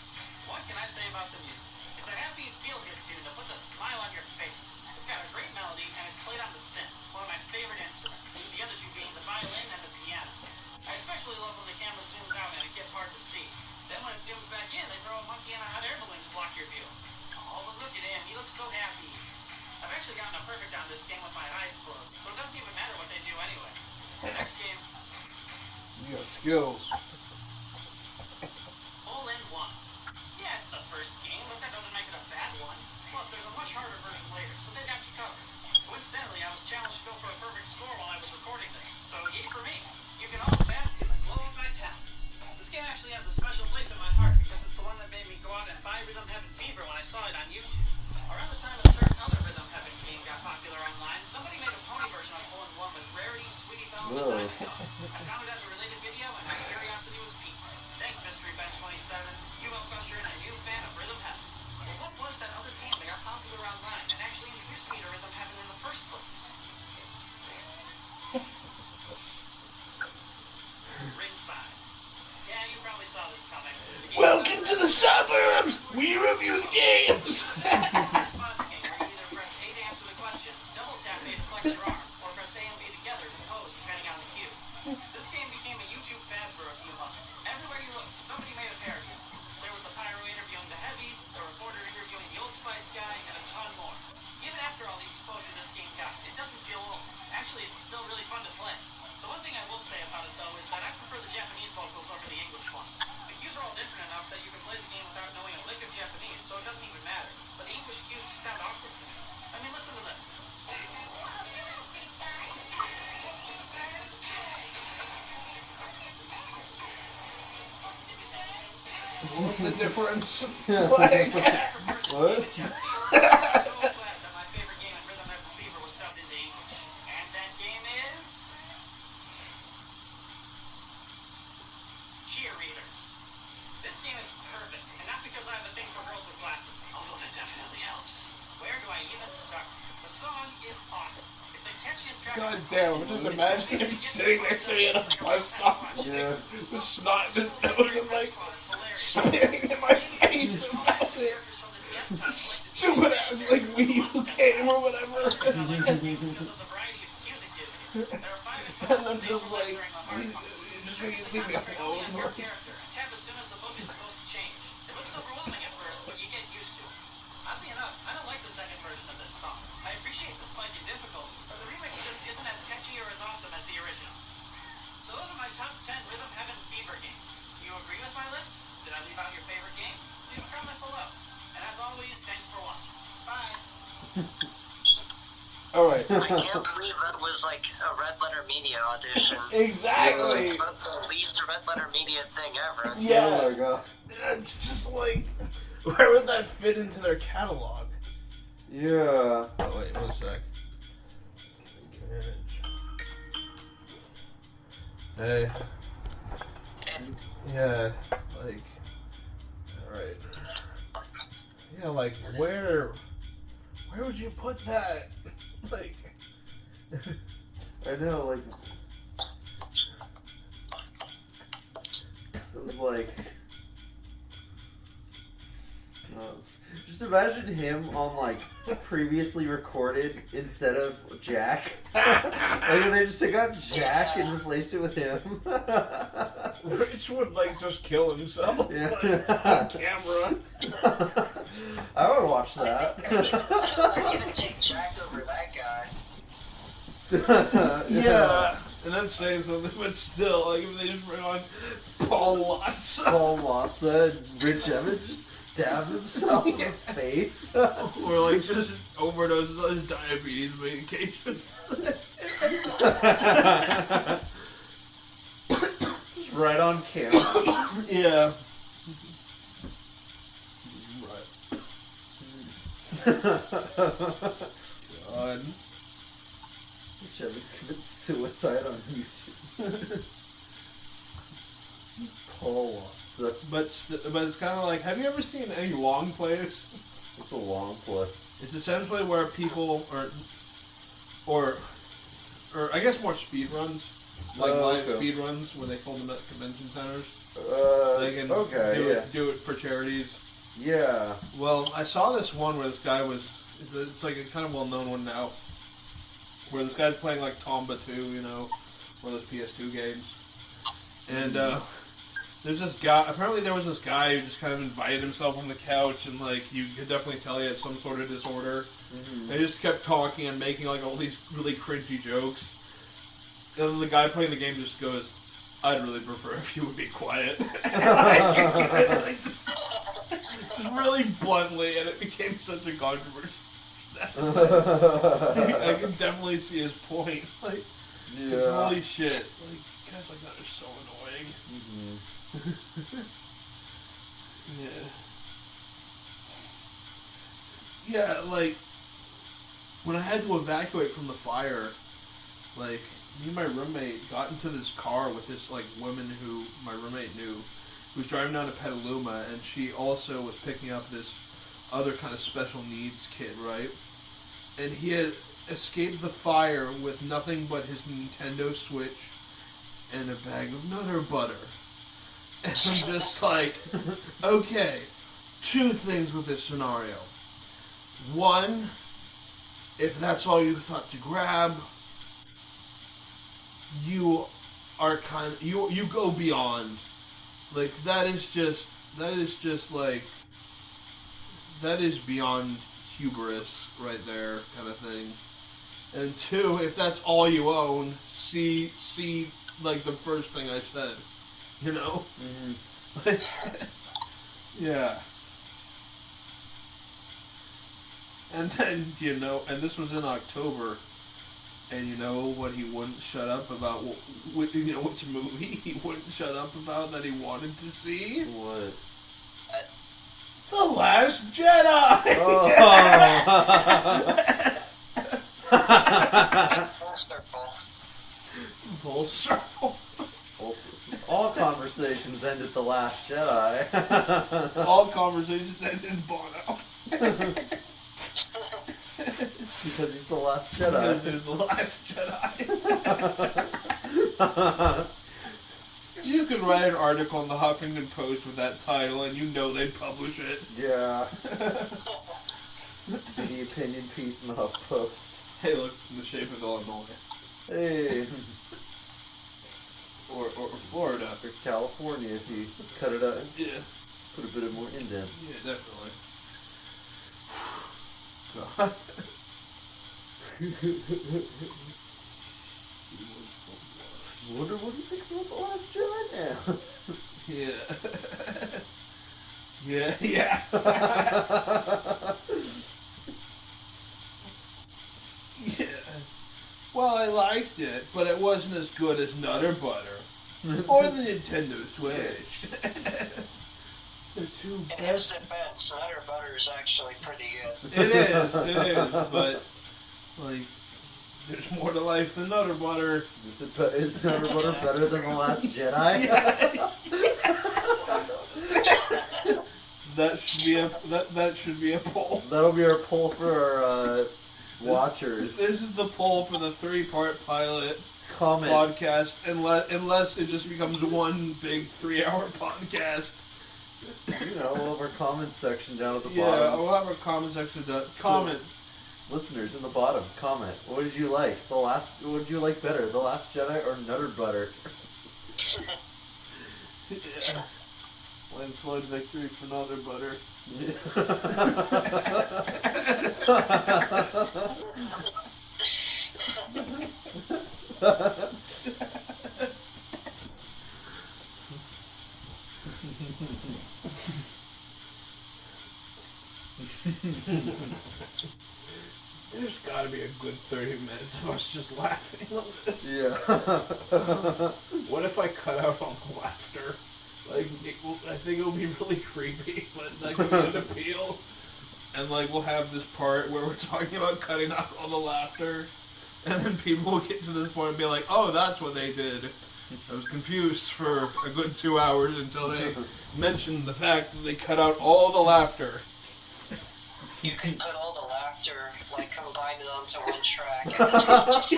[SPEAKER 5] What can I say about the music? It's a happy, feel-good tune that puts a smile on your face. It's got a great melody, and it's played on the synth, one of my favorite instruments. The other two being the violin and the piano. I especially love when the camera zooms out and it gets hard to see. Then when it zooms back in, they throw a monkey in a hot air balloon to block your view. Oh, but look at him. He looks so happy. I've actually gotten a perfect on this game with my eyes closed, so it doesn't even matter what they do anyway. The next game,
[SPEAKER 3] You got skills.
[SPEAKER 5] All in One. Yeah, it's the first game, but that doesn't make it a bad one. Plus, there's a much harder version later, so they got you covered. Coincidentally, I was challenged to go for a perfect score while I was recording this, so yay for me. You can all bask in the glow of my talent. This game actually has a special place in my heart because it's the one that made me go out and buy Rhythm Heaven Fever when I saw it on YouTube. Around the time a certain other Rhythm Heaven game got popular online, somebody made a pony version of All in One with Rarity, Sweetie Belle, and
[SPEAKER 1] Whoa.
[SPEAKER 5] Diamond Dog. I found it as a related video, and my curiosity was piqued. Thanks, Mystery Ben 27. You helped usher in a new fan of Rhythm Heaven. Well, what was that other game that got popular online and actually introduced me to Rhythm Heaven in the first place? Ringside. Yeah, you probably saw this coming. The game
[SPEAKER 3] Welcome to the suburbs! We review the games!
[SPEAKER 5] response game where you either press A to answer the question, double tap A to flex your arm, or press A and B together to pose depending on the cue. This game became a YouTube fad for a few months. Everywhere you looked, somebody made a parody of it. There was the pyro interviewing the heavy, the reporter interviewing the Old Spice guy, and a ton more. Even after all the exposure this game got, it doesn't feel old. Actually, it's still really fun to play. The one thing I will say about
[SPEAKER 3] What's the difference?
[SPEAKER 1] What?
[SPEAKER 5] So glad that my favorite game in Rhythm Heaven Fever was dubbed into English. And that game is... Cheerleaders. This game is perfect, and not because I have a thing for girls with glasses, although that definitely helps. Where do I even start? The song is awesome. It's the catchiest track.
[SPEAKER 3] God damn, just imagine him sitting next to me at a bus stop
[SPEAKER 1] Yeah.
[SPEAKER 3] with snot in his nose and like spitting in my face and passing stupid ass like Wii U game or whatever. And I'm just like, just leave me alone.
[SPEAKER 5] Tab as soon as the book is supposed to change. It looks overwhelming at first, but you get used to it. Oddly enough, I don't like the second version of this song. I appreciate the spike in difficulty, but the remix just isn't as catchy or as awesome as the original. So those are my top 10 Rhythm Heaven Fever games. Do you agree with my list? Did I leave out your favorite game? Leave a comment below. And as always, thanks for watching. Bye.
[SPEAKER 3] Alright.
[SPEAKER 2] I can't believe that was like a Red Letter Media audition.
[SPEAKER 3] Exactly.
[SPEAKER 2] It was like the least Red Letter Media thing ever.
[SPEAKER 3] Yeah.
[SPEAKER 1] Oh my god.
[SPEAKER 3] It's just like, where would that fit into their catalog?
[SPEAKER 1] Yeah.
[SPEAKER 3] Oh wait, 1 sec. Hey. Yeah, like, alright. Yeah, like, where would you put that? Like,
[SPEAKER 1] I know, like, it was like, just imagine him on like previously recorded instead of Jack. Like they just took out Jack and replaced it with him.
[SPEAKER 3] Rich would like just kill himself
[SPEAKER 1] Yeah.
[SPEAKER 3] like, on camera.
[SPEAKER 1] I would watch that.
[SPEAKER 2] I'd even take Jack over that guy.
[SPEAKER 3] Yeah, and that's saying something, but still, like if they just bring on Paul Watts.
[SPEAKER 1] Paul Watson and Rich Evans just stabbed himself in the face.
[SPEAKER 3] Or like just overdoses on his diabetes medication.
[SPEAKER 1] Just right on camera.
[SPEAKER 3] Yeah. Right. God.
[SPEAKER 1] Rich Evans commits suicide on YouTube. Paul Watson.
[SPEAKER 3] But it's kind of like, have you ever seen any long plays?
[SPEAKER 1] It's a long play.
[SPEAKER 3] It's essentially where people or I guess more speed runs, like live
[SPEAKER 1] okay.
[SPEAKER 3] speed runs where they hold them at convention centers. They can
[SPEAKER 1] Okay,
[SPEAKER 3] do it for charities.
[SPEAKER 1] yeah.
[SPEAKER 3] Well, I saw this one where this guy was. It's like a kind of well-known one now, where this guy's playing like Tomba 2, you know, one of those PS2 games, and there's this guy. Apparently, there was this guy who just kind of invited himself on the couch, and like you could definitely tell he had some sort of disorder.
[SPEAKER 1] Mm-hmm.
[SPEAKER 3] They just kept talking and making like all these really cringy jokes, and then the guy playing the game just goes, "I'd really prefer if you would be quiet." Like, just really bluntly, and it became such a controversy. I can definitely see his point. Like,
[SPEAKER 1] Yeah.
[SPEAKER 3] holy shit! Like guys like that are so annoying.
[SPEAKER 1] Mm-hmm.
[SPEAKER 3] Yeah, like when I had to evacuate from the fire, like me and my roommate got into this car with this like woman who my roommate knew, who was driving down to Petaluma, and she also was picking up this other kind of special needs kid, right? And he had escaped the fire with nothing but his Nintendo Switch and a bag of Nutter Butter. And I'm just like, okay, two things with this scenario. One, if that's all you thought to grab, you are you go beyond. Like that is beyond hubris right there, kind of thing. And two, if that's all you own, see like the first thing I said, you know?
[SPEAKER 1] Mm-hmm.
[SPEAKER 3] Yeah. And then, and this was in October, and you know what he wouldn't shut up about, which movie he wouldn't shut up about that he wanted to see?
[SPEAKER 1] What?
[SPEAKER 3] The Last Jedi!
[SPEAKER 2] Full circle.
[SPEAKER 3] Full circle.
[SPEAKER 1] All conversations end at The Last Jedi.
[SPEAKER 3] All conversations end in Bono.
[SPEAKER 1] Because he's the last
[SPEAKER 3] Because
[SPEAKER 1] Jedi.
[SPEAKER 3] there's the Last Jedi. You could write an article in the Huffington Post with that title and you know they'd publish it.
[SPEAKER 1] Yeah. The opinion piece in the Huff Post.
[SPEAKER 3] Hey, look, in the shape of Illinois.
[SPEAKER 1] Hey.
[SPEAKER 3] Or Florida.
[SPEAKER 1] Or California if you cut it out.
[SPEAKER 3] Yeah.
[SPEAKER 1] Put a bit of more indent.
[SPEAKER 3] Yeah, definitely. God.
[SPEAKER 1] Wonder what he thinks about The Last Jedi now.
[SPEAKER 3] Yeah. Yeah. Yeah. Well, I liked it, but it wasn't as good as Nutter Butter or the Nintendo Switch. The two
[SPEAKER 2] In his
[SPEAKER 3] best.
[SPEAKER 2] defense, Nutter Butter is actually pretty good.
[SPEAKER 3] It is, but like, there's more to life than Nutter Butter.
[SPEAKER 1] Is Nutter Butter better than The Last Jedi?
[SPEAKER 3] That should be a poll.
[SPEAKER 1] That'll be our poll for our watchers.
[SPEAKER 3] This is the poll for the 3-part pilot
[SPEAKER 1] Comment.
[SPEAKER 3] podcast, unless it just becomes one big 3-hour podcast.
[SPEAKER 1] You know, we'll have our comment section down at the
[SPEAKER 3] Yeah,
[SPEAKER 1] bottom.
[SPEAKER 3] we'll have a comment section. Comment.
[SPEAKER 1] Listeners in the bottom, comment. What did you like? What did you like better, The Last Jedi or Nutter Butter?
[SPEAKER 3] Yeah. Landslide victory for Nutter Butter. There's gotta be a good 30 minutes of us just laughing on this.
[SPEAKER 1] Yeah.
[SPEAKER 3] What if I cut out all the laughter? Like, I think it'll be really creepy, but like it'll be an appeal. And like we'll have this part where we're talking about cutting out all the laughter, and then people will get to this point and be like, "Oh, that's what they did." I was confused for a good 2 hours until they mentioned the fact that they cut out all the laughter.
[SPEAKER 2] You could put all the laughter, like, combine it onto one track. And then just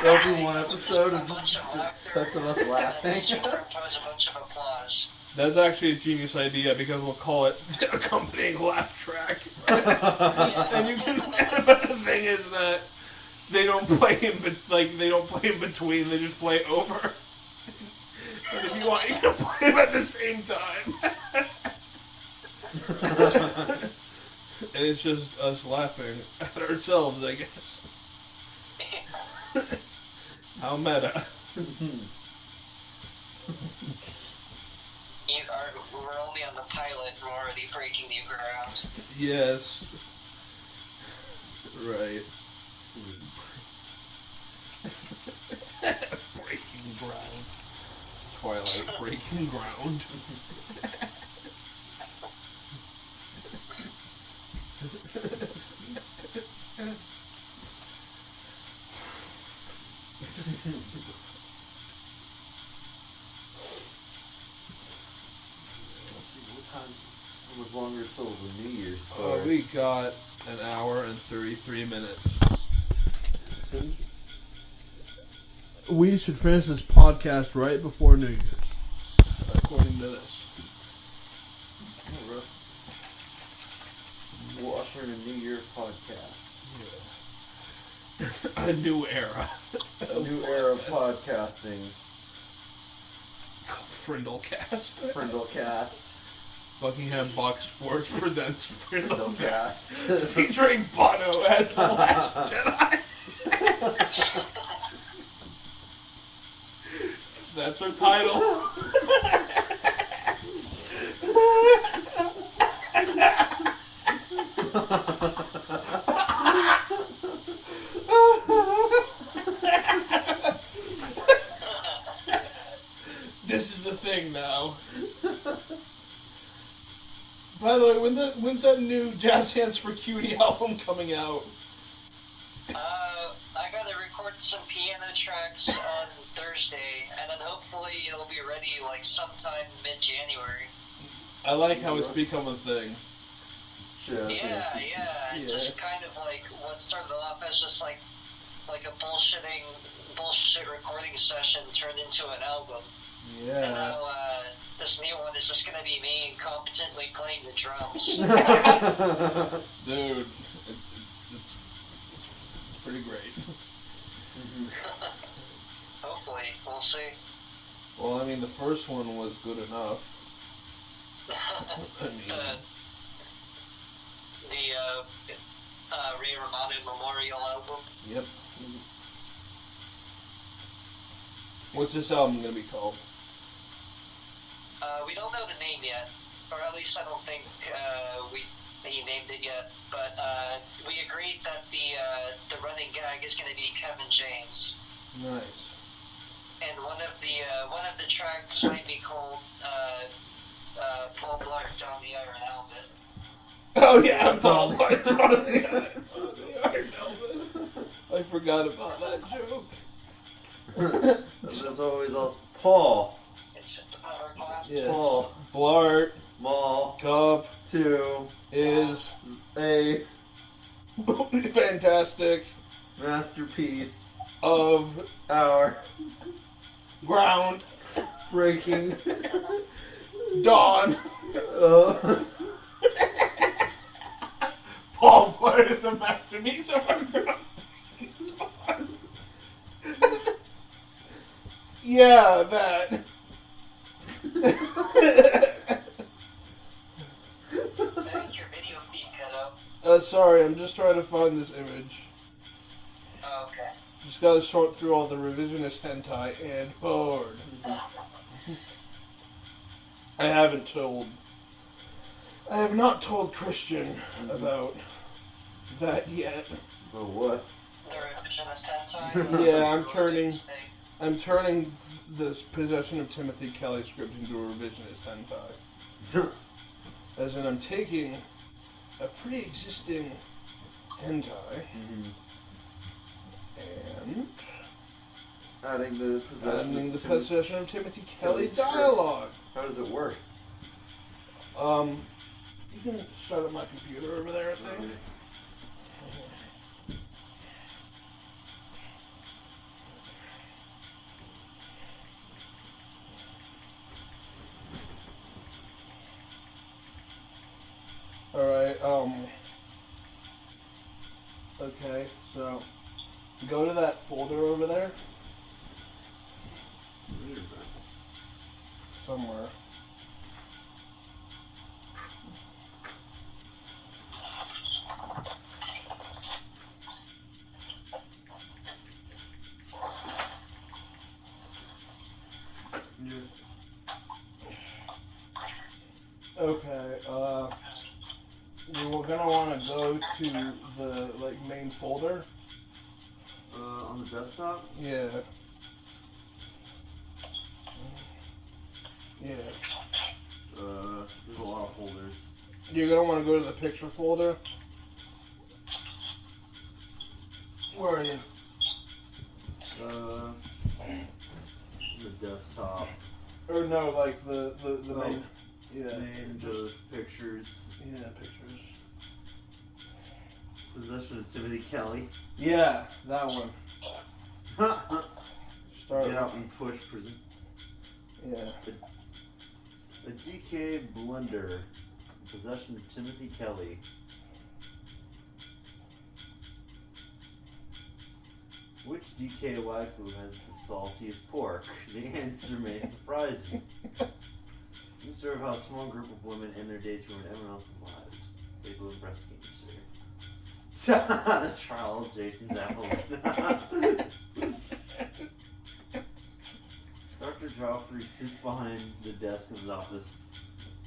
[SPEAKER 1] There'll be one episode
[SPEAKER 2] a
[SPEAKER 1] of
[SPEAKER 2] bunch of laughter.
[SPEAKER 1] cuts of us
[SPEAKER 2] And then
[SPEAKER 1] laughing.
[SPEAKER 2] superimpose a bunch of applause.
[SPEAKER 3] That's actually a genius idea because we'll call it accompanying laugh track. And you can. But the thing is that they don't play in between. They just play over. But if you want, you can play them at the same time. And it's just us laughing at ourselves, I guess. How meta.
[SPEAKER 2] We're only on the pilot and we're already breaking new ground.
[SPEAKER 3] Yes. Right. Breaking ground. Twilight breaking ground.
[SPEAKER 1] Let's see what time. How much longer till the New Year's starts?
[SPEAKER 3] We got an hour and 33 minutes. We should finish this podcast right before New Year's, according to this.
[SPEAKER 1] We'll usher in a New Year podcasts.
[SPEAKER 3] A new era.
[SPEAKER 1] A new era of podcasting.
[SPEAKER 3] Frindlecast.
[SPEAKER 1] Frindlecast.
[SPEAKER 3] Buckingham Box Force presents Frindlecast.
[SPEAKER 1] Frindlecast.
[SPEAKER 3] Featuring Bono as the Last Jedi. That's our title. This is the thing now. By the way, when's that new Jazz Hands for Cutie album coming out?
[SPEAKER 2] I gotta record some piano tracks on Thursday, and then hopefully it'll be ready like sometime mid-January.
[SPEAKER 3] I like how it's become a thing.
[SPEAKER 2] Yeah. Just kind of like what started off as just like a bullshit recording session turned into an album.
[SPEAKER 3] Yeah.
[SPEAKER 2] And now this new one is just gonna be me incompetently playing the drums.
[SPEAKER 3] Dude, it's pretty great.
[SPEAKER 2] Hopefully, we'll see.
[SPEAKER 3] Well, I mean, the first one was good enough. I mean,
[SPEAKER 2] the Ray Romano Memorial album.
[SPEAKER 3] Yep. What's this album gonna be called?
[SPEAKER 2] We don't know the name yet, or at least I don't think he named it yet. But we agreed that the running gag is going to be Kevin James.
[SPEAKER 3] Nice.
[SPEAKER 2] And one of the tracks might be called Paul Blart on the Iron Helmet.
[SPEAKER 3] Oh yeah, Paul Blart on the Iron Helmet. I forgot about that joke.
[SPEAKER 1] There's always also Paul.
[SPEAKER 2] It's at the power class.
[SPEAKER 3] Yes.
[SPEAKER 1] Paul.
[SPEAKER 3] Blart.
[SPEAKER 1] Mall.
[SPEAKER 3] Cup.
[SPEAKER 1] 2.
[SPEAKER 3] Is.
[SPEAKER 1] A.
[SPEAKER 3] Fantastic.
[SPEAKER 1] Masterpiece.
[SPEAKER 3] Of.
[SPEAKER 1] Our.
[SPEAKER 3] Ground.
[SPEAKER 1] Breaking.
[SPEAKER 3] Dawn. Paul Blart is a masterpiece of our ground. Yeah, that.
[SPEAKER 2] I think your video feed cut out.
[SPEAKER 3] Sorry, I'm just trying to find this image.
[SPEAKER 2] Oh, okay.
[SPEAKER 3] Just gotta sort through all the revisionist hentai and bored. I have not told Christian about that yet.
[SPEAKER 1] Oh, what?
[SPEAKER 2] The revisionist hentai.
[SPEAKER 3] Yeah, I'm turning this Possession of Timothy Kelly script into a revisionist hentai. As in, I'm taking a pre-existing hentai and
[SPEAKER 1] adding the
[SPEAKER 3] Possession of Timothy Kelly dialogue.
[SPEAKER 1] How does it work?
[SPEAKER 3] You can start up my computer over there, I think. Alright, okay, so go to that folder over there. Somewhere. Okay, you're gonna want to go to the main folder.
[SPEAKER 1] On the desktop?
[SPEAKER 3] Yeah. Yeah.
[SPEAKER 1] There's a lot of folders.
[SPEAKER 3] You're gonna want to go to the picture folder. Where are you?
[SPEAKER 1] The desktop.
[SPEAKER 3] Or no, like the main. Yeah.
[SPEAKER 1] Name, the pictures.
[SPEAKER 3] Yeah, pictures.
[SPEAKER 1] Possession of Timothy Kelly.
[SPEAKER 3] Yeah, that one. Start.
[SPEAKER 1] Get out and push prison.
[SPEAKER 3] Yeah.
[SPEAKER 1] A DK blender. Possession of Timothy Kelly. Which DK waifu has the saltiest pork? The answer may surprise you. You observe how a small group of women end their dates ruin everyone else's lives. They go in breast cancer. The trial of Jason's apple. Dr. Joffrey sits behind the desk of his office.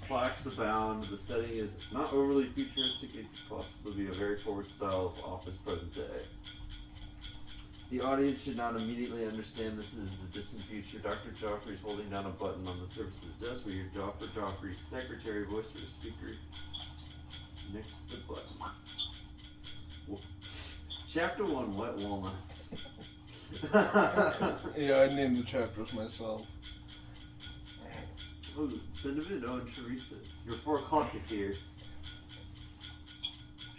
[SPEAKER 1] Plaques abound. The setting is not overly futuristic. It could possibly be a very forward style of office present day. The audience should not immediately understand this is the distant future. Dr. Joffrey is holding down a button on the surface of the desk where your Dr. Joffrey's secretary voice or speaker next to the button. Chapter 1, Wet Walnuts.
[SPEAKER 3] Yeah, I named the chapters myself.
[SPEAKER 1] Oh, Cinnamon, oh, and Teresa. Your 4 o'clock is here.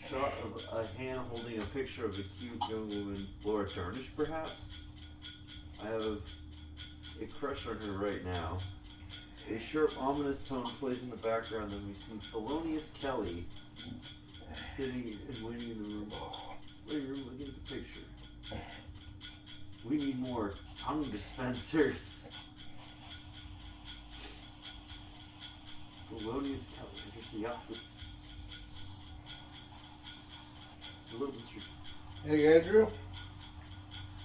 [SPEAKER 1] Shot of a hand holding a picture of a cute young woman, Laura Darnish, perhaps? I have a crush on her right now. A sharp, ominous tone plays in the background, then we see Felonious Kelly sitting and waiting in the room. Wait, you're looking at the picture. We need more tongue dispensers. Felonious Kelly enters the office. Hello, Mr.
[SPEAKER 3] Hey, Andrew?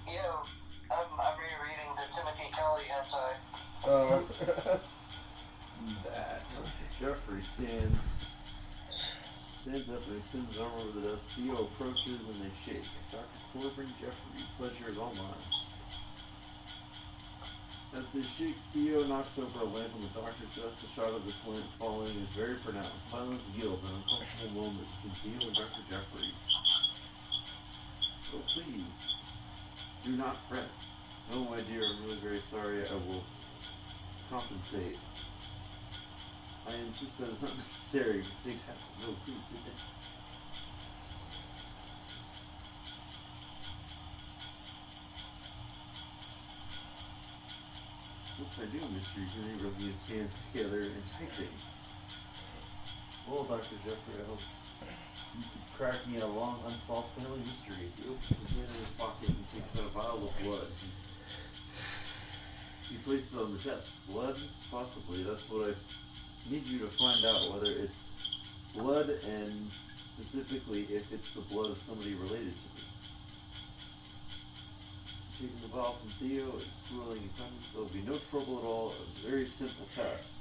[SPEAKER 2] Yeah, I'm rereading the Timothy Kelly anti.
[SPEAKER 3] That.
[SPEAKER 1] Jeffrey stands up and extends his arm over the desk. Theo approaches and they shake. Dr. Corbin, Jeffrey, pleasure is all mine. As they shake, Theo knocks over a lamp on the doctor's desk. The shot of this lamp falling is very pronounced. Silence yields, an uncomfortable moment between Theo and Dr. Jeffrey. Oh, please, do not fret. Oh, my dear, I'm really very sorry. I will compensate. I insist that it's not necessary. Mistakes happen. No, please sit down. What can I do, Mr. Junior? Rubbing his hands together, enticing. Well, Dr. Jeffrey, I hope you could crack me a long, unsolved family mystery. He opens his hand in his pocket and takes out a vial of blood. He places it on the desk. Blood? Possibly. That's what I need you to find out, whether it's blood and specifically if it's the blood of somebody related to me. So taking the vial from Theo and swirling and coming, there'll be no trouble at all. A very simple test.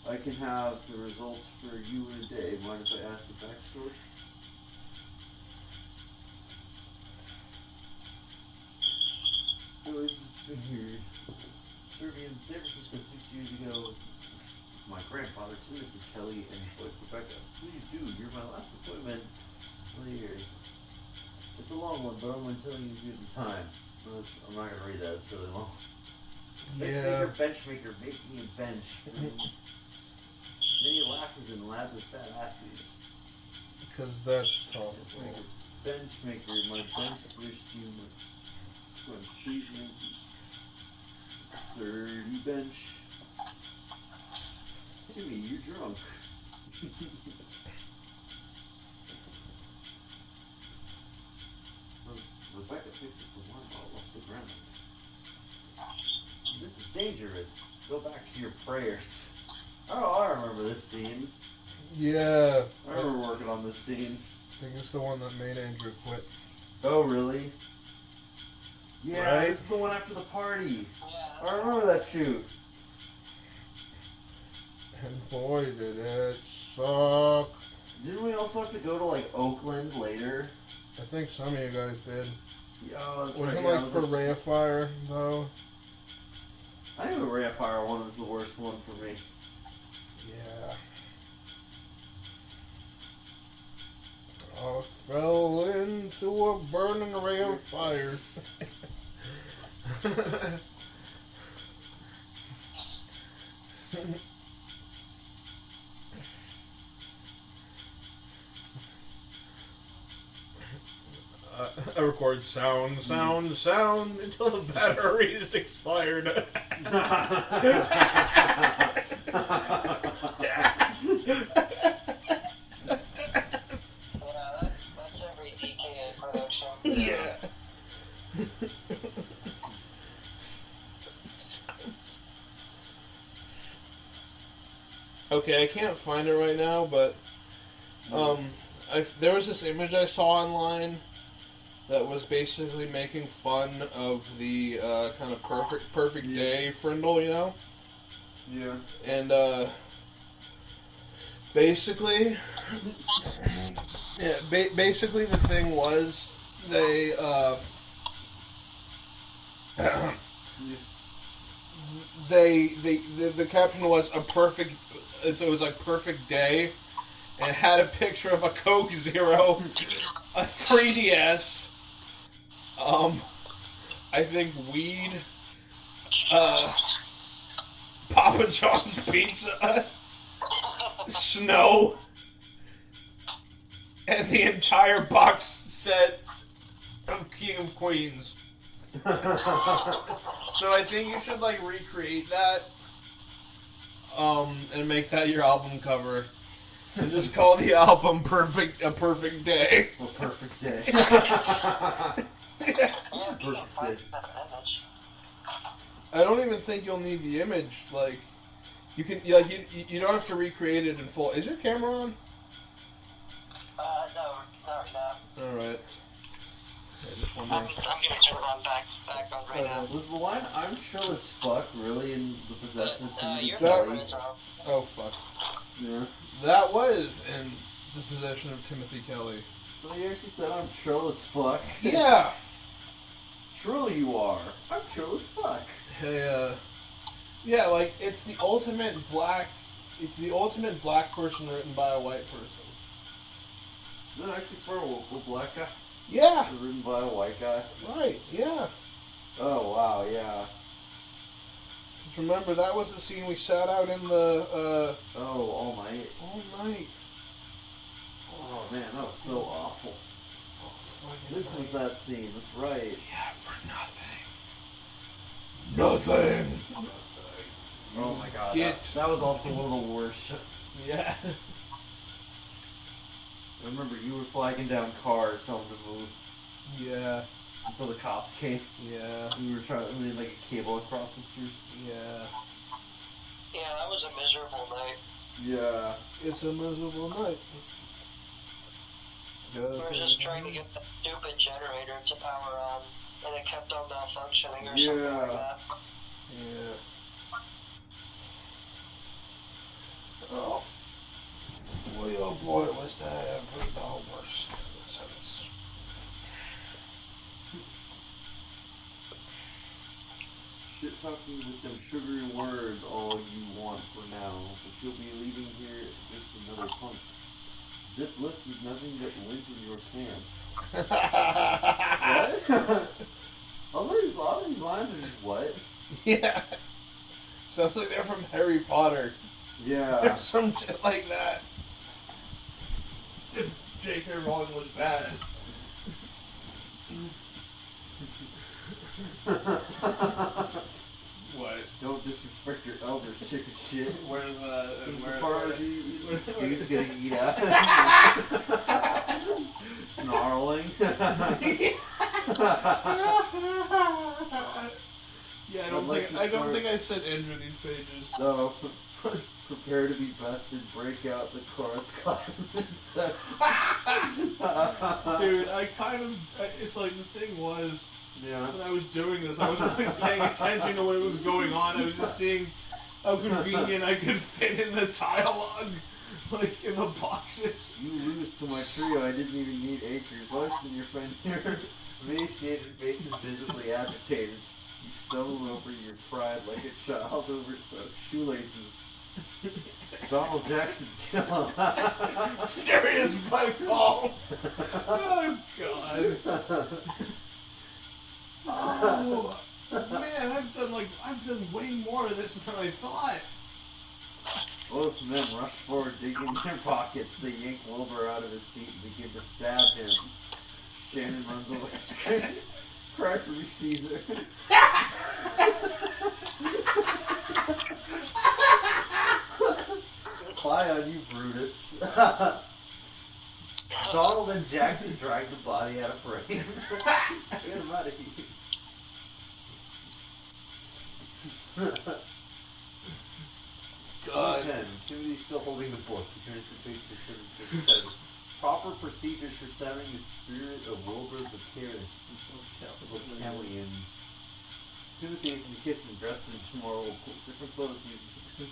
[SPEAKER 1] I can have the results for you in a day. Mind if I ask the backstory? Oh, this is weird. Serving in San Francisco 6 years ago with my grandfather, Timothy Kelly, and his wife, Rebecca. Please do. You're my last appointment in 20 years. It's a long one, but I'm going to tell you at the time. I'm not going to read that. It's really long.
[SPEAKER 3] Yeah.
[SPEAKER 1] Benchmaker, make me a bench. Many lasses in labs with fat asses.
[SPEAKER 3] Because that's topical.
[SPEAKER 1] Benchmaker, my bench first humor. Please make sturdy bench. Jimmy, you're drunk. Rebecca picks up the wine bottle off the ground. This is dangerous. Go back to your prayers. Oh, I remember this scene.
[SPEAKER 3] Yeah.
[SPEAKER 1] I remember working on this scene.
[SPEAKER 3] I think it's the one that made Andrew quit.
[SPEAKER 1] Oh, really? Yeah,
[SPEAKER 3] Right?
[SPEAKER 1] this is the one after the party.
[SPEAKER 2] Yeah,
[SPEAKER 1] I remember that shoot.
[SPEAKER 3] And boy, did it suck.
[SPEAKER 1] Didn't we also have to go to, like, Oakland later?
[SPEAKER 3] I think some of you guys did.
[SPEAKER 1] Yeah, that's
[SPEAKER 3] Wasn't
[SPEAKER 1] right.
[SPEAKER 3] it
[SPEAKER 1] Yeah,
[SPEAKER 3] like
[SPEAKER 1] it
[SPEAKER 3] for
[SPEAKER 1] was
[SPEAKER 3] Ray of Fire, though?
[SPEAKER 1] I think the Ray of Fire one was the worst one for me.
[SPEAKER 3] Yeah. I fell into a burning ray of fire. I record sound until the battery is expired.
[SPEAKER 2] that's every DKA production.
[SPEAKER 3] Yeah. Okay, I can't find it right now, but there was this image I saw online that was basically making fun of the kind of perfect day Frindle, you know?
[SPEAKER 1] Yeah.
[SPEAKER 3] And basically, basically the thing was they the caption was a perfect. It was like perfect day, and it had a picture of a Coke Zero, a 3DS. I think weed. Papa John's pizza. Snow. And the entire box set of King of Queens. So I think you should like recreate that, and make that your album cover, and just call the album "A Perfect Day."
[SPEAKER 1] A perfect day.
[SPEAKER 3] Yeah.
[SPEAKER 1] Perfect day.
[SPEAKER 3] I don't even think you'll need the image. Like, you can you don't have to recreate it in full. Is your camera on?
[SPEAKER 2] No, not right now.
[SPEAKER 3] All right. I just
[SPEAKER 2] I'm
[SPEAKER 3] wondering.
[SPEAKER 2] gonna turn it on back on right now.
[SPEAKER 1] Was the line "I'm chill as fuck" really in the possession of Timothy
[SPEAKER 2] Your
[SPEAKER 3] That-
[SPEAKER 2] camera is on.
[SPEAKER 3] Oh fuck.
[SPEAKER 1] Yeah.
[SPEAKER 3] That was in the possession of Timothy Kelly.
[SPEAKER 1] So you actually said I'm chill as fuck.
[SPEAKER 3] Yeah.
[SPEAKER 1] True you are. I'm chill as fuck.
[SPEAKER 3] Hey, yeah, like it's the ultimate black. It's the ultimate black person written by a white person.
[SPEAKER 1] Is it actually for a black guy?
[SPEAKER 3] Yeah.
[SPEAKER 1] Written by a white guy?
[SPEAKER 3] Right. Yeah.
[SPEAKER 1] Oh wow, yeah.
[SPEAKER 3] Just remember that was the scene we sat out in the
[SPEAKER 1] Oh, All Might.
[SPEAKER 3] all night.
[SPEAKER 1] Oh man, that was so awful.
[SPEAKER 3] Oh, fucking
[SPEAKER 1] This was that scene, that's right.
[SPEAKER 3] Yeah, for nothing. Nothing.
[SPEAKER 1] Oh my god,
[SPEAKER 3] Get-
[SPEAKER 1] that was also one of the worst.
[SPEAKER 3] Yeah.
[SPEAKER 1] I remember you were flagging down cars, telling them to move
[SPEAKER 3] Yeah.
[SPEAKER 1] until the cops came.
[SPEAKER 3] Yeah.
[SPEAKER 1] We were trying to like a cable across the street.
[SPEAKER 3] Yeah.
[SPEAKER 2] Yeah, that was a miserable night.
[SPEAKER 1] Yeah.
[SPEAKER 3] It's a miserable night.
[SPEAKER 2] We were just trying to get the stupid generator to power on, and it kept on malfunctioning or something like that.
[SPEAKER 3] Yeah. Oh. Boy, oh boy, was that ever the worst sentence.
[SPEAKER 1] Shit talking with them sugary words all you want for now, but you'll be leaving here just another punk. Zip lift is nothing but lint in your pants. What? all these lines are just what?
[SPEAKER 3] Yeah. Sounds like they're from Harry Potter.
[SPEAKER 1] Yeah.
[SPEAKER 3] Or some shit like that. If J.K. Rowling was bad. What?
[SPEAKER 1] Don't disrespect your elders, chicken shit.
[SPEAKER 3] Where's
[SPEAKER 1] The party, dude's gonna eat out. Snarling.
[SPEAKER 3] Yeah, I don't think I said enter these pages.
[SPEAKER 1] So, prepare to be busted, break out the cards,
[SPEAKER 3] Dude, it's like the thing was,
[SPEAKER 1] yeah.
[SPEAKER 3] when I was doing this, I wasn't really paying attention to what was going on. I was just seeing how convenient I could fit in the dialogue, like in the boxes.
[SPEAKER 1] You lose to my trio, I didn't even need acres. Larson, your friend here, emaciated faces visibly agitated. You stumbled over your pride like a child over shoelaces. Donald Jackson, kill him.
[SPEAKER 3] Furious by call. Oh God. Oh man, I've done way more of this than I thought.
[SPEAKER 1] Both men rush forward, digging their pockets. They yank Wilbur out of his seat and begin to stab him. Shannon runs away screaming, "Cry for me, Caesar." Fly on you, Brutus. Donald and Jackson drag the body out of frame. Get him out of here.
[SPEAKER 3] God.
[SPEAKER 1] 10. Timothy's still holding the book. He turns to page 7. Says, proper procedures for sounding the spirit of Wilbur Bacarian. Timothy is in kiss and dressed in tomorrow different clothes. He's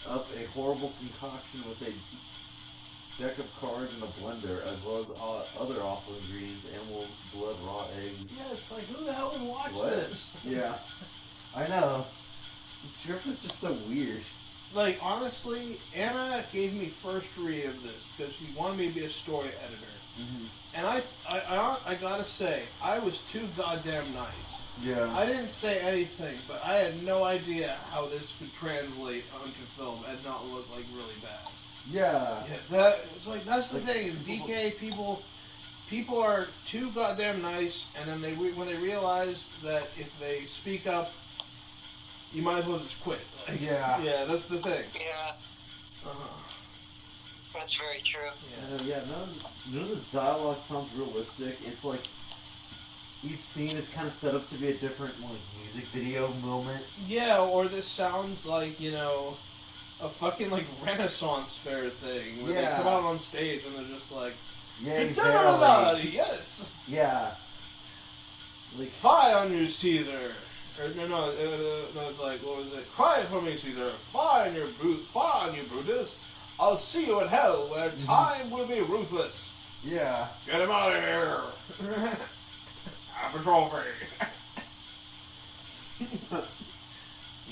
[SPEAKER 1] up a horrible concoction with a deck of cards, and a blender, as well as other awful ingredients, animal blood, raw eggs.
[SPEAKER 3] Yeah, it's like, who the hell would watch
[SPEAKER 1] What?
[SPEAKER 3] this?
[SPEAKER 1] Yeah. I know. The script is just so weird.
[SPEAKER 3] Like, honestly, Anna gave me first read of this because she wanted me to be a story editor.
[SPEAKER 1] Mm-hmm.
[SPEAKER 3] And I gotta say, I was too goddamn nice.
[SPEAKER 1] Yeah.
[SPEAKER 3] I didn't say anything, but I had no idea how this could translate onto film and not look like really bad.
[SPEAKER 1] Yeah.
[SPEAKER 3] Yeah, that's the
[SPEAKER 1] Like,
[SPEAKER 3] thing. In DK, people are too goddamn nice, and then when they realize that if they speak up, you might as well just quit. Like,
[SPEAKER 1] Yeah.
[SPEAKER 3] Yeah, that's the thing.
[SPEAKER 2] Yeah, that's very true.
[SPEAKER 3] Yeah.
[SPEAKER 1] None of the dialogue sounds realistic. It's like each scene is kind of set up to be a different music video moment.
[SPEAKER 3] Yeah, or this sounds like, a fucking Renaissance fair thing where they come out on stage and they're just like,
[SPEAKER 1] Yeah,
[SPEAKER 3] "Everybody, yes,
[SPEAKER 1] Yeah.
[SPEAKER 3] like fire on you, Caesar." Or no, it's like, what was it? Cry for me, Caesar. Fire on you, Brutus. I'll see you in hell, where time will be ruthless.
[SPEAKER 1] Yeah.
[SPEAKER 3] Get him out of here. Have a trophy.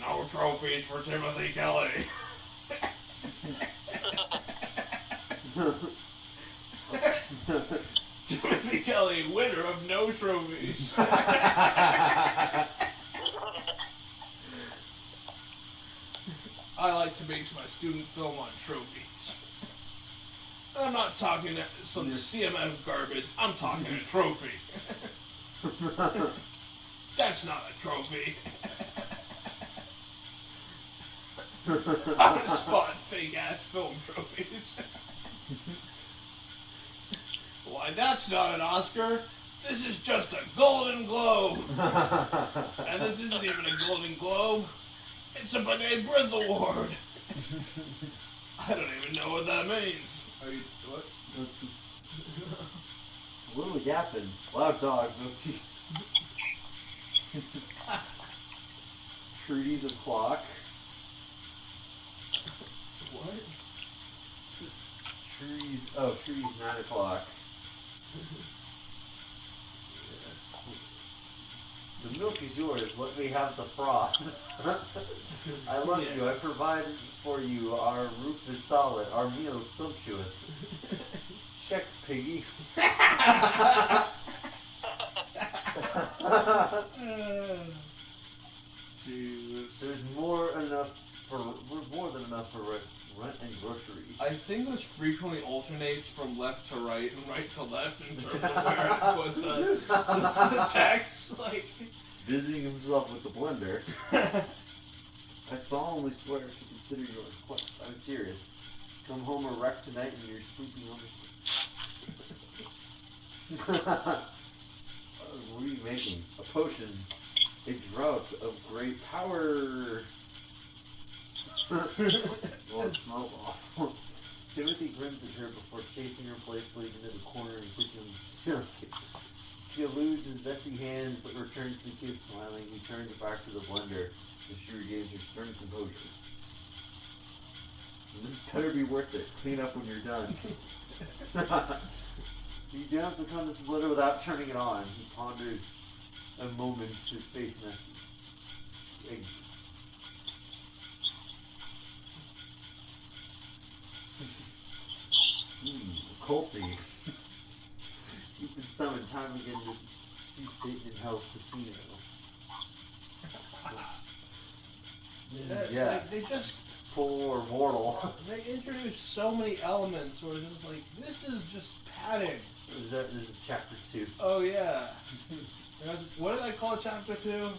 [SPEAKER 3] No trophies for Timothy Kelly. Timothy Kelly, winner of no trophies. I like to base my student film on trophies. I'm not talking some CMF garbage. I'm talking a trophy. That's not a trophy. How to spot fake-ass film trophies. Why, that's not an Oscar. This is just a Golden Globe. And this isn't even a Golden Globe. It's a B'nai B'rith Award. I don't even know what that means. Are you, what?
[SPEAKER 1] What are we yapping? Loud dog, no teeth. Trudy's a clock.
[SPEAKER 3] What?
[SPEAKER 1] Trudy's 9 o'clock. The milk is yours, let me have the froth. I love you, I provided for you, our roof is solid, our meal is sumptuous. Check, piggy.
[SPEAKER 3] Jesus.
[SPEAKER 1] There's more than enough for rent and groceries.
[SPEAKER 3] I think this frequently alternates from left to right and right to left in terms of where I put the text. Like,
[SPEAKER 1] visiting himself with the blender. I solemnly swear to consider your request. I'm serious. Come home a wreck tonight and you're sleeping on the What are you making? A potion. A draught of great power. Well, it smells awful. Timothy grins at her before chasing her playfully into the corner and pushing him to the She eludes his messy hand, but returns the kiss smiling. He turns back to the blender, and she regains her stern composure. And this better be worth it. Clean up when you're done. He jumps to come to the blender without turning it on. He ponders a moment, his face messy. Colty. You've been summoned time again to see Satan in Hell's Casino. Yes.
[SPEAKER 3] Like, they just
[SPEAKER 1] Full or mortal.
[SPEAKER 3] they introduce so many elements where it's just like, this is just padding.
[SPEAKER 1] There's a chapter 2.
[SPEAKER 3] Oh yeah. What did I call chapter 2?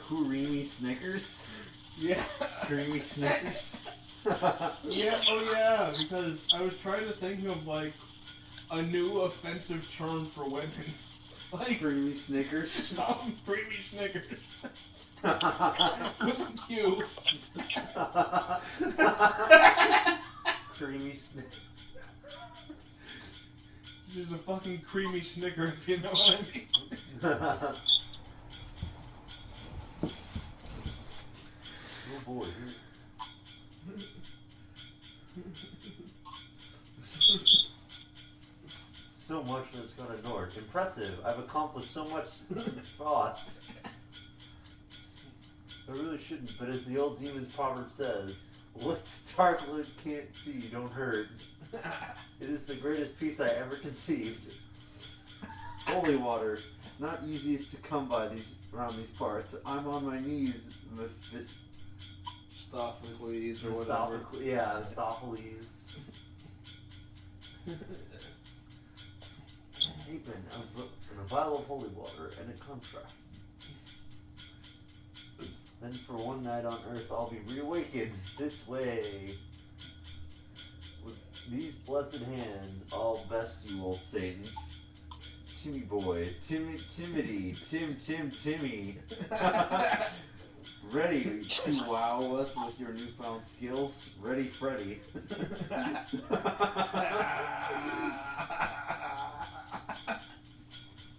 [SPEAKER 1] Creamy Snickers?
[SPEAKER 3] Yeah.
[SPEAKER 1] Creamy Snickers?
[SPEAKER 3] Yeah, oh yeah, because I was trying to think of like a new offensive term for women. Like
[SPEAKER 1] Creamy Snickers?
[SPEAKER 3] some creamy Snickers. With a Q.
[SPEAKER 1] Creamy Snickers.
[SPEAKER 3] Just a fucking creamy Snicker, if you know what I mean.
[SPEAKER 1] boy. So much that's gone ignored. Impressive. I've accomplished so much since Frost. I really shouldn't, but as the old demon's proverb says, what the dark look can't see, don't hurt. It is the greatest peace I ever conceived. Holy water, not easiest to come by around these parts. I'm on my knees,
[SPEAKER 3] Mephistopheles or whatever.
[SPEAKER 1] Yeah, Mephistopheles. Apron, a vial of holy water, and a contract. Then for one night on earth I'll be reawakened this way. With these blessed hands I'll best you, old Satan. Timmy boy, Timmy. Ready to wow us with your newfound skills? Ready, Freddy.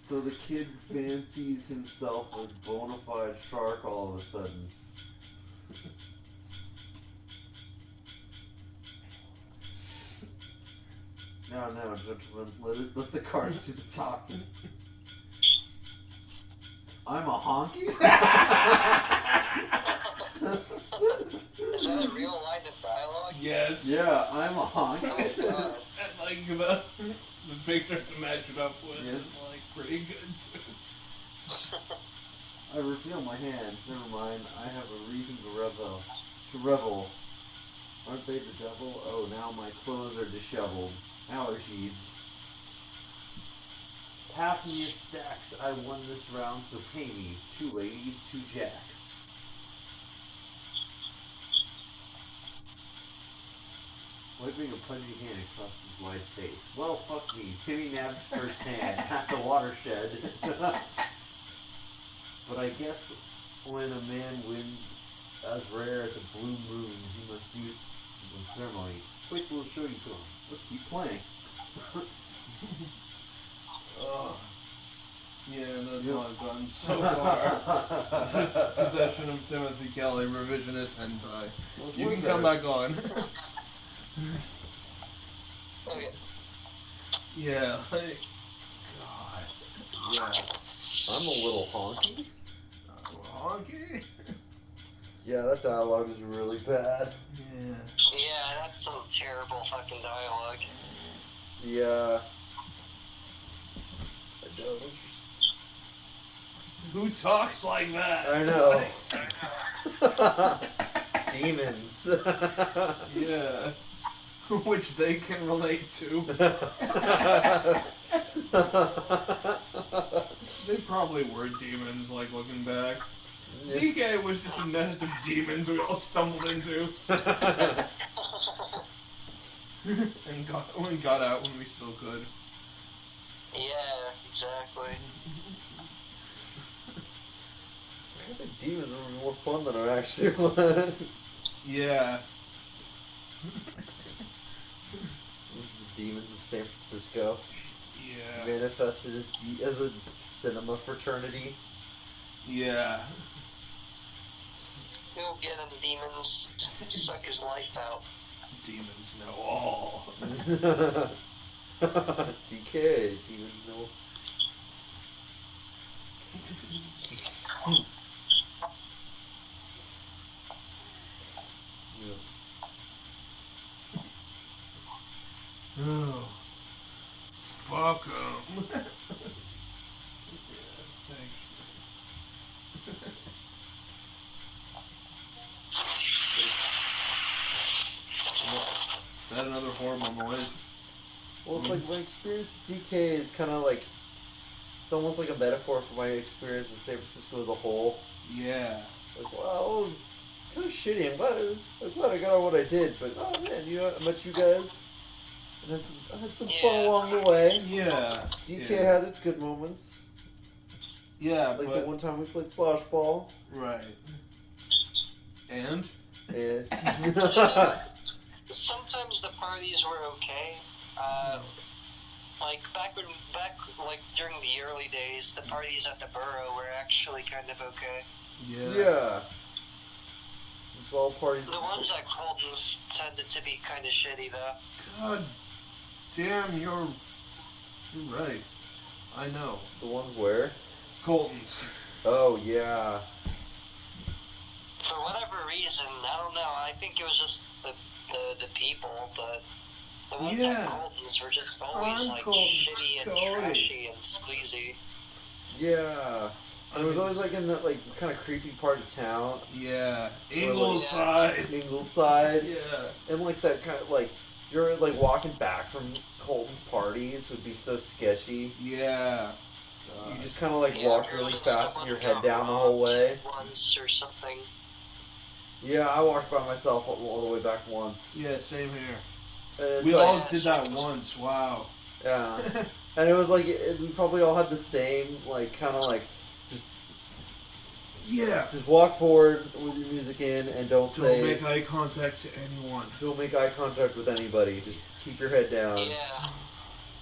[SPEAKER 1] So the kid fancies himself a bona fide shark all of a sudden. Now, gentlemen, let the cards do the talking. I'm a honky?
[SPEAKER 2] Is that a real line of dialogue?
[SPEAKER 3] Yes.
[SPEAKER 1] Yeah, I'm a honky.
[SPEAKER 2] Oh, God.
[SPEAKER 3] And like the picture to match it up with
[SPEAKER 1] Yeah.
[SPEAKER 3] is like pretty good too.
[SPEAKER 1] I reveal my hand. Never mind. I have a reason to revel. Aren't they the devil? Oh, now my clothes are disheveled. Allergies. Pass me your stacks. I won this round, so pay me. 2 ladies, 2 jacks. Wiping a pudgy hand across his wide face. Well, fuck me. Timmy nabbed firsthand at the watershed. But I guess when a man wins as rare as a blue moon, he must do the ceremony. Wait till we'll show you to him. Let's keep playing.
[SPEAKER 3] Yeah, that's all I've done so far. Possession of Timothy Kelly, revisionist hentai. You can come back on.
[SPEAKER 2] Okay.
[SPEAKER 3] Yeah, like,
[SPEAKER 1] God. Yeah. I'm a little honky.
[SPEAKER 3] honky.
[SPEAKER 1] Yeah, that dialogue is really bad.
[SPEAKER 3] Yeah.
[SPEAKER 2] Yeah, that's some terrible fucking dialogue.
[SPEAKER 1] Yeah.
[SPEAKER 3] Who talks like that?
[SPEAKER 1] I know. Demons.
[SPEAKER 3] Yeah. Which they can relate to. They probably were demons, like, looking back. DK was just a nest of demons we all stumbled into. and got out when we still could.
[SPEAKER 2] Yeah, exactly.
[SPEAKER 1] I think demons are more fun than I actually was.
[SPEAKER 3] Yeah.
[SPEAKER 1] Demons of San Francisco
[SPEAKER 3] Yeah.
[SPEAKER 1] manifested as a cinema fraternity.
[SPEAKER 3] Yeah.
[SPEAKER 2] Go get him, demons. Suck his life out.
[SPEAKER 3] Demons know all.
[SPEAKER 1] DK, demons know. Yeah.
[SPEAKER 3] Oh. Fuck 'em. Yeah, thanks. Is that another horrible noise?
[SPEAKER 1] Well, it's like my experience with DK is kind of like, it's almost like a metaphor for my experience with San Francisco as a whole.
[SPEAKER 3] Yeah.
[SPEAKER 1] Like, wow, it was kind of shitty. I'm glad I got on what I did, but oh man, you know, I met you guys, and I had some fun
[SPEAKER 2] Yeah.
[SPEAKER 1] along the way.
[SPEAKER 3] Yeah.
[SPEAKER 1] DK
[SPEAKER 3] Yeah.
[SPEAKER 1] had its good moments,
[SPEAKER 3] Yeah,
[SPEAKER 1] like
[SPEAKER 3] but
[SPEAKER 1] the one time we played slosh ball,
[SPEAKER 3] right. And
[SPEAKER 1] and
[SPEAKER 2] Sometimes the parties were okay. Like back during the early days, the parties at the Borough were actually kind of okay.
[SPEAKER 3] yeah.
[SPEAKER 1] yeah. all parties.
[SPEAKER 2] The ones at Colton's tended to be kind of shitty, though.
[SPEAKER 3] God damn, you're right. I know.
[SPEAKER 1] The ones where?
[SPEAKER 3] Colton's.
[SPEAKER 1] Oh, yeah.
[SPEAKER 2] For whatever reason, I don't know. I think it was just the people, but the ones at Colton's were just always shitty and trashy and sleazy.
[SPEAKER 1] Yeah. And it was always like in that kind of creepy part of town.
[SPEAKER 3] Yeah. Ingleside.
[SPEAKER 1] Ingleside.
[SPEAKER 3] Yeah.
[SPEAKER 1] And that kind of you're walking back from Colton's parties would be so sketchy.
[SPEAKER 3] Yeah.
[SPEAKER 1] You just kind of walked really fast with your head down the whole way.
[SPEAKER 2] Once or something.
[SPEAKER 1] Yeah, I walked by myself all the way back once.
[SPEAKER 3] Yeah, same here.
[SPEAKER 1] And
[SPEAKER 3] We all did that once. Wow.
[SPEAKER 1] Yeah. And it was we probably all had the same just walk forward with your music in and don't
[SPEAKER 3] make eye contact to anyone.
[SPEAKER 1] Don't make eye contact with anybody. Just keep your head down.
[SPEAKER 2] Yeah.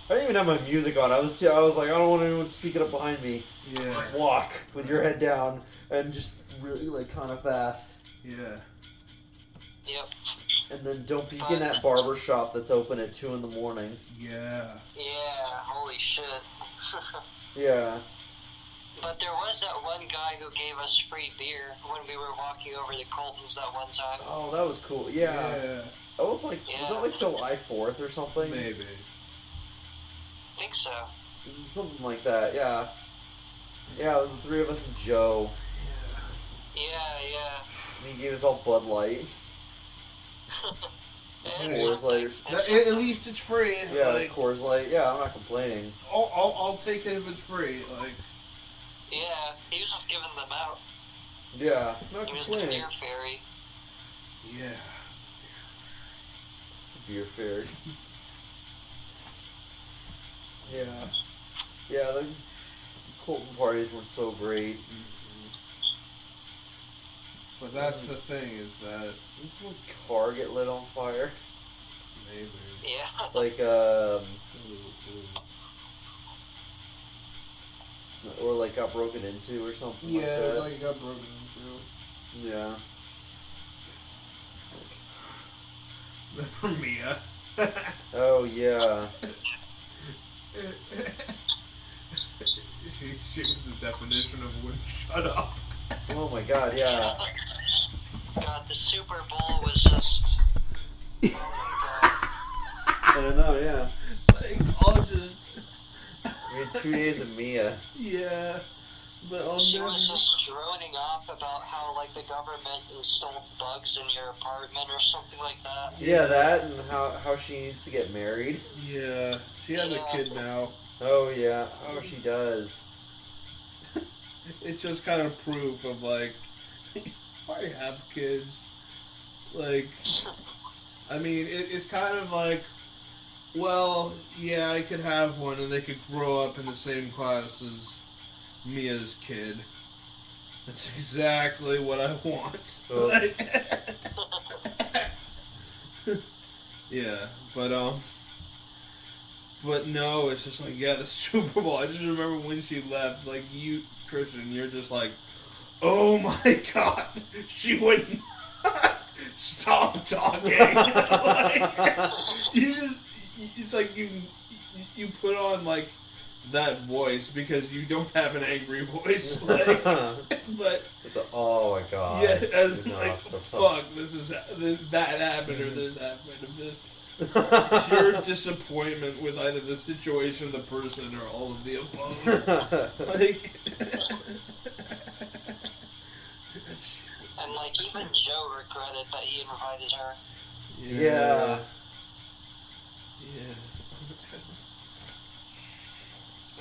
[SPEAKER 1] I didn't even have my music on. I was like, I don't want anyone sneaking up behind me.
[SPEAKER 3] Yeah.
[SPEAKER 1] Just walk with your head down and just really kind of fast.
[SPEAKER 3] Yeah.
[SPEAKER 2] Yep.
[SPEAKER 1] And then don't peek in that barber shop that's open at 2 in the morning.
[SPEAKER 3] Yeah.
[SPEAKER 2] Yeah. Holy shit.
[SPEAKER 1] Yeah.
[SPEAKER 2] But there was that one guy who gave us free beer when we were walking over to Colton's that one time.
[SPEAKER 1] Oh, that was cool. Yeah. That was was that July 4th or something?
[SPEAKER 3] Maybe.
[SPEAKER 2] I think so.
[SPEAKER 1] Something like that, yeah. Yeah, it was the three of us and Joe.
[SPEAKER 2] Yeah.
[SPEAKER 1] And he gave us all Bud Light. Coors Light.
[SPEAKER 3] At least it's free.
[SPEAKER 1] Yeah, Coors Light. Yeah, I'm not complaining.
[SPEAKER 3] I'll take it if it's free.
[SPEAKER 2] Yeah, he was just giving them out.
[SPEAKER 1] Yeah, not
[SPEAKER 2] he was the
[SPEAKER 1] complaining.
[SPEAKER 2] beer fairy.
[SPEAKER 3] Yeah.
[SPEAKER 1] Beer fairy. Yeah. Yeah, the Colton parties weren't so great.
[SPEAKER 3] But that's the thing, is that...
[SPEAKER 1] Didn't someone's car get lit on fire?
[SPEAKER 3] Maybe.
[SPEAKER 2] Yeah.
[SPEAKER 1] Or got broken into or something like that.
[SPEAKER 3] Yeah, it got broken into.
[SPEAKER 1] Yeah.
[SPEAKER 3] Remember Mia?
[SPEAKER 1] Oh, yeah.
[SPEAKER 3] She was the definition of wouldn't shut up.
[SPEAKER 1] Oh my god, yeah.
[SPEAKER 2] God, the Super Bowl was just... Oh my god.
[SPEAKER 1] I don't know, yeah.
[SPEAKER 3] I'll just...
[SPEAKER 1] We had 2 days of Mia.
[SPEAKER 3] Yeah. But
[SPEAKER 2] she was just droning off about how, the government installed bugs in your apartment or something like that.
[SPEAKER 1] Yeah, that and how she needs to get married.
[SPEAKER 3] Yeah. She has a kid now.
[SPEAKER 1] Oh, yeah. Oh, she does.
[SPEAKER 3] It's just kind of proof of, I have kids. I mean, it's kind of well, yeah, I could have one and they could grow up in the same class as Mia's kid. That's exactly what I want.
[SPEAKER 1] Oh.
[SPEAKER 3] Yeah, but no, it's just the Super Bowl. I just remember when she left, you, Christian, you're just oh my god, she wouldn't stop talking. You just, it's you put on that voice because you don't have an angry voice, but
[SPEAKER 1] oh my god,
[SPEAKER 3] yeah, as
[SPEAKER 1] fuck,
[SPEAKER 3] that happened or this happened, just pure disappointment with either the situation, the person, or all of the above.
[SPEAKER 2] And even Joe regretted that he invited her.
[SPEAKER 1] Yeah.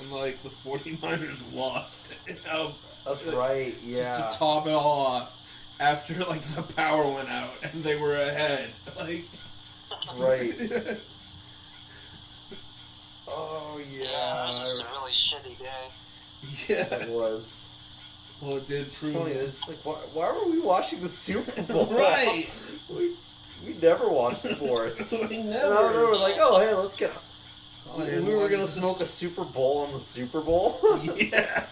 [SPEAKER 3] And the 49ers lost.
[SPEAKER 1] That's right, yeah.
[SPEAKER 3] Just to top it all off, after the power went out and they were ahead.
[SPEAKER 1] Right. Oh, yeah.
[SPEAKER 2] Yeah, it was just a really shitty day.
[SPEAKER 3] Yeah.
[SPEAKER 1] It was.
[SPEAKER 3] Well, it did prove.
[SPEAKER 1] Funny, it's why were we watching the Super Bowl?
[SPEAKER 3] Right.
[SPEAKER 1] We never watch sports.
[SPEAKER 3] We
[SPEAKER 1] And
[SPEAKER 3] never.
[SPEAKER 1] I remember oh, hey, let's get...
[SPEAKER 3] Oh,
[SPEAKER 1] we were going to smoke a Super Bowl on the Super Bowl?
[SPEAKER 3] Yeah.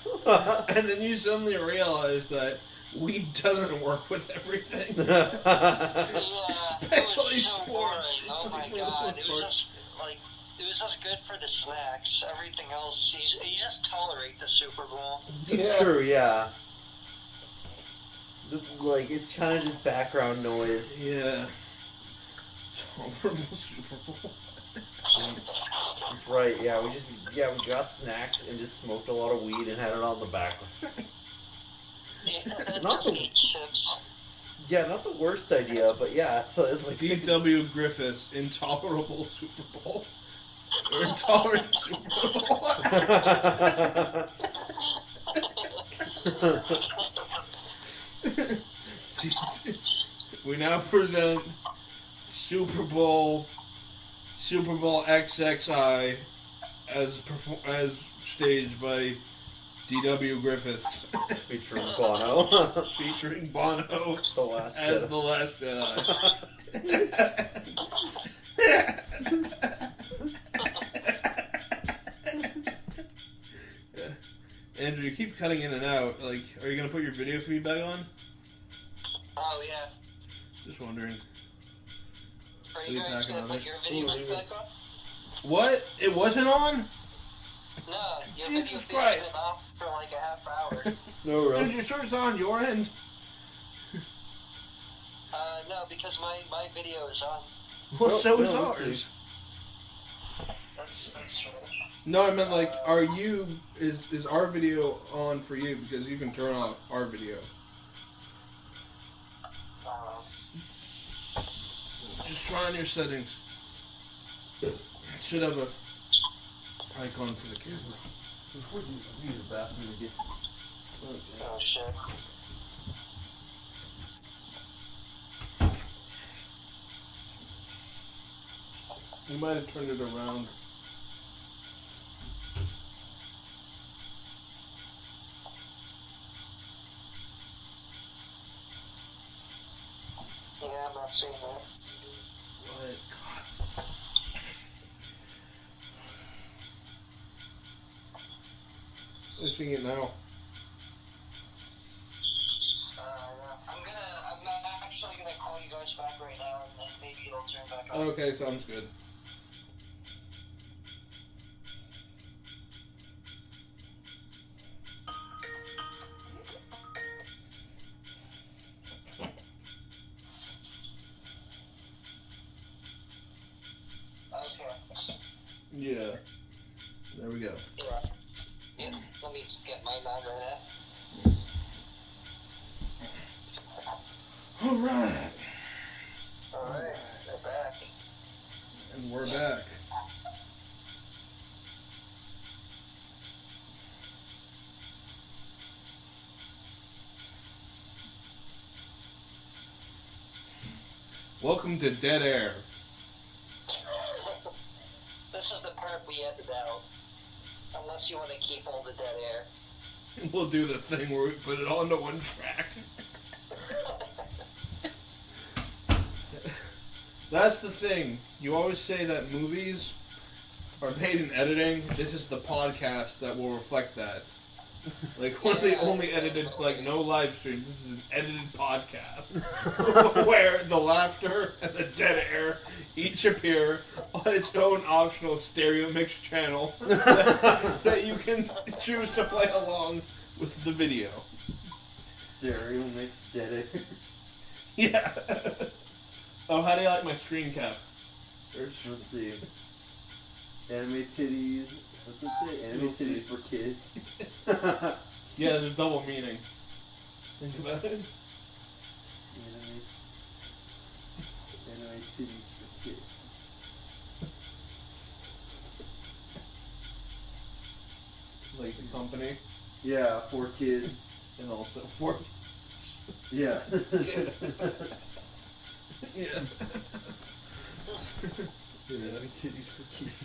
[SPEAKER 3] And then you suddenly realize that, weed doesn't work with everything.
[SPEAKER 2] Yeah,
[SPEAKER 3] Especially
[SPEAKER 2] it was so
[SPEAKER 3] sports.
[SPEAKER 2] boring. Oh my god, it was just like it was just good for the snacks. Everything else, you just tolerate the Super Bowl.
[SPEAKER 1] It's true, yeah. Like, it's kind of just background noise.
[SPEAKER 3] Yeah. Tolerable Super Bowl.
[SPEAKER 1] That's right, yeah. We got snacks and just smoked a lot of weed and had it on the background.
[SPEAKER 2] Yeah,
[SPEAKER 1] Not
[SPEAKER 2] just
[SPEAKER 1] the-
[SPEAKER 2] eat chips.
[SPEAKER 1] Yeah, not the worst idea, but yeah, it's like...
[SPEAKER 3] D.W. Griffiths, Intolerable Super Bowl. Or Intolerant Super Bowl. We now present Super Bowl XXI as staged by D.W. Griffiths.
[SPEAKER 1] Featuring Bono.
[SPEAKER 3] Featuring Bono
[SPEAKER 1] The Last
[SPEAKER 3] as
[SPEAKER 1] Jedi.
[SPEAKER 3] the Last Jedi. Andrew, you keep cutting in and out. Like, are you gonna put your video feedback on?
[SPEAKER 2] Oh yeah.
[SPEAKER 3] Just wondering.
[SPEAKER 2] Are you guys
[SPEAKER 3] Feedback
[SPEAKER 2] gonna
[SPEAKER 3] on
[SPEAKER 2] put
[SPEAKER 3] it.
[SPEAKER 2] your video feedback on?
[SPEAKER 3] What? It wasn't on?
[SPEAKER 2] No, your
[SPEAKER 3] Jesus
[SPEAKER 2] video feed's
[SPEAKER 3] Christ.
[SPEAKER 2] been off for like a half hour.
[SPEAKER 1] No,
[SPEAKER 3] Dude,
[SPEAKER 1] really.
[SPEAKER 3] you sure it's on your end?
[SPEAKER 2] No, because my video is on.
[SPEAKER 3] Well,
[SPEAKER 1] Oh,
[SPEAKER 3] so is
[SPEAKER 1] no, let's
[SPEAKER 3] ours.
[SPEAKER 2] That's true.
[SPEAKER 3] No, I meant like, are you? Is our video on for you? Because you can turn off our video. Just try on your settings. It should have a icon for the camera.
[SPEAKER 1] Before you use the bathroom to get...
[SPEAKER 2] Oh shit.
[SPEAKER 3] You might have turned it around.
[SPEAKER 2] Yeah, I'm not seeing that.
[SPEAKER 3] What? God. I'm seeing it now.
[SPEAKER 2] I'm actually gonna call you guys back right now, and then maybe it'll turn back on.
[SPEAKER 3] Okay, sounds good.
[SPEAKER 2] Okay.
[SPEAKER 3] Yeah. There we go.
[SPEAKER 2] Yeah. Yeah. Let me get mine on right now.
[SPEAKER 3] All right.
[SPEAKER 2] Alright, we're back.
[SPEAKER 3] And we're back. Welcome to Dead Air.
[SPEAKER 2] This is the part we edit out. Unless you want to keep all the dead air.
[SPEAKER 3] We'll do the thing where we put it onto one track. That's the thing. You always say that movies are made in editing. This is the podcast that will reflect that. Like, one of the only edited, like, no live streams. This is an edited podcast. Where the laughter and the dead air each appear on its own optional stereo mix channel that you can choose to play along with the video.
[SPEAKER 1] Stereo mix dead air.
[SPEAKER 3] Yeah. Oh, how do you like my screen cap?
[SPEAKER 1] Let's see. Anime titties. What's it say? Anime
[SPEAKER 3] We'll see.
[SPEAKER 1] titties for kids.
[SPEAKER 3] Yeah, there's a double meaning. Think about it.
[SPEAKER 1] Anime titties for kids.
[SPEAKER 3] Like the company,
[SPEAKER 1] Yeah, for kids.
[SPEAKER 3] and also for
[SPEAKER 1] Yeah.
[SPEAKER 3] yeah.
[SPEAKER 1] Anime titties for kids.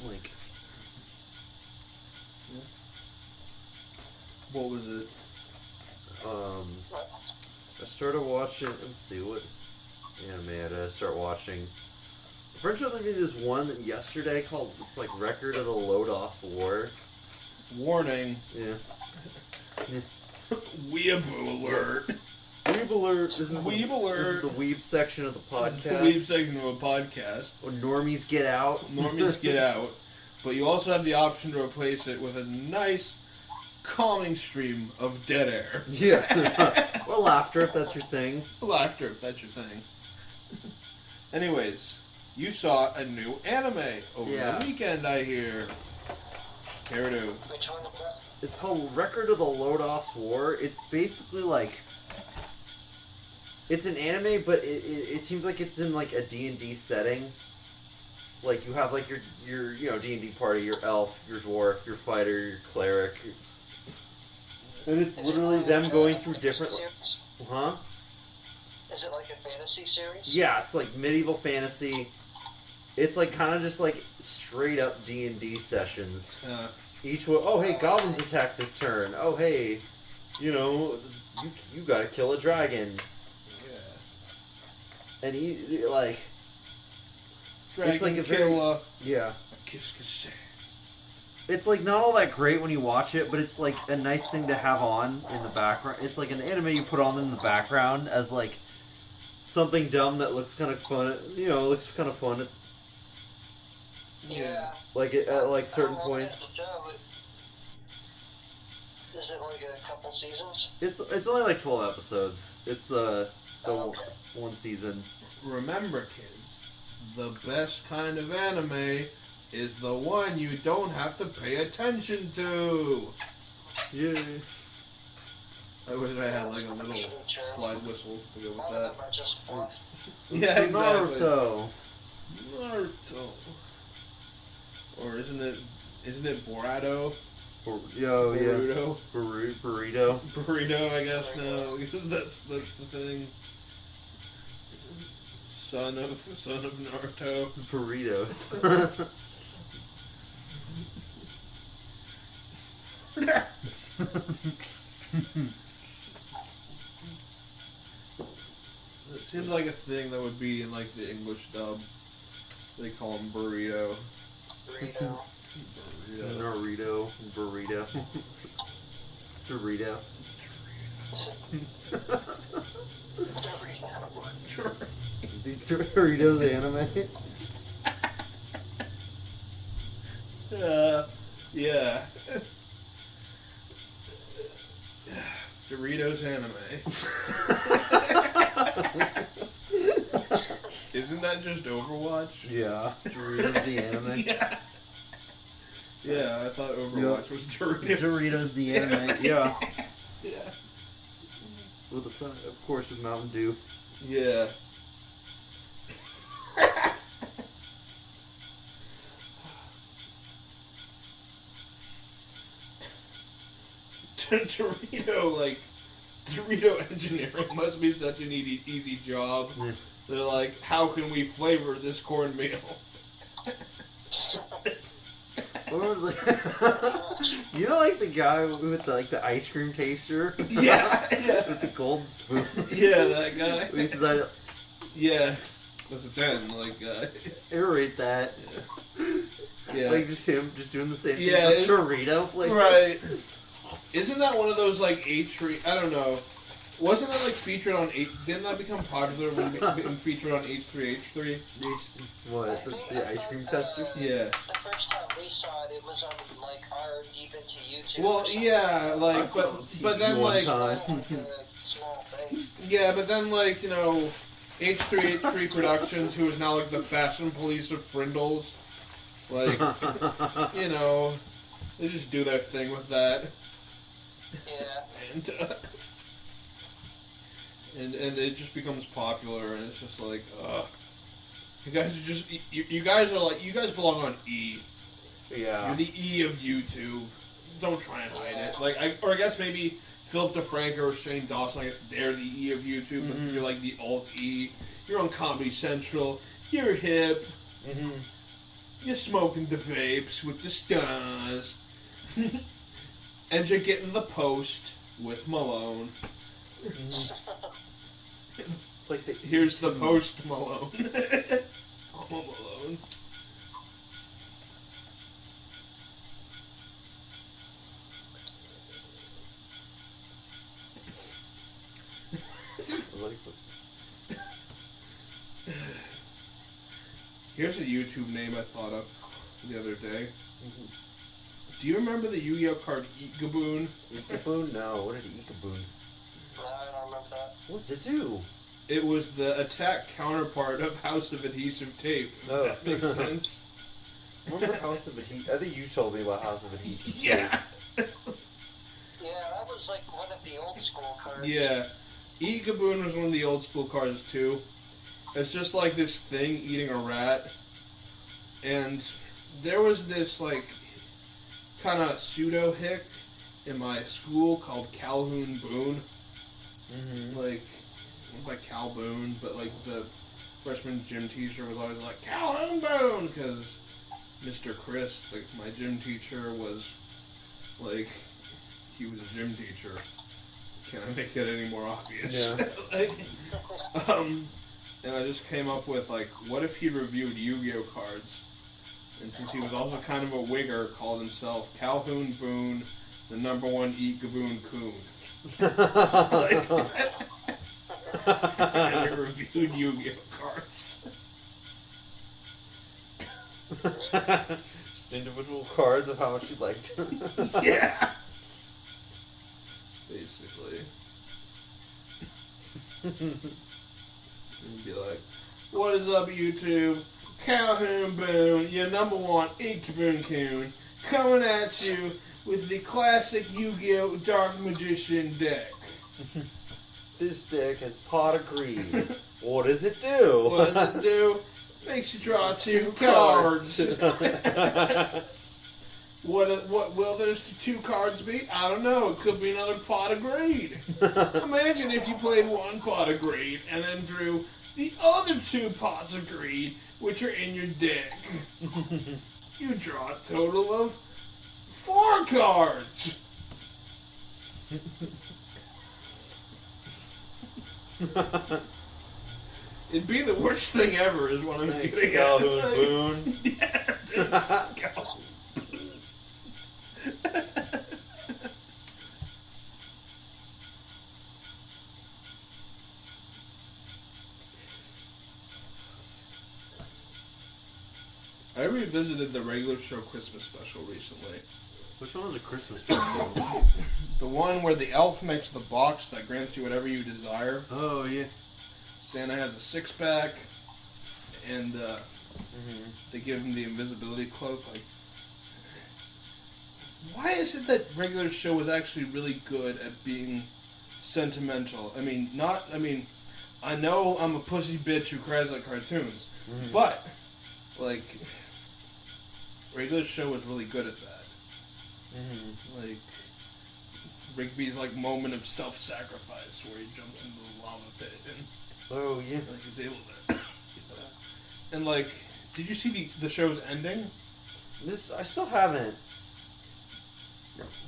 [SPEAKER 1] Like,
[SPEAKER 3] What was it?
[SPEAKER 1] I started watching. Let's see what anime did I start watching. French showed me this one yesterday called it's like Record of the Lodos War.
[SPEAKER 3] Warning.
[SPEAKER 1] Yeah.
[SPEAKER 3] Weeaboo alert.
[SPEAKER 1] Weeb alert. This is
[SPEAKER 3] Weeb
[SPEAKER 1] the,
[SPEAKER 3] alert.
[SPEAKER 1] This is the weeb section of the podcast.
[SPEAKER 3] The weeb section of a podcast.
[SPEAKER 1] When normies get out.
[SPEAKER 3] Normies get out. But you also have the option to replace it with a nice, calming stream of dead air.
[SPEAKER 1] Yeah. Or laughter if that's your thing.
[SPEAKER 3] Laughter if that's your thing. Anyways, you saw a new anime over the weekend, I hear. Hairdo.
[SPEAKER 2] Which one is that?
[SPEAKER 1] It's called Record of the Lodos War. It's basically like... It's an anime, but it seems like it's in like a D&D setting. Like you have like your D&D party, your elf, your dwarf, your fighter, your cleric. And it's
[SPEAKER 2] Is
[SPEAKER 1] literally
[SPEAKER 2] it
[SPEAKER 1] them
[SPEAKER 2] like
[SPEAKER 1] going
[SPEAKER 2] a
[SPEAKER 1] through
[SPEAKER 2] fantasy
[SPEAKER 1] different...
[SPEAKER 2] series?
[SPEAKER 1] Huh?
[SPEAKER 2] Is it like a fantasy series?
[SPEAKER 1] Yeah, it's like medieval fantasy. It's like kind of just like straight up D&D sessions. Each one, oh hey, goblins attack this turn. Oh hey, you gotta kill a dragon.
[SPEAKER 3] Yeah.
[SPEAKER 1] And he like
[SPEAKER 3] Dragon
[SPEAKER 1] it's like a
[SPEAKER 3] killer.
[SPEAKER 1] yeah.
[SPEAKER 3] Kiss.
[SPEAKER 1] It's like not all that great when you watch it, but it's like a nice thing to have on in the background. It's like an anime you put on in the background as like something dumb that looks kind of fun. Looks kind of fun.
[SPEAKER 2] Yeah.
[SPEAKER 1] Like at like certain
[SPEAKER 2] How long is
[SPEAKER 1] points.
[SPEAKER 2] the show? Is it like a couple seasons?
[SPEAKER 1] It's only like 12 episodes. It's one season.
[SPEAKER 3] Remember, kids, the best kind of anime is the one you don't have to pay attention to.
[SPEAKER 1] Yeah.
[SPEAKER 3] I wish I had like a little slide whistle to go with
[SPEAKER 2] All of
[SPEAKER 3] that.
[SPEAKER 2] them are just fun.
[SPEAKER 3] Yeah, exactly.
[SPEAKER 1] Naruto.
[SPEAKER 3] Or isn't it Borado?
[SPEAKER 1] Burrito.
[SPEAKER 3] Burrito, I guess now, because that's the thing. Son of Naruto.
[SPEAKER 1] Burrito.
[SPEAKER 3] It seems like a thing that would be in like the English dub. They call him burrito.
[SPEAKER 2] Burrito.
[SPEAKER 1] Naruto. Burrito. Dorito. The Doritos anime.
[SPEAKER 3] Yeah. Doritos anime. Isn't that just Overwatch?
[SPEAKER 1] Yeah. Doritos the anime.
[SPEAKER 3] Yeah. Yeah, I thought Overwatch was Doritos.
[SPEAKER 1] Doritos the anime. Yeah.
[SPEAKER 3] Yeah.
[SPEAKER 1] With the sun, of course, with Mountain Dew.
[SPEAKER 3] Yeah. Dorito engineering must be such an easy job.
[SPEAKER 1] Yeah.
[SPEAKER 3] They're like, how can we flavor this cornmeal?
[SPEAKER 1] Or was like, like the guy with the ice cream taster?
[SPEAKER 3] Yeah.
[SPEAKER 1] With the gold spoon.
[SPEAKER 3] Yeah, that guy.
[SPEAKER 1] We decided,
[SPEAKER 3] Yeah. That's a 10,
[SPEAKER 1] aerate that.
[SPEAKER 3] Yeah.
[SPEAKER 1] Like just him just doing the same thing.
[SPEAKER 3] Yeah,
[SPEAKER 1] With Dorito flavor.
[SPEAKER 3] Right. Isn't that one of those H3? I don't know. Wasn't that featured on H? Didn't that become popular when being featured on H3H3?
[SPEAKER 1] What? The ice cream tester?
[SPEAKER 3] Yeah.
[SPEAKER 2] The first time we saw it, it was on our deep into YouTube.
[SPEAKER 3] Well, yeah, but then
[SPEAKER 2] small thing.
[SPEAKER 3] Yeah, but then H3H3 Productions, who is now the fashion police of Frindles, they just do their thing with that.
[SPEAKER 2] Yeah.
[SPEAKER 3] And it just becomes popular, and it's just you guys are just you guys belong on E.
[SPEAKER 1] Yeah.
[SPEAKER 3] You're the E of YouTube. Don't try and hide it. I guess maybe Philip DeFranco or Shane Dawson. I guess they're the E of YouTube, but you're the alt E. You're on Comedy Central. You're hip.
[SPEAKER 1] Mm-hmm.
[SPEAKER 3] You're smoking the vapes with the stars. And you're getting the post with Malone.
[SPEAKER 1] It's like
[SPEAKER 3] Here's the Post Malone. Home Alone. Here's a YouTube name I thought of the other day. Do you remember the Yu-Gi-Oh card Eek-a-boon?
[SPEAKER 1] Eek-a-boon? No. What did Eek-a-boon?
[SPEAKER 2] No, I don't remember that.
[SPEAKER 1] What does it do?
[SPEAKER 3] It was the attack counterpart of House of Adhesive Tape. If
[SPEAKER 1] Oh.
[SPEAKER 3] that makes sense.
[SPEAKER 1] Remember House of Adhesive? I think you told me about House of Adhesive.
[SPEAKER 3] Yeah.
[SPEAKER 2] Yeah, that was like one of the old school cards.
[SPEAKER 3] Yeah. Eek-a-boon was one of the old school cards too. It's just like this thing eating a rat. And there was this like kind of pseudo hick in my school called Calhoun Boone.
[SPEAKER 1] Mm-hmm.
[SPEAKER 3] Like Cal Boone, but like the freshman gym teacher was always like Calhoun Boone because Mr. Chris, like my gym teacher, was like he was a gym teacher. Can I make it any more obvious?
[SPEAKER 1] Yeah.
[SPEAKER 3] And I just came up with like, what if he reviewed Yu-Gi-Oh cards? And since he was also kind of a wigger, called himself Calhoun Boone, the #1 Eek-a-boon coon. And he reviewed Yu-Gi-Oh cards.
[SPEAKER 1] Just individual cards of how much you liked.
[SPEAKER 3] Yeah. Basically. And be like, what is up, YouTube? Calhoun Boone, your #1 Eek-a-boon coon, coming at you with the classic Yu-Gi-Oh! Dark Magician deck.
[SPEAKER 1] This deck has Pot of Greed. What does it do?
[SPEAKER 3] What does it do? Makes you draw 2 cards. What will those 2 cards be? I don't know. It could be another Pot of Greed. Imagine if you played 1 Pot of Greed and then drew the other 2 Pots of Greed, which are in your deck. You draw a total of 4 cards. It'd be the worst thing ever, is what I'm
[SPEAKER 1] Thanks,
[SPEAKER 3] getting
[SPEAKER 1] Calhoun
[SPEAKER 3] at.
[SPEAKER 1] Boone.
[SPEAKER 3] Yeah, thanks, Calhoun. I revisited the regular show Christmas special recently.
[SPEAKER 1] Which one was a Christmas special?
[SPEAKER 3] The one where the elf makes the box that grants you whatever you desire.
[SPEAKER 1] Oh, yeah.
[SPEAKER 3] Santa has a 6-pack, and they give him the invisibility cloak. Like, why is it that regular show was actually really good at being sentimental? I know I'm a pussy bitch who cries like cartoons, but like regular show was really good at that. Like Rigby's like moment of self-sacrifice where he jumps into the lava pit and
[SPEAKER 1] Oh, yeah.
[SPEAKER 3] like he's able to. And like, did you see the show's ending?
[SPEAKER 1] I still haven't.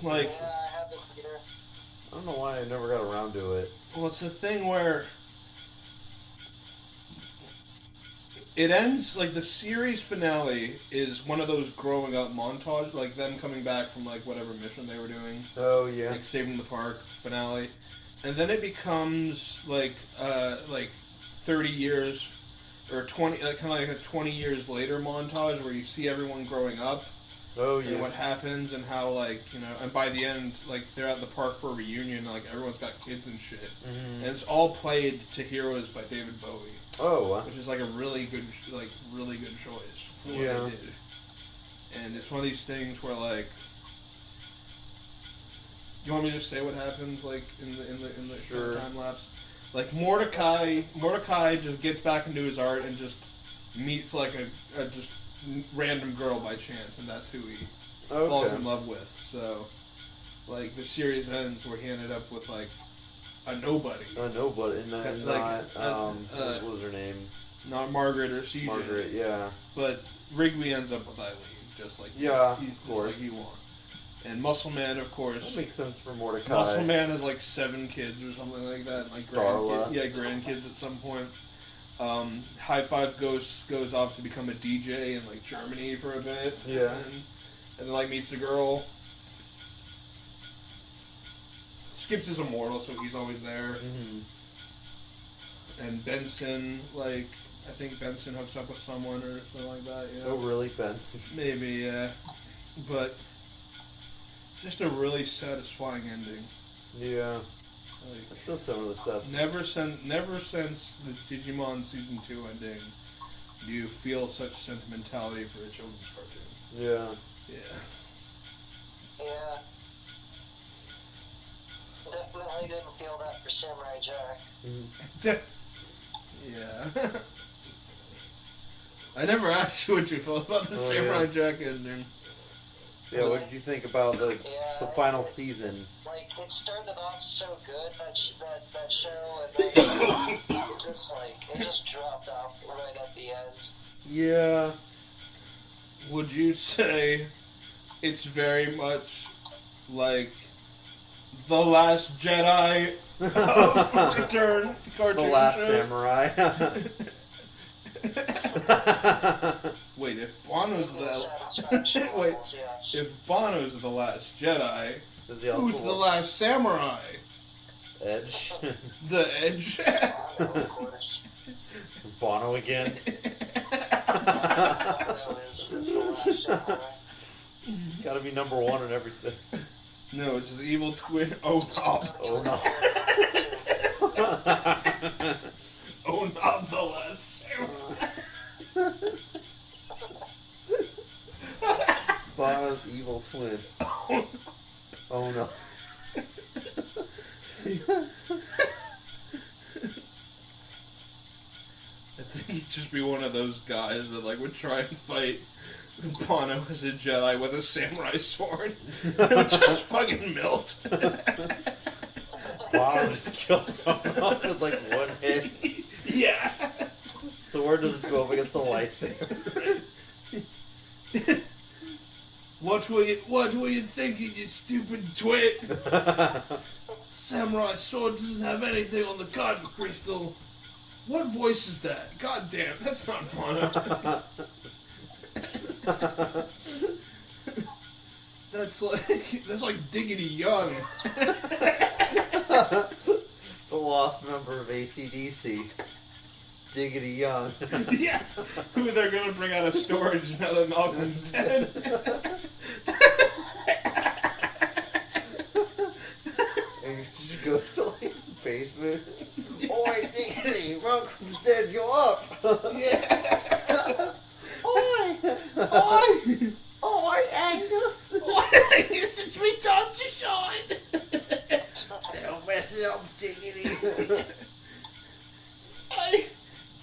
[SPEAKER 3] Like,
[SPEAKER 2] Yeah, I have it here.
[SPEAKER 1] I don't know why I never got around to it.
[SPEAKER 3] well, it's a thing where it ends, like, the series finale is one of those growing up montage, like them coming back from, like, whatever mission they were doing,
[SPEAKER 1] Oh, yeah.
[SPEAKER 3] like saving the park finale. And then it becomes, like 30 years, or 20, kind of like a 20 years later montage where you see everyone growing up.
[SPEAKER 1] Oh,
[SPEAKER 3] And
[SPEAKER 1] yeah.
[SPEAKER 3] what happens and how, like, you know, and by the end, like, they're at the park for a reunion, like, everyone's got kids and shit. And it's all played to Heroes by David Bowie,
[SPEAKER 1] Oh,
[SPEAKER 3] which is, like, a really good choice for what
[SPEAKER 1] Yeah.
[SPEAKER 3] they did. And it's one of these things where, like, you want me to just say what happens, like, in the
[SPEAKER 1] Sure.
[SPEAKER 3] time lapse? Like, Mordecai just gets back into his art and just meets, like, a just random girl by chance, and that's who he falls in love with. So, like, the series ends where he ended up with, like, a nobody.
[SPEAKER 1] No, but
[SPEAKER 3] Like,
[SPEAKER 1] what was her name?
[SPEAKER 3] Not Margaret or CJ.
[SPEAKER 1] Margaret, yeah.
[SPEAKER 3] But Wrigley ends up with Eileen, just like
[SPEAKER 1] Yeah,
[SPEAKER 3] he,
[SPEAKER 1] of course.
[SPEAKER 3] Just like he wants. And Muscle Man, of course.
[SPEAKER 1] That makes sense for Mordecai.
[SPEAKER 3] Muscle Man has like 7 kids or something like that. Like
[SPEAKER 1] Starla.
[SPEAKER 3] grandkids at some point. High Five goes off to become a DJ in like Germany for a bit.
[SPEAKER 1] Yeah.
[SPEAKER 3] And then like meets the girl. Skips is immortal, so he's always there.
[SPEAKER 1] Mm-hmm.
[SPEAKER 3] And Benson, like, I think Benson hooks up with someone or something like that. You know?
[SPEAKER 1] Oh, really, Benson?
[SPEAKER 3] Maybe, yeah. But just a really satisfying ending.
[SPEAKER 1] Yeah.
[SPEAKER 3] Like,
[SPEAKER 1] I feel some of the stuff.
[SPEAKER 3] never since the Digimon Season 2 ending do you feel such sentimentality for a children's cartoon.
[SPEAKER 1] Yeah.
[SPEAKER 3] Yeah.
[SPEAKER 2] Yeah. Definitely didn't feel that for Samurai Jack.
[SPEAKER 3] Yeah. I never asked you what you felt about the Samurai Jack ending.
[SPEAKER 1] Yeah, what did you think about the final season?
[SPEAKER 2] Like, it started off so good, that show, and then it just dropped off right at the end.
[SPEAKER 1] Yeah.
[SPEAKER 3] Would you say it's very much like The Last Jedi of Return cartoon
[SPEAKER 1] The Last
[SPEAKER 3] shows?
[SPEAKER 1] Samurai.
[SPEAKER 3] Wait, if Bono's if Bono's the Last Jedi,
[SPEAKER 1] Does he also
[SPEAKER 3] who's the Last Samurai?
[SPEAKER 1] Edge?
[SPEAKER 3] The Edge.
[SPEAKER 2] Bono, of course.
[SPEAKER 1] Bono again?
[SPEAKER 2] Bono is the last samurai.
[SPEAKER 1] It's gotta be number 1 in everything.
[SPEAKER 3] No, it's his evil twin. Oh no!
[SPEAKER 1] Oh no.
[SPEAKER 3] Oh no! The Last Samurai.
[SPEAKER 1] Bono's evil twin. Oh no.
[SPEAKER 3] I think he'd just be one of those guys that like would try and fight Bono as a Jedi with a samurai sword. It would just fucking melt.
[SPEAKER 1] Bono just kills someone off with like one hit.
[SPEAKER 3] Yeah.
[SPEAKER 1] Just a sword doesn't go up against a lightsaber.
[SPEAKER 3] What were you thinking, you stupid twit? Samurai sword doesn't have anything on the Kyber crystal. What voice is that? God damn, that's not Bono. That's like Diggity Young.
[SPEAKER 1] The lost member of AC/DC. Diggity Young.
[SPEAKER 3] Yeah, who they're gonna bring out of storage now that Malcolm's dead.
[SPEAKER 1] And you just go to like the basement. Oi, Diggity, Malcolm's dead, you're up.
[SPEAKER 3] Yeah.
[SPEAKER 1] Oi!
[SPEAKER 3] Oi!
[SPEAKER 1] Oi, Angus!
[SPEAKER 3] Angus, it's me time to shine.
[SPEAKER 1] Don't mess it up, Diggity.
[SPEAKER 3] Hey,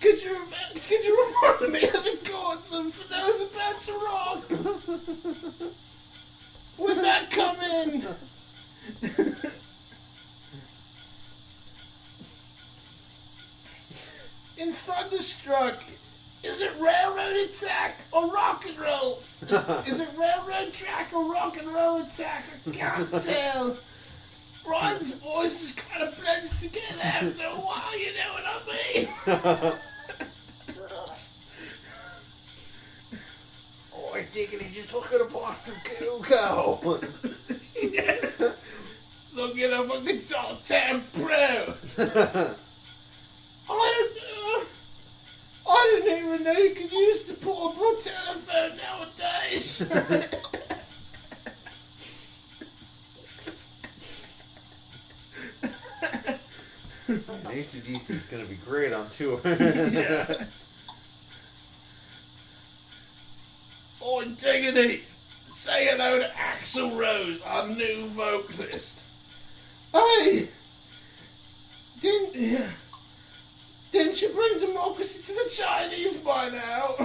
[SPEAKER 3] could you remind me of the gods and for those about to rock? When that come in? In Thunderstruck, is it railroad attack or rock and roll? Is it railroad track or rock and roll attack? I can't tell. Brian's voice just kind of blends together after a while, you know what I mean?
[SPEAKER 1] Oi, Diggity, just look at a box of Google.
[SPEAKER 3] Yeah. Look it up on Guitar Time Pro. I didn't even know you could use the portable telephone nowadays.
[SPEAKER 1] AC/DC is going to be great on tour.
[SPEAKER 3] Yeah. Oi, Diggity, say hello to Axl Rose, our new vocalist. Hey, didn't you bring democracy to the Chinese by now?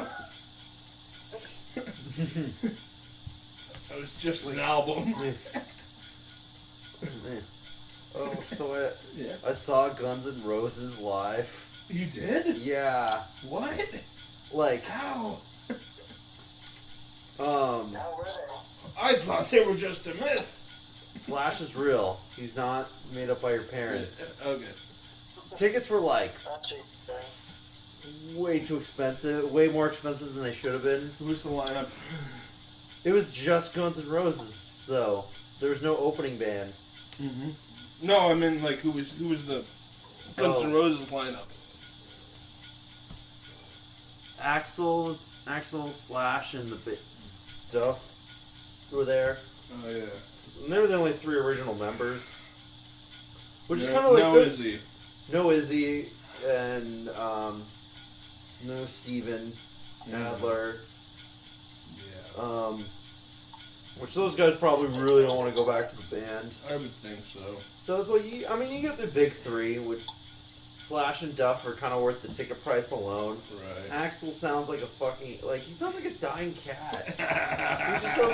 [SPEAKER 3] That was just an album.
[SPEAKER 1] Oh, so
[SPEAKER 3] Yeah.
[SPEAKER 1] I saw Guns N' Roses live.
[SPEAKER 3] You did?
[SPEAKER 1] Yeah.
[SPEAKER 3] What?
[SPEAKER 1] Like,
[SPEAKER 3] How?
[SPEAKER 2] How were they?
[SPEAKER 3] I thought they were just a myth.
[SPEAKER 1] Slash is real. He's not made up by your parents.
[SPEAKER 3] Okay.
[SPEAKER 1] Tickets were like
[SPEAKER 2] That's it.
[SPEAKER 1] way too expensive, way more expensive than they should have been.
[SPEAKER 3] Who's the lineup?
[SPEAKER 1] It was just Guns N' Roses, though. There was no opening band.
[SPEAKER 3] Mm-hmm. No, I mean, like, who was the Guns N' Roses lineup?
[SPEAKER 1] Axl, Slash, and the Duff were there.
[SPEAKER 3] Oh, yeah.
[SPEAKER 1] And they were the only 3 original members. Which is
[SPEAKER 3] No-
[SPEAKER 1] kind of like...
[SPEAKER 3] No
[SPEAKER 1] good.
[SPEAKER 3] Izzy.
[SPEAKER 1] No Izzy, and no Steven Adler.
[SPEAKER 3] Yeah.
[SPEAKER 1] Which those guys probably really don't want to go back to the band.
[SPEAKER 3] I would think so.
[SPEAKER 1] So it's like, you get the big 3, which Slash and Duff are kind of worth the ticket price alone.
[SPEAKER 3] Right.
[SPEAKER 1] Axl sounds like a fucking, like, he sounds like a dying cat. He just goes,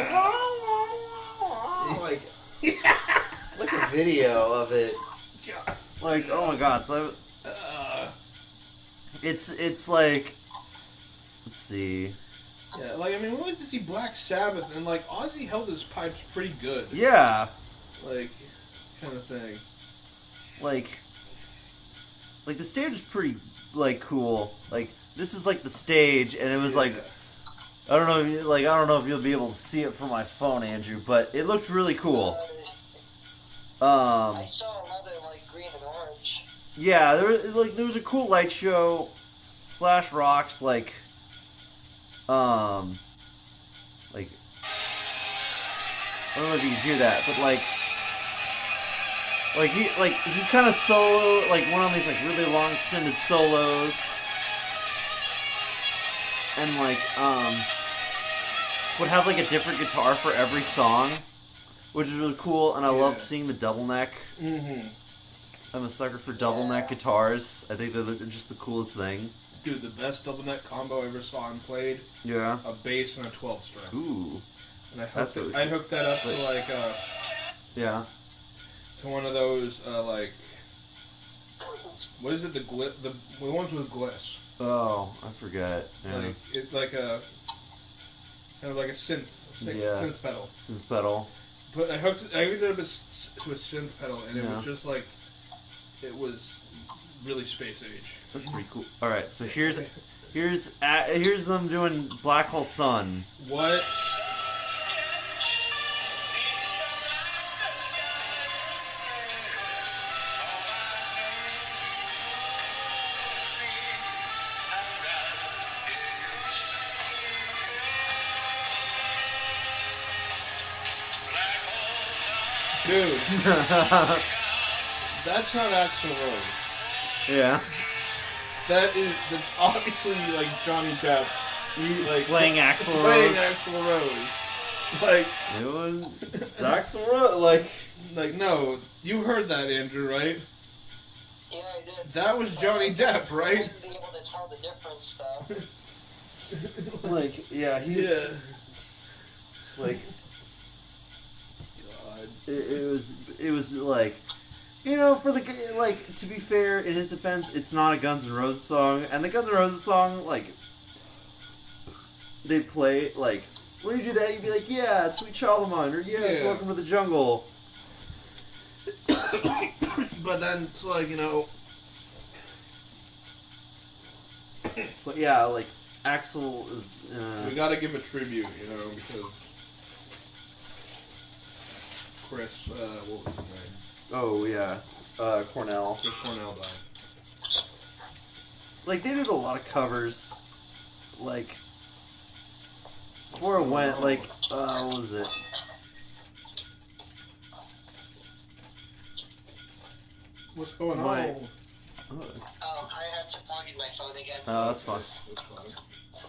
[SPEAKER 1] like a video of it.
[SPEAKER 3] God.
[SPEAKER 1] Like, oh my god, so it's like, let's see.
[SPEAKER 3] Yeah, like, I mean, we went to see Black Sabbath, and, like, Ozzy held his pipes pretty good.
[SPEAKER 1] Yeah.
[SPEAKER 3] Like, kind of thing.
[SPEAKER 1] Like the stage is pretty, like, cool. Like, this is, like, the stage, and it was, like, I don't know if you'll be able to see it from my phone, Andrew, but it looked really cool.
[SPEAKER 2] I saw a lot of like green and orange.
[SPEAKER 1] Yeah, there was a cool light show. Slash rocks, like, I don't know if you can hear that, but he kind of solo, like, went on these, like, really long extended solos, and, like, would have, like, a different guitar for every song, which is really cool, and I love seeing the double neck.
[SPEAKER 3] Mm-hmm.
[SPEAKER 1] I'm a sucker for double neck guitars. I think they're just the coolest thing.
[SPEAKER 3] Dude, the best double neck combo I ever saw him played.
[SPEAKER 1] Yeah.
[SPEAKER 3] A bass and a 12-string.
[SPEAKER 1] Ooh.
[SPEAKER 3] And I
[SPEAKER 1] That's
[SPEAKER 3] hooked,
[SPEAKER 1] really
[SPEAKER 3] I hooked that up to, like,
[SPEAKER 1] yeah.
[SPEAKER 3] to one of those, like, what is it, the ones with gliss.
[SPEAKER 1] Oh, I forget. Yeah.
[SPEAKER 3] Like, it's like a, kind of like a synth pedal.
[SPEAKER 1] Synth pedal.
[SPEAKER 3] But I hooked it up to a synth pedal, and it was just like, it was really space age.
[SPEAKER 1] That's pretty cool. All right, so here's them doing Black Hole Sun.
[SPEAKER 3] What? Dude, that's not Axl Rose.
[SPEAKER 1] Yeah.
[SPEAKER 3] That's obviously like Johnny Depp, like
[SPEAKER 1] Playing Axl
[SPEAKER 3] playing
[SPEAKER 1] Rose.
[SPEAKER 3] Axl Rose. Like
[SPEAKER 1] It's Axl Rose.
[SPEAKER 3] like no, you heard that, Andrew, right?
[SPEAKER 2] Yeah, I did.
[SPEAKER 3] That was Johnny Depp,
[SPEAKER 2] I
[SPEAKER 3] right?
[SPEAKER 2] wouldn't be able to tell the difference though.
[SPEAKER 1] He's
[SPEAKER 3] Yeah.
[SPEAKER 1] like.
[SPEAKER 3] God.
[SPEAKER 1] It was like, you know, for the, like, to be fair, in his defense, it's not a Guns N' Roses song, and the Guns N' Roses song, like, they play, like, when you do that, you'd be like, yeah, it's Sweet Child of Mine, or it's
[SPEAKER 3] Yeah.
[SPEAKER 1] Welcome to the Jungle.
[SPEAKER 3] But then it's like, you know,
[SPEAKER 1] But yeah, like, Axl is,
[SPEAKER 3] we gotta give a tribute, you know, because Chris, what was his name?
[SPEAKER 1] oh yeah, Cornell.
[SPEAKER 3] Chris Cornell died.
[SPEAKER 1] Like, they did a lot of covers, like, before it went, like, what was it?
[SPEAKER 3] What's going
[SPEAKER 1] My-
[SPEAKER 3] on?
[SPEAKER 2] I had to plug in my phone again.
[SPEAKER 1] Oh, that's fine.
[SPEAKER 3] That's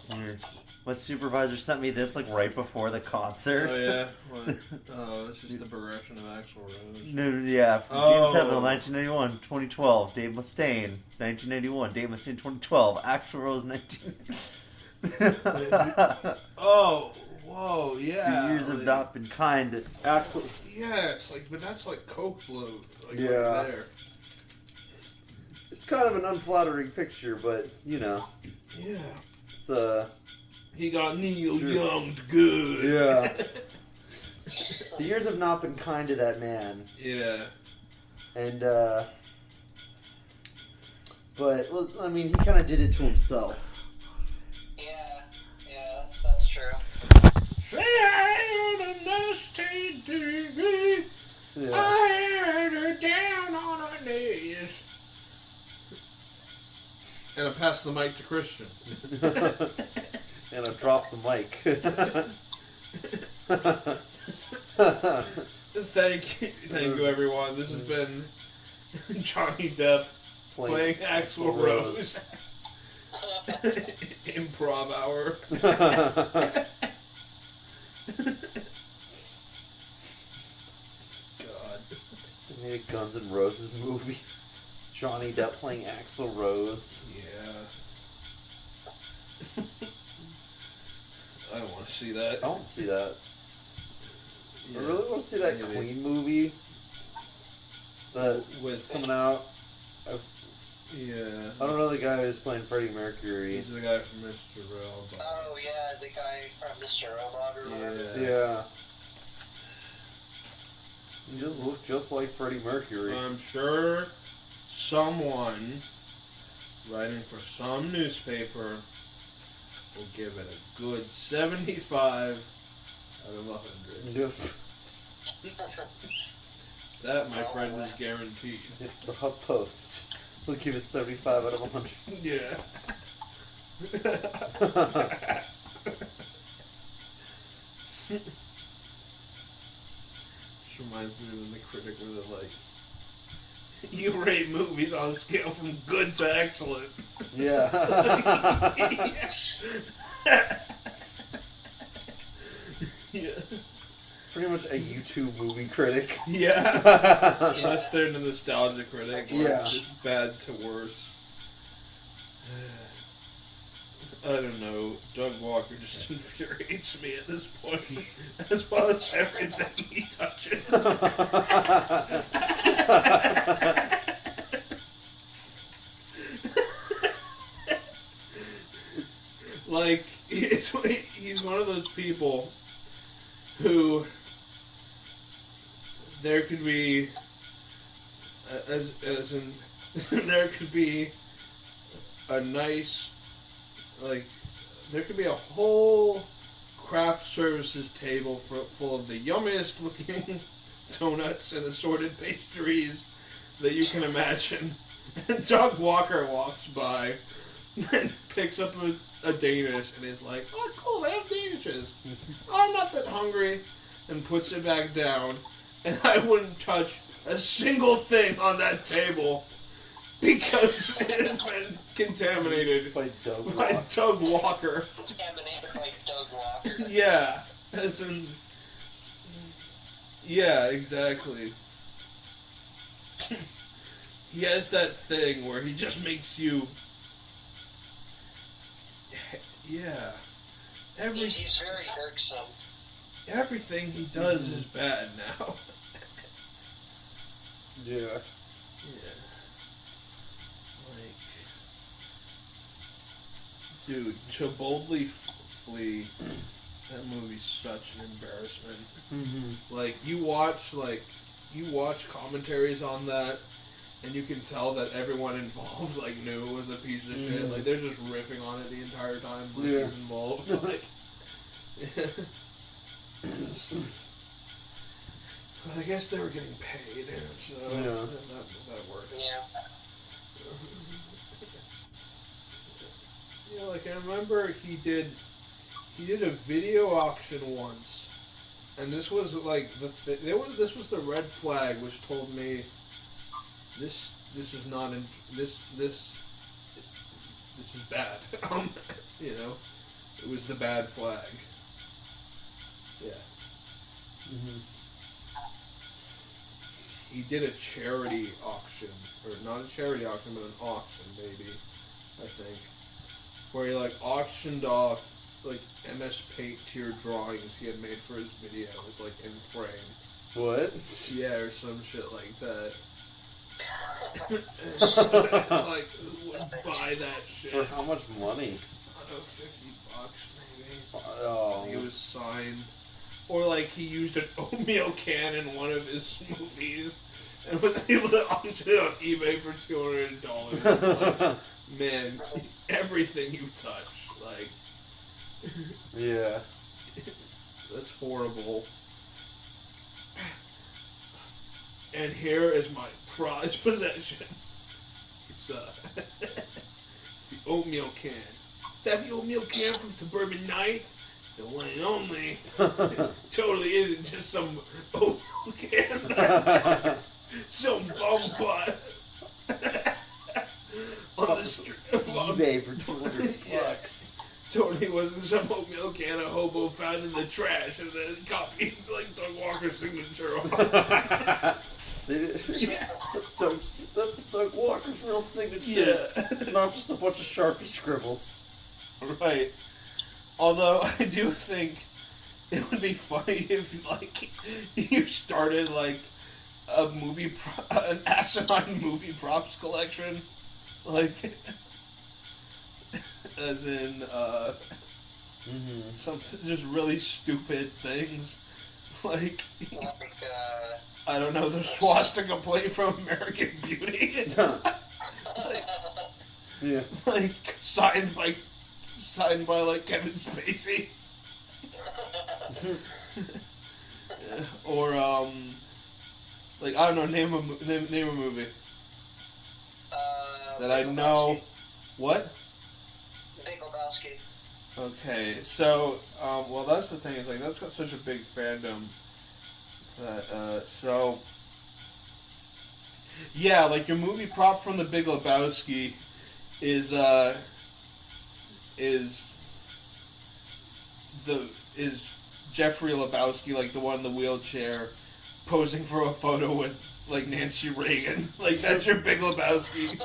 [SPEAKER 3] fine.
[SPEAKER 1] Weird. My supervisor sent me this, like, right before the concert.
[SPEAKER 3] Oh yeah. What? Oh, it's just the progression of Axl Rose.
[SPEAKER 1] No, yeah, from
[SPEAKER 3] Oh.
[SPEAKER 1] June 7th, 1991, 2012, Dave Mustaine, 1991, Dave Mustaine, 2012, Axl Rose, 19...
[SPEAKER 3] Oh, whoa, yeah.
[SPEAKER 1] The years have
[SPEAKER 3] like,
[SPEAKER 1] not been kind to Axl...
[SPEAKER 3] Yeah, it's like, but that's like coke load. Like,
[SPEAKER 1] Yeah.
[SPEAKER 3] right there.
[SPEAKER 1] It's kind of an unflattering picture, but, you know,
[SPEAKER 3] Yeah.
[SPEAKER 1] it's
[SPEAKER 3] He got Neil
[SPEAKER 1] Sure.
[SPEAKER 3] Young'd good.
[SPEAKER 1] Yeah. The years have not been kind to that man.
[SPEAKER 3] Yeah.
[SPEAKER 1] And, but, well, I mean, he kind of did it to himself.
[SPEAKER 2] Yeah, that's true.
[SPEAKER 3] Say I had an STD.
[SPEAKER 1] Yeah.
[SPEAKER 3] I had her down on her knees. And I passed the mic to Christian.
[SPEAKER 1] And I dropped the mic.
[SPEAKER 3] Thank you, everyone. This has been Johnny Depp playing Axl Rose. Improv hour. God.
[SPEAKER 1] They made a Guns N' Roses movie. Johnny Depp playing Axl Rose.
[SPEAKER 3] Yeah. I don't want to see that.
[SPEAKER 1] I want to see that.
[SPEAKER 3] Yeah.
[SPEAKER 1] I really want to see that
[SPEAKER 3] Maybe.
[SPEAKER 1] Queen movie that
[SPEAKER 3] With
[SPEAKER 1] coming out.
[SPEAKER 3] yeah.
[SPEAKER 1] I don't know the guy who's playing Freddie Mercury.
[SPEAKER 3] He's the guy from Mr. Robot.
[SPEAKER 2] Oh yeah, the guy from Mr. Robot or whatever.
[SPEAKER 1] Yeah. He just looked just like Freddie Mercury.
[SPEAKER 3] I'm sure someone writing for some newspaper will give it a good 75 out of 100.
[SPEAKER 1] Yep.
[SPEAKER 3] That, my friend, is guaranteed.
[SPEAKER 1] It's the HuffPost. We'll give it 75 out of 100.
[SPEAKER 3] Yeah. This reminds me of the critic where they're like, you rate movies on a scale from good to excellent.
[SPEAKER 1] Yeah.
[SPEAKER 3] Yeah.
[SPEAKER 1] Pretty much a YouTube movie critic.
[SPEAKER 3] Yeah. Unless they're the nostalgia critic, where
[SPEAKER 1] Yeah.
[SPEAKER 3] it's just bad to worse. I don't know. Doug Walker just infuriates me at this point, as well as everything he touches. Like, he's one of those people who there could be, as in, there could be a nice, like, there could be a whole craft services table full of the yummiest looking donuts and assorted pastries that you can imagine. And Doug Walker walks by and picks up a Danish and is like, oh cool, they have Danishes. Oh, I'm not that hungry. And puts it back down. And I wouldn't touch a single thing on that table because it has been contaminated
[SPEAKER 1] By
[SPEAKER 3] by Doug Walker.
[SPEAKER 2] Contaminated by Doug Walker.
[SPEAKER 3] Yeah. As in, yeah, exactly. He has that thing where he just makes you... Yeah.
[SPEAKER 2] He's very irksome.
[SPEAKER 3] Everything he does is bad now.
[SPEAKER 1] Yeah.
[SPEAKER 3] Yeah. Like... Dude, To Boldly Flee... That movie's such an embarrassment.
[SPEAKER 1] Mm-hmm.
[SPEAKER 3] Like, you watch commentaries on that, and you can tell that everyone involved, like, knew it was a piece of shit. Like, they're just riffing on it the entire time Bliss was involved. Like, but I guess they were getting paid, so that works.
[SPEAKER 2] Yeah.
[SPEAKER 3] Yeah, like, I remember he did a video auction once, and this was like this was the red flag which told me this is not this is bad. You know, it was the bad flag. Yeah.
[SPEAKER 1] Mm-hmm.
[SPEAKER 3] He did a charity auction, or not a charity auction, but an auction maybe, I think, where he like auctioned off like MS Paint tier drawings he had made for his videos, like in frame.
[SPEAKER 1] What?
[SPEAKER 3] Yeah, or some shit like that. It's like, who would buy that shit?
[SPEAKER 1] For how much money?
[SPEAKER 3] I don't know, $50 maybe.
[SPEAKER 1] Oh.
[SPEAKER 3] I think it was signed. Or like he used an oatmeal can in one of his movies and was able to auction it on eBay for $200. Like, man, everything you touch, like,
[SPEAKER 1] Yeah.
[SPEAKER 3] that's horrible. And here is my prized possession. It's it's the oatmeal can. Is that the oatmeal can from Suburban Night? The one and only. Totally isn't just some oatmeal can. Some bum butt. On the street.
[SPEAKER 1] eBay for $200.
[SPEAKER 3] Totally wasn't some oatmeal can a hobo found in the trash and then copied like Doug Walker's signature on it.
[SPEAKER 1] That's Doug Walker's real signature.
[SPEAKER 3] Yeah.
[SPEAKER 1] Not just a bunch of Sharpie scribbles.
[SPEAKER 3] Right. Although I do think it would be funny if like you started like a an asinine movie props collection, like as in some just really stupid things, like I don't know, the swastika plate from American Beauty,
[SPEAKER 1] Yeah.
[SPEAKER 3] like signed by like Kevin Spacey. Or like I don't know, name a movie that I know. What?
[SPEAKER 2] Big Lebowski.
[SPEAKER 3] Okay, so well, that's the thing. Is like that's got such a big fandom that so yeah, like your movie prop from the Big Lebowski is Jeffrey Lebowski, like the one in the wheelchair, posing for a photo with like Nancy Reagan. Like that's your Big Lebowski.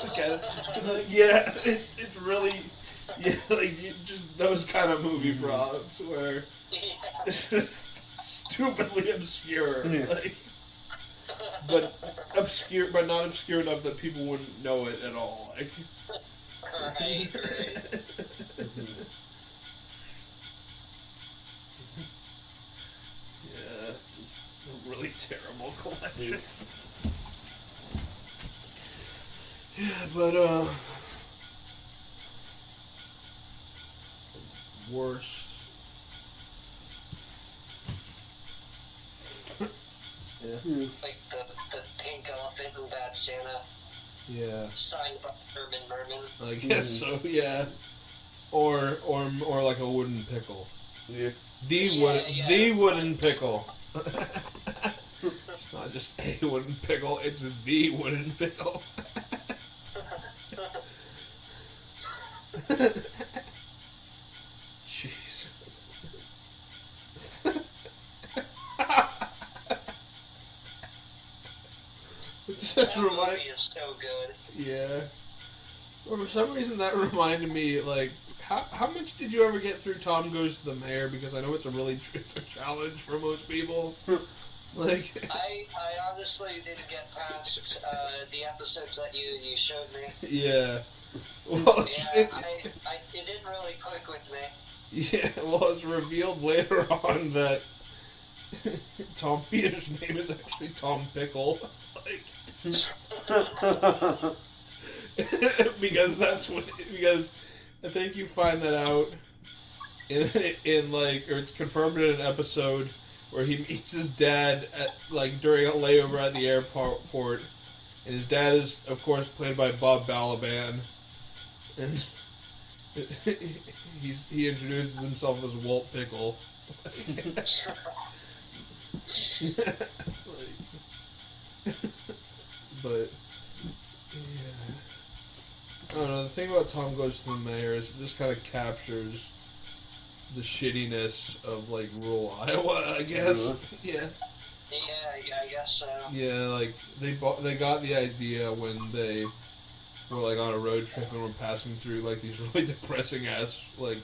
[SPEAKER 3] Yeah, it's really like just those kind of movie props where it's just stupidly obscure.
[SPEAKER 1] Yeah.
[SPEAKER 3] Like, but not obscure enough that people wouldn't know it at all. Like,
[SPEAKER 2] Right.
[SPEAKER 3] Yeah, a really terrible collection. Yeah, but worst. Yeah.
[SPEAKER 2] Like the pink elephant in Bad Santa,
[SPEAKER 3] Yeah.
[SPEAKER 2] signed by Herman Merman.
[SPEAKER 3] I guess so. Yeah. Or like a wooden pickle.
[SPEAKER 1] Yeah.
[SPEAKER 3] The wooden pickle. It's not just a wooden pickle, it's the wooden pickle. Jeez.
[SPEAKER 2] That movie is so good.
[SPEAKER 3] Yeah. Well, for some reason that reminded me, like, how much did you ever get through Tom Goes to the Mayor? Because I know it's a challenge for most people. Like,
[SPEAKER 2] I honestly didn't get past the episodes that you showed me.
[SPEAKER 3] yeah. Well,
[SPEAKER 2] Yeah, it didn't really click with me.
[SPEAKER 3] yeah. Well, it's revealed later on that Tom Peters' name is actually Tom Pickle. Like, because I think you find that out in like, or it's confirmed in an episode where he meets his dad at like during a layover at the airport, and his dad is of course played by Bob Balaban, and he introduces himself as Walt Pickle. But yeah, I don't know. The thing about Tom Goes to the Mayor is it just kind of captures the shittiness of like rural Iowa, I guess. Yeah.
[SPEAKER 2] Yeah, I guess so.
[SPEAKER 3] Yeah, like they got the idea when they were like on a road trip and were passing through like these really depressing ass like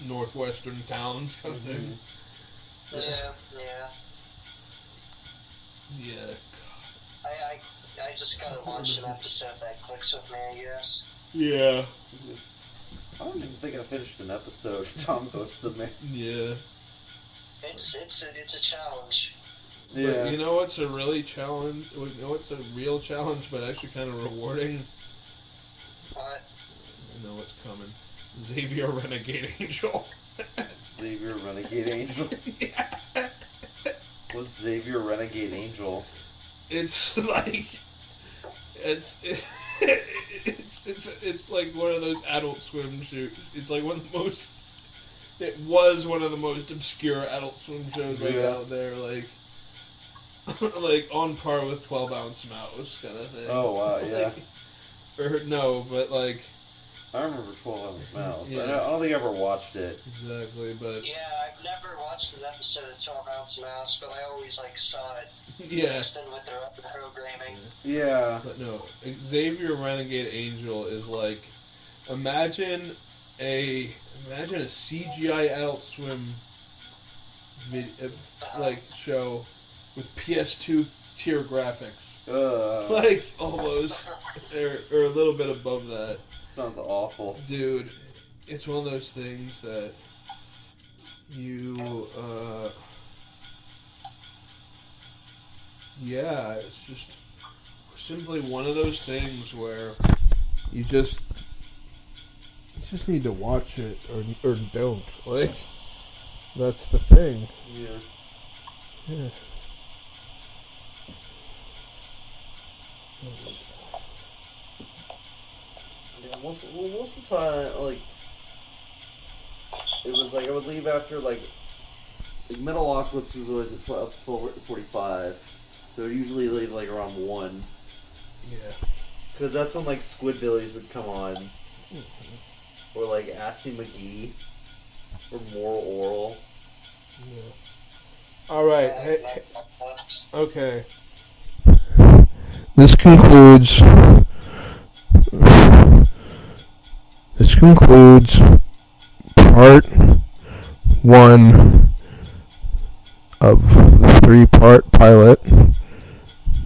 [SPEAKER 3] northwestern towns kind of thing.
[SPEAKER 2] Yeah.
[SPEAKER 3] Yeah.
[SPEAKER 2] I just gotta watch an episode that clicks with me, I guess.
[SPEAKER 3] Yeah.
[SPEAKER 1] I don't even think I finished an episode. Tom goes to the man.
[SPEAKER 3] Yeah.
[SPEAKER 2] It's a challenge.
[SPEAKER 1] Yeah.
[SPEAKER 3] But you know what's a really challenge? You know what's a real challenge, but actually kind of rewarding?
[SPEAKER 2] But
[SPEAKER 3] You know what's coming. Xavier Renegade Angel.
[SPEAKER 1] Xavier Renegade Angel.
[SPEAKER 3] Yeah.
[SPEAKER 1] What's Xavier Renegade Angel?
[SPEAKER 3] It's like it's like one of those Adult Swim shows. It's like one of the most. It was one of the most obscure Adult Swim shows out there, like on par with 12 Ounce Mouse kind of thing.
[SPEAKER 1] Oh wow, yeah.
[SPEAKER 3] Or no, but like
[SPEAKER 1] I remember 12 Ounce Mouse.
[SPEAKER 3] Yeah.
[SPEAKER 1] I don't think I ever watched it.
[SPEAKER 3] exactly, but
[SPEAKER 2] yeah, I've never watched an episode of 12 Ounce Mouse, but I always saw it
[SPEAKER 3] yeah.
[SPEAKER 2] mixed in with their other programming.
[SPEAKER 1] Yeah.
[SPEAKER 3] But no, Xavier Renegade Angel is like imagine a CGI Adult Swim show with PS2 tier graphics. Like almost or a little bit above that.
[SPEAKER 1] Sounds awful.
[SPEAKER 3] Dude, it's one of those things that you it's just simply one of those things where you just need to watch it or don't. Like that's the thing.
[SPEAKER 1] Yeah.
[SPEAKER 3] Yeah.
[SPEAKER 1] Yeah, most of the time, it was I would leave after Metalocalypse was always at 12:45, so I'd usually leave around 1.
[SPEAKER 3] Yeah.
[SPEAKER 1] Because that's when Squidbillies would come on, or Assy McGee, or Moral Oral.
[SPEAKER 3] Yeah. All right. Hey, okay. This concludes part 1 of the 3-part pilot.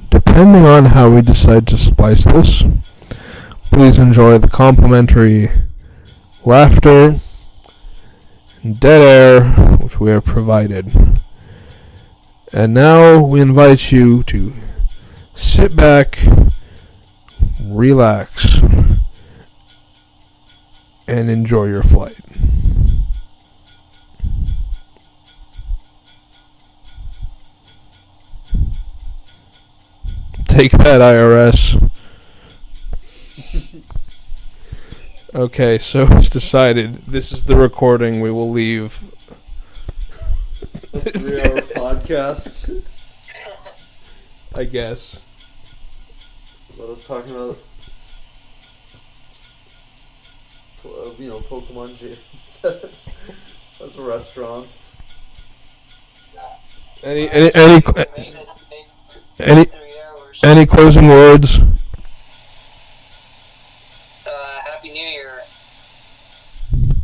[SPEAKER 3] Depending on how we decide to splice this, please enjoy the complimentary laughter and dead air which we have provided. And now we invite you to sit back, relax, and enjoy your flight. Take that, IRS. Okay, so it's decided. This is the recording. We will leave.
[SPEAKER 1] A 3-hour podcast.
[SPEAKER 3] I guess.
[SPEAKER 1] Let us talking about, Pokemon gyms as restaurants.
[SPEAKER 3] Any closing words?
[SPEAKER 2] Happy New Year.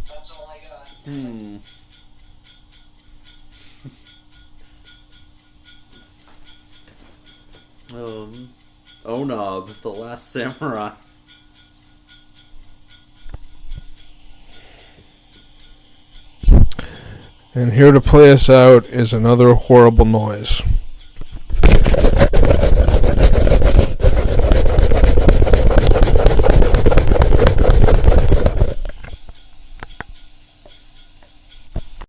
[SPEAKER 2] That's all I got.
[SPEAKER 1] Onob, the Last Samurai.
[SPEAKER 3] And here to play us out is another horrible noise.